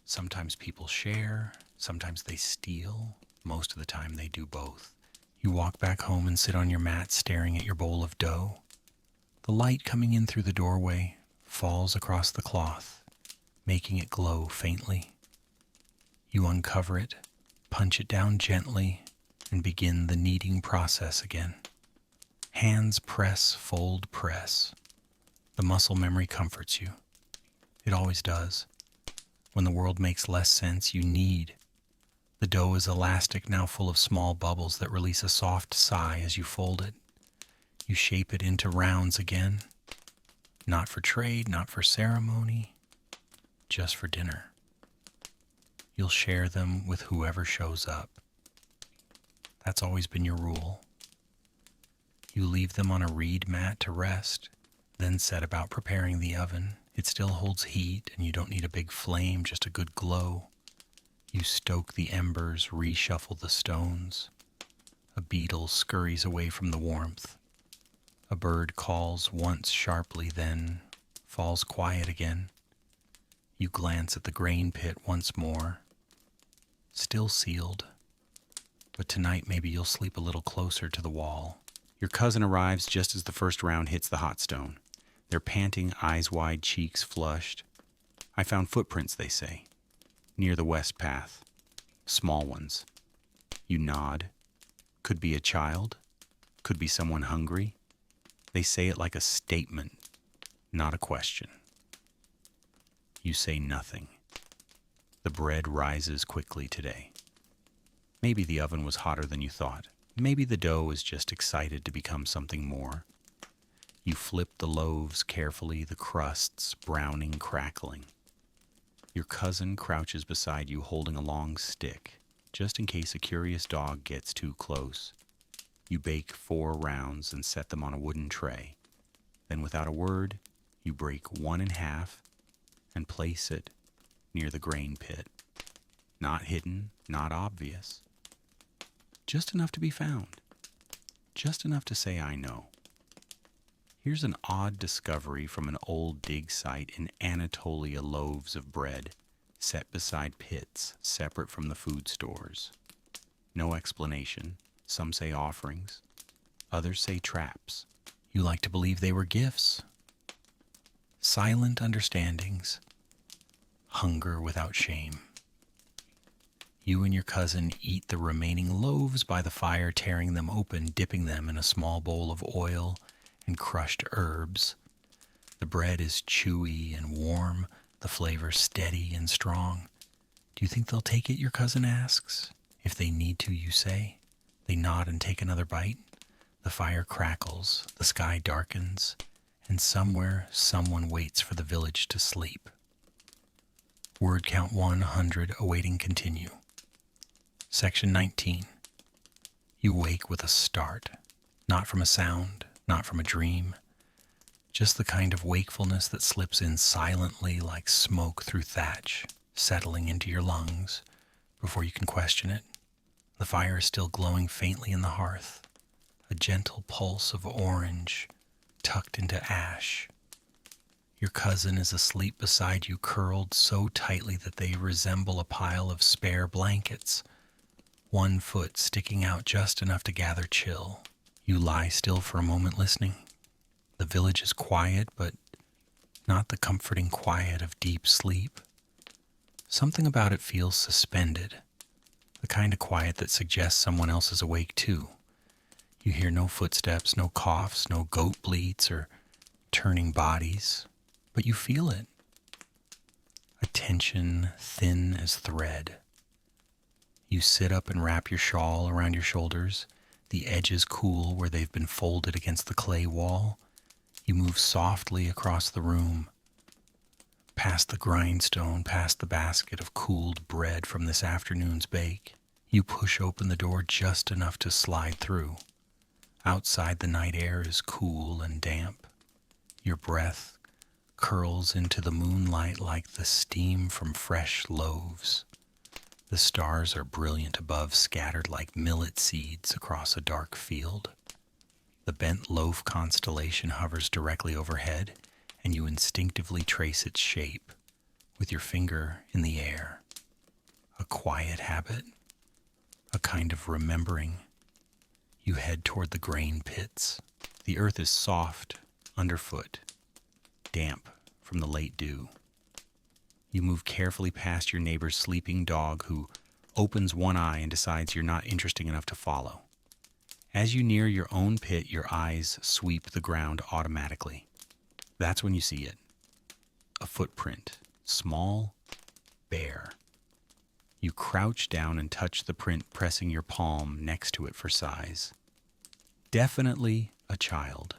Sometimes people share, sometimes they steal. Most of the time they do both. You walk back home and sit on your mat staring at your bowl of dough. The light coming in through the doorway falls across the cloth, making it glow faintly. You uncover it, punch it down gently, and begin the kneading process again. Hands press, fold, press. The muscle memory comforts you. It always does. When the world makes less sense, you knead. The dough is elastic, now full of small bubbles that release a soft sigh as you fold it. You shape it into rounds again. Not for trade, not for ceremony, just for dinner. You'll share them with whoever shows up. That's always been your rule. You leave them on a reed mat to rest, then set about preparing the oven. It still holds heat, and you don't need a big flame, just a good glow. You stoke the embers, reshuffle the stones. A beetle scurries away from the warmth. A bird calls once sharply, then falls quiet again. You glance at the grain pit once more. Still sealed. But tonight maybe you'll sleep a little closer to the wall. Your cousin arrives just as the first round hits the hot stone. They're panting, eyes wide, cheeks flushed. I found footprints, they say, near the west path. small ones. You nod. Could be a child, could be someone hungry. They say it like a statement, not a question. You say nothing. The bread rises quickly today. Maybe the oven was hotter than you thought. Maybe the dough is just excited to become something more. You flip the loaves carefully, the crusts browning, crackling. Your cousin crouches beside you holding a long stick, just in case a curious dog gets too close. You bake 4 rounds and set them on a wooden tray. Then without a word, you break one in half and place it near the grain pit. Not hidden, not obvious. Just enough to be found. Just enough to say I know. Here's an odd discovery from an old dig site in Anatolia: loaves of bread set beside pits separate from the food stores. No explanation. Some say offerings. Others say traps. You like to believe they were gifts. Silent understandings. Hunger without shame. You and your cousin eat the remaining loaves by the fire, tearing them open, dipping them in a small bowl of oil and crushed herbs. The bread is chewy and warm, the flavor steady and strong. Do you think they'll take it, your cousin asks. If they need to, you say. They nod and take another bite. The fire crackles, the sky darkens, and somewhere someone waits for the village to sleep. Word count 100, awaiting continue. Section 19. You wake with a start, not from a sound, not from a dream, just the kind of wakefulness that slips in silently like smoke through thatch, settling into your lungs before you can question it. The fire is still glowing faintly in the hearth, a gentle pulse of orange tucked into ash. Your cousin is asleep beside you, curled so tightly that they resemble a pile of spare blankets, one foot sticking out just enough to gather chill. You lie still for a moment listening. The village is quiet, but not the comforting quiet of deep sleep. Something about it feels suspended, the kind of quiet that suggests someone else is awake too. You hear no footsteps, no coughs, no goat bleats or turning bodies, but you feel it. A tension thin as thread. You sit up and wrap your shawl around your shoulders, the edges cool where they've been folded against the clay wall. You move softly across the room, past the grindstone, past the basket of cooled bread from this afternoon's bake. You push open the door just enough to slide through. Outside, the night air is cool and damp. Your breath curls into the moonlight like the steam from fresh loaves. The stars are brilliant above, scattered like millet seeds across a dark field. The bent loaf constellation hovers directly overhead, and you instinctively trace its shape with your finger in the air. A quiet habit, a kind of remembering. You head toward the grain pits. The earth is soft underfoot, damp from the late dew. You move carefully past your neighbor's sleeping dog, who opens one eye and decides you're not interesting enough to follow. As you near your own pit, your eyes sweep the ground automatically. That's when you see it. A footprint, small, bare. You crouch down and touch the print, pressing your palm next to it for size. Definitely a child.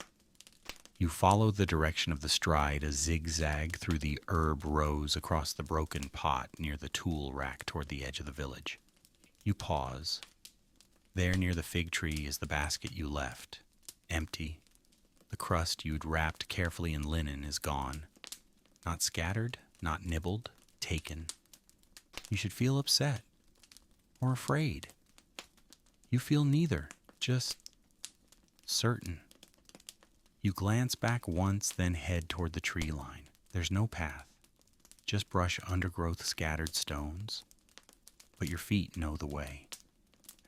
You follow the direction of the stride, a zigzag through the herb rows across the broken pot near the tool rack toward the edge of the village. You pause. There near the fig tree is the basket you left, empty. The crust you'd wrapped carefully in linen is gone. Not scattered, not nibbled, taken. You should feel upset or afraid. You feel neither, just certain. You glance back once, then head toward the tree line. There's no path, just brush, undergrowth, scattered stones. But your feet know the way.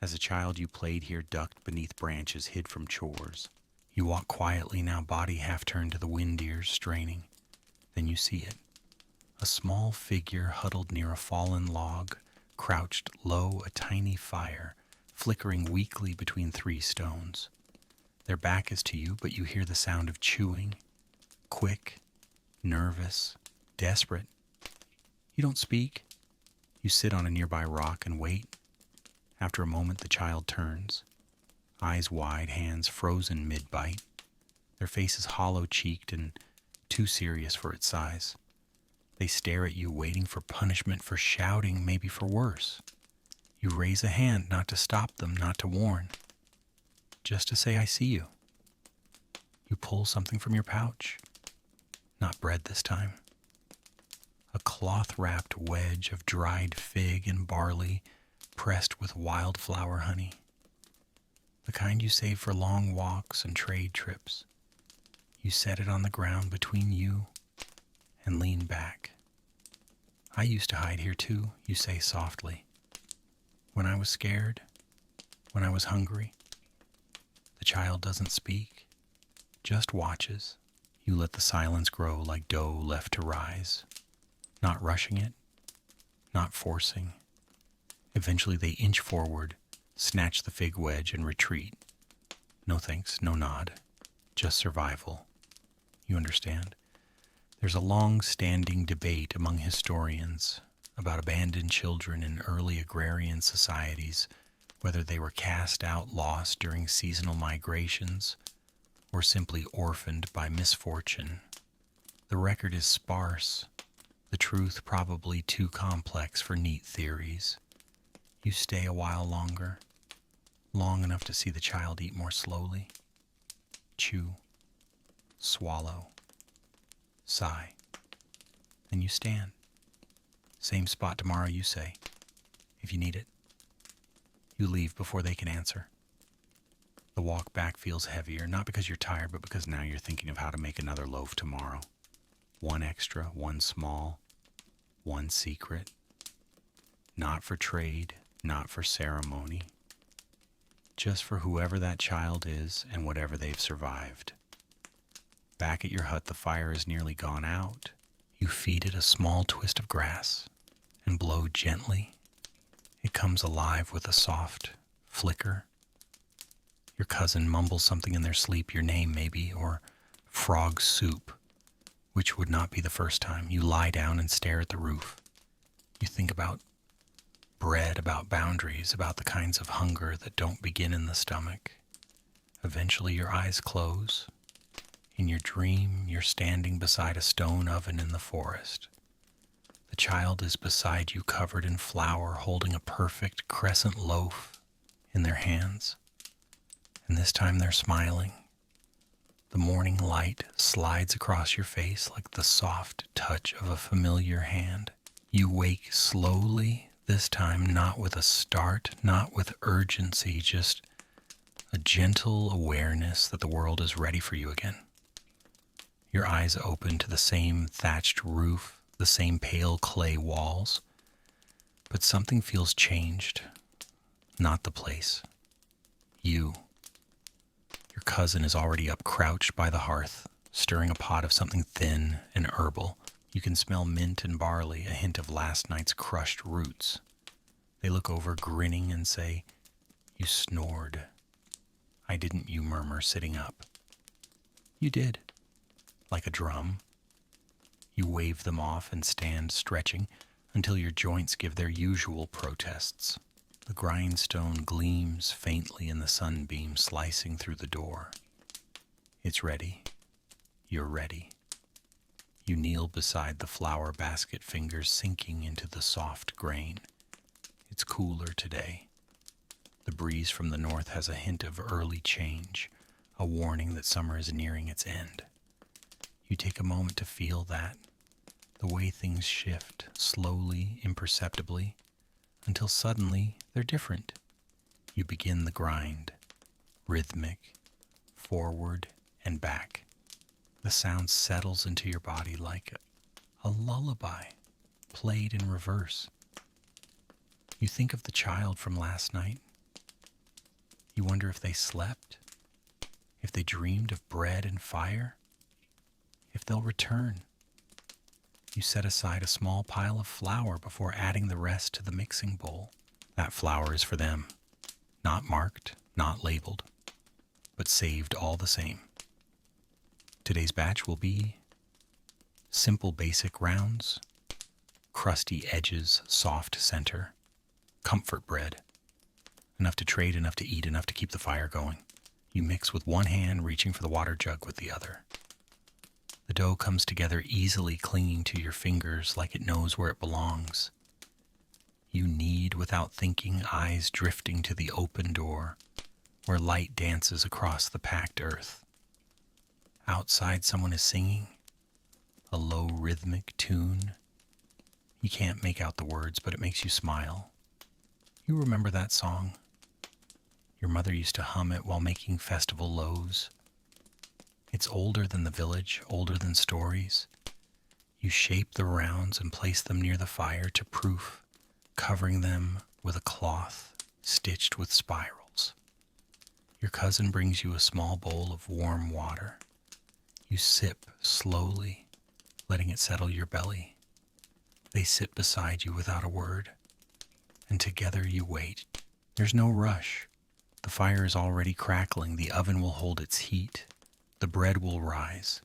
As a child, you played here, ducked beneath branches, hid from chores. You walk quietly now, body half turned to the wind ears, straining. Then you see it. A small figure huddled near a fallen log, crouched low, a tiny fire, flickering weakly between 3 stones. Their back is to you, but you hear the sound of chewing, quick, nervous, desperate. You don't speak. You sit on a nearby rock and wait. After a moment, the child turns, eyes wide, hands frozen mid-bite. Their face is hollow-cheeked and too serious for its size. They stare at you, waiting for punishment, for shouting, maybe for worse. You raise a hand, not to stop them, not to warn, just to say, I see you. You pull something from your pouch. Not bread this time. A cloth-wrapped wedge of dried fig and barley pressed with wildflower honey. The kind you save for long walks and trade trips. You set it on the ground between you and lean back. I used to hide here too, you say softly. When I was scared, when I was hungry. The child doesn't speak, just watches. You let the silence grow like dough left to rise, not rushing it, not forcing. Eventually they inch forward, snatch the fig wedge, and retreat. No thanks, no nod, just survival. You understand? There's a long-standing debate among historians about abandoned children in early agrarian societies, whether they were cast out lost during seasonal migrations or simply orphaned by misfortune. The record is sparse, the truth probably too complex for neat theories. You stay a while longer, long enough to see the child eat more slowly, chew, swallow, sigh. Then you stand. Same spot tomorrow, you say, if you need it. You leave before they can answer. The walk back feels heavier, not because you're tired, but because now you're thinking of how to make another loaf tomorrow. One extra, one small, one secret. Not for trade, not for ceremony. Just for whoever that child is and whatever they've survived. Back at your hut, the fire is nearly gone out. You feed it a small twist of grass and blow gently. It comes alive with a soft flicker. Your cousin mumbles something in their sleep, your name maybe, or frog soup, which would not be the first time. You lie down and stare at the roof. You think about bread, about boundaries, about the kinds of hunger that don't begin in the stomach. Eventually your eyes close. In your dream, you're standing beside a stone oven in the forest. The child is beside you, covered in flour, holding a perfect crescent loaf in their hands. And this time they're smiling. The morning light slides across your face like the soft touch of a familiar hand. You wake slowly, this time not with a start, not with urgency, just a gentle awareness that the world is ready for you again. Your eyes open to the same thatched roof, the same pale clay walls, but something feels changed. Not the place. You. Your cousin is already up, crouched by the hearth, stirring a pot of something thin and herbal. You can smell mint and barley, a hint of last night's crushed roots. They look over, grinning, and say, "You snored." "I didn't," you murmur, sitting up. You did. Like a drum. You wave them off and stand stretching until your joints give their usual protests. The grindstone gleams faintly in the sunbeam slicing through the door. It's ready. You're ready. You kneel beside the flower basket, fingers sinking into the soft grain. It's cooler today. The breeze from the north has a hint of early change, a warning that summer is nearing its end. You take a moment to feel that, the way things shift, slowly, imperceptibly, until suddenly they're different. You begin the grind, rhythmic, forward and back. The sound settles into your body like a lullaby, played in reverse. You think of the child from last night. You wonder if they slept, if they dreamed of bread and fire, if they'll return. You set aside a small pile of flour before adding the rest to the mixing bowl. That flour is for them, not marked, not labeled, but saved all the same. Today's batch will be simple basic rounds, crusty edges, soft center, comfort bread. Enough to trade, enough to eat, enough to keep the fire going. You mix with one hand, reaching for the water jug with the other. The dough comes together easily, clinging to your fingers like it knows where it belongs. You knead without thinking, eyes drifting to the open door, where light dances across the packed earth. Outside, someone is singing a low rhythmic tune. You can't make out the words, but it makes you smile. You remember that song? Your mother used to hum it while making festival loaves. It's older than the village, older than stories. You shape the rounds and place them near the fire to proof, covering them with a cloth stitched with spirals. Your cousin brings you a small bowl of warm water. You sip slowly, letting it settle your belly. They sit beside you without a word, and together you wait. There's no rush. The fire is already crackling. The oven will hold its heat. The bread will rise.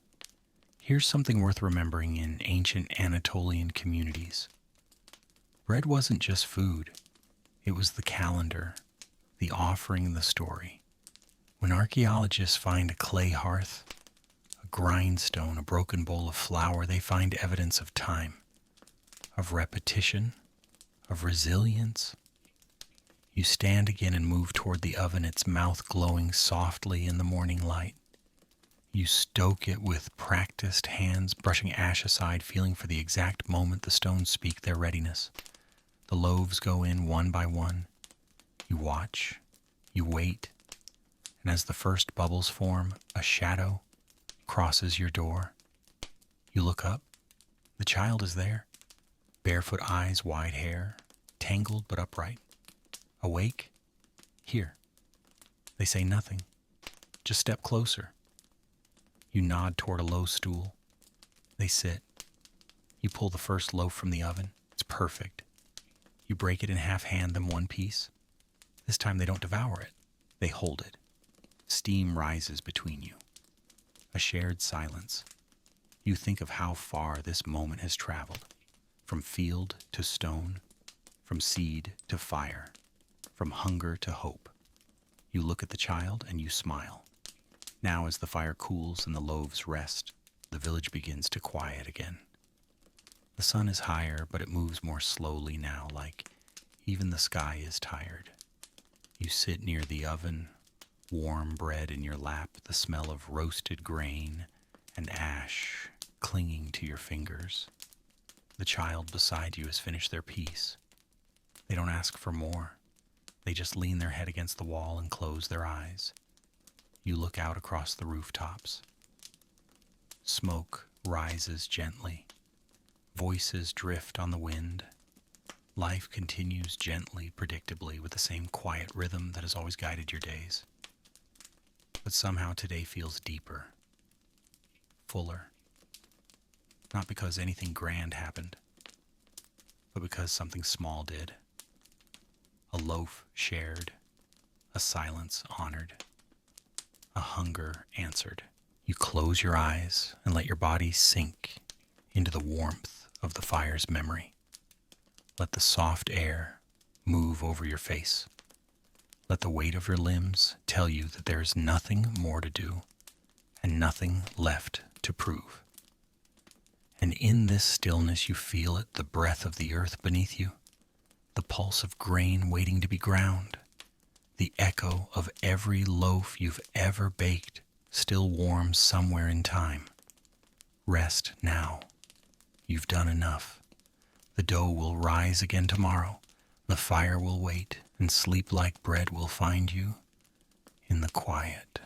Here's something worth remembering in ancient Anatolian communities. Bread wasn't just food. It was the calendar, the offering, the story. When archaeologists find a clay hearth, a grindstone, a broken bowl of flour, they find evidence of time, of repetition, of resilience. You stand again and move toward the oven, its mouth glowing softly in the morning light. You stoke it with practiced hands, brushing ash aside, feeling for the exact moment the stones speak their readiness. The loaves go in one by one. You watch, you wait, and as the first bubbles form, a shadow crosses your door. You look up. The child is there. Barefoot eyes, wide hair, tangled but upright. Awake? Here. They say nothing. Just step closer. You nod toward a low stool. They sit. You pull the first loaf from the oven. It's perfect. You break it in half, hand them one piece. This time they don't devour it. They hold it. Steam rises between you. A shared silence. You think of how far this moment has traveled. From field to stone. From seed to fire. From hunger to hope. You look at the child and you smile. Now as the fire cools and the loaves rest, the village begins to quiet again. The sun is higher, but it moves more slowly now, like even the sky is tired. You sit near the oven, warm bread in your lap, the smell of roasted grain and ash clinging to your fingers. The child beside you has finished their piece. They don't ask for more. They just lean their head against the wall and close their eyes. You look out across the rooftops. Smoke rises gently. Voices drift on the wind. Life continues gently, predictably, with the same quiet rhythm that has always guided your days. But somehow today feels deeper, fuller. Not because anything grand happened, but because something small did. A loaf shared, a silence honored, a hunger answered. You close your eyes and let your body sink into the warmth of the fire's memory. Let the soft air move over your face. Let the weight of your limbs tell you that there is nothing more to do and nothing left to prove. And in this stillness you feel it, the breath of the earth beneath you, the pulse of grain waiting to be ground, the echo of every loaf you've ever baked still warm somewhere in time. Rest now. You've done enough. The dough will rise again tomorrow. The fire will wait, and sleep like bread will find you in the quiet.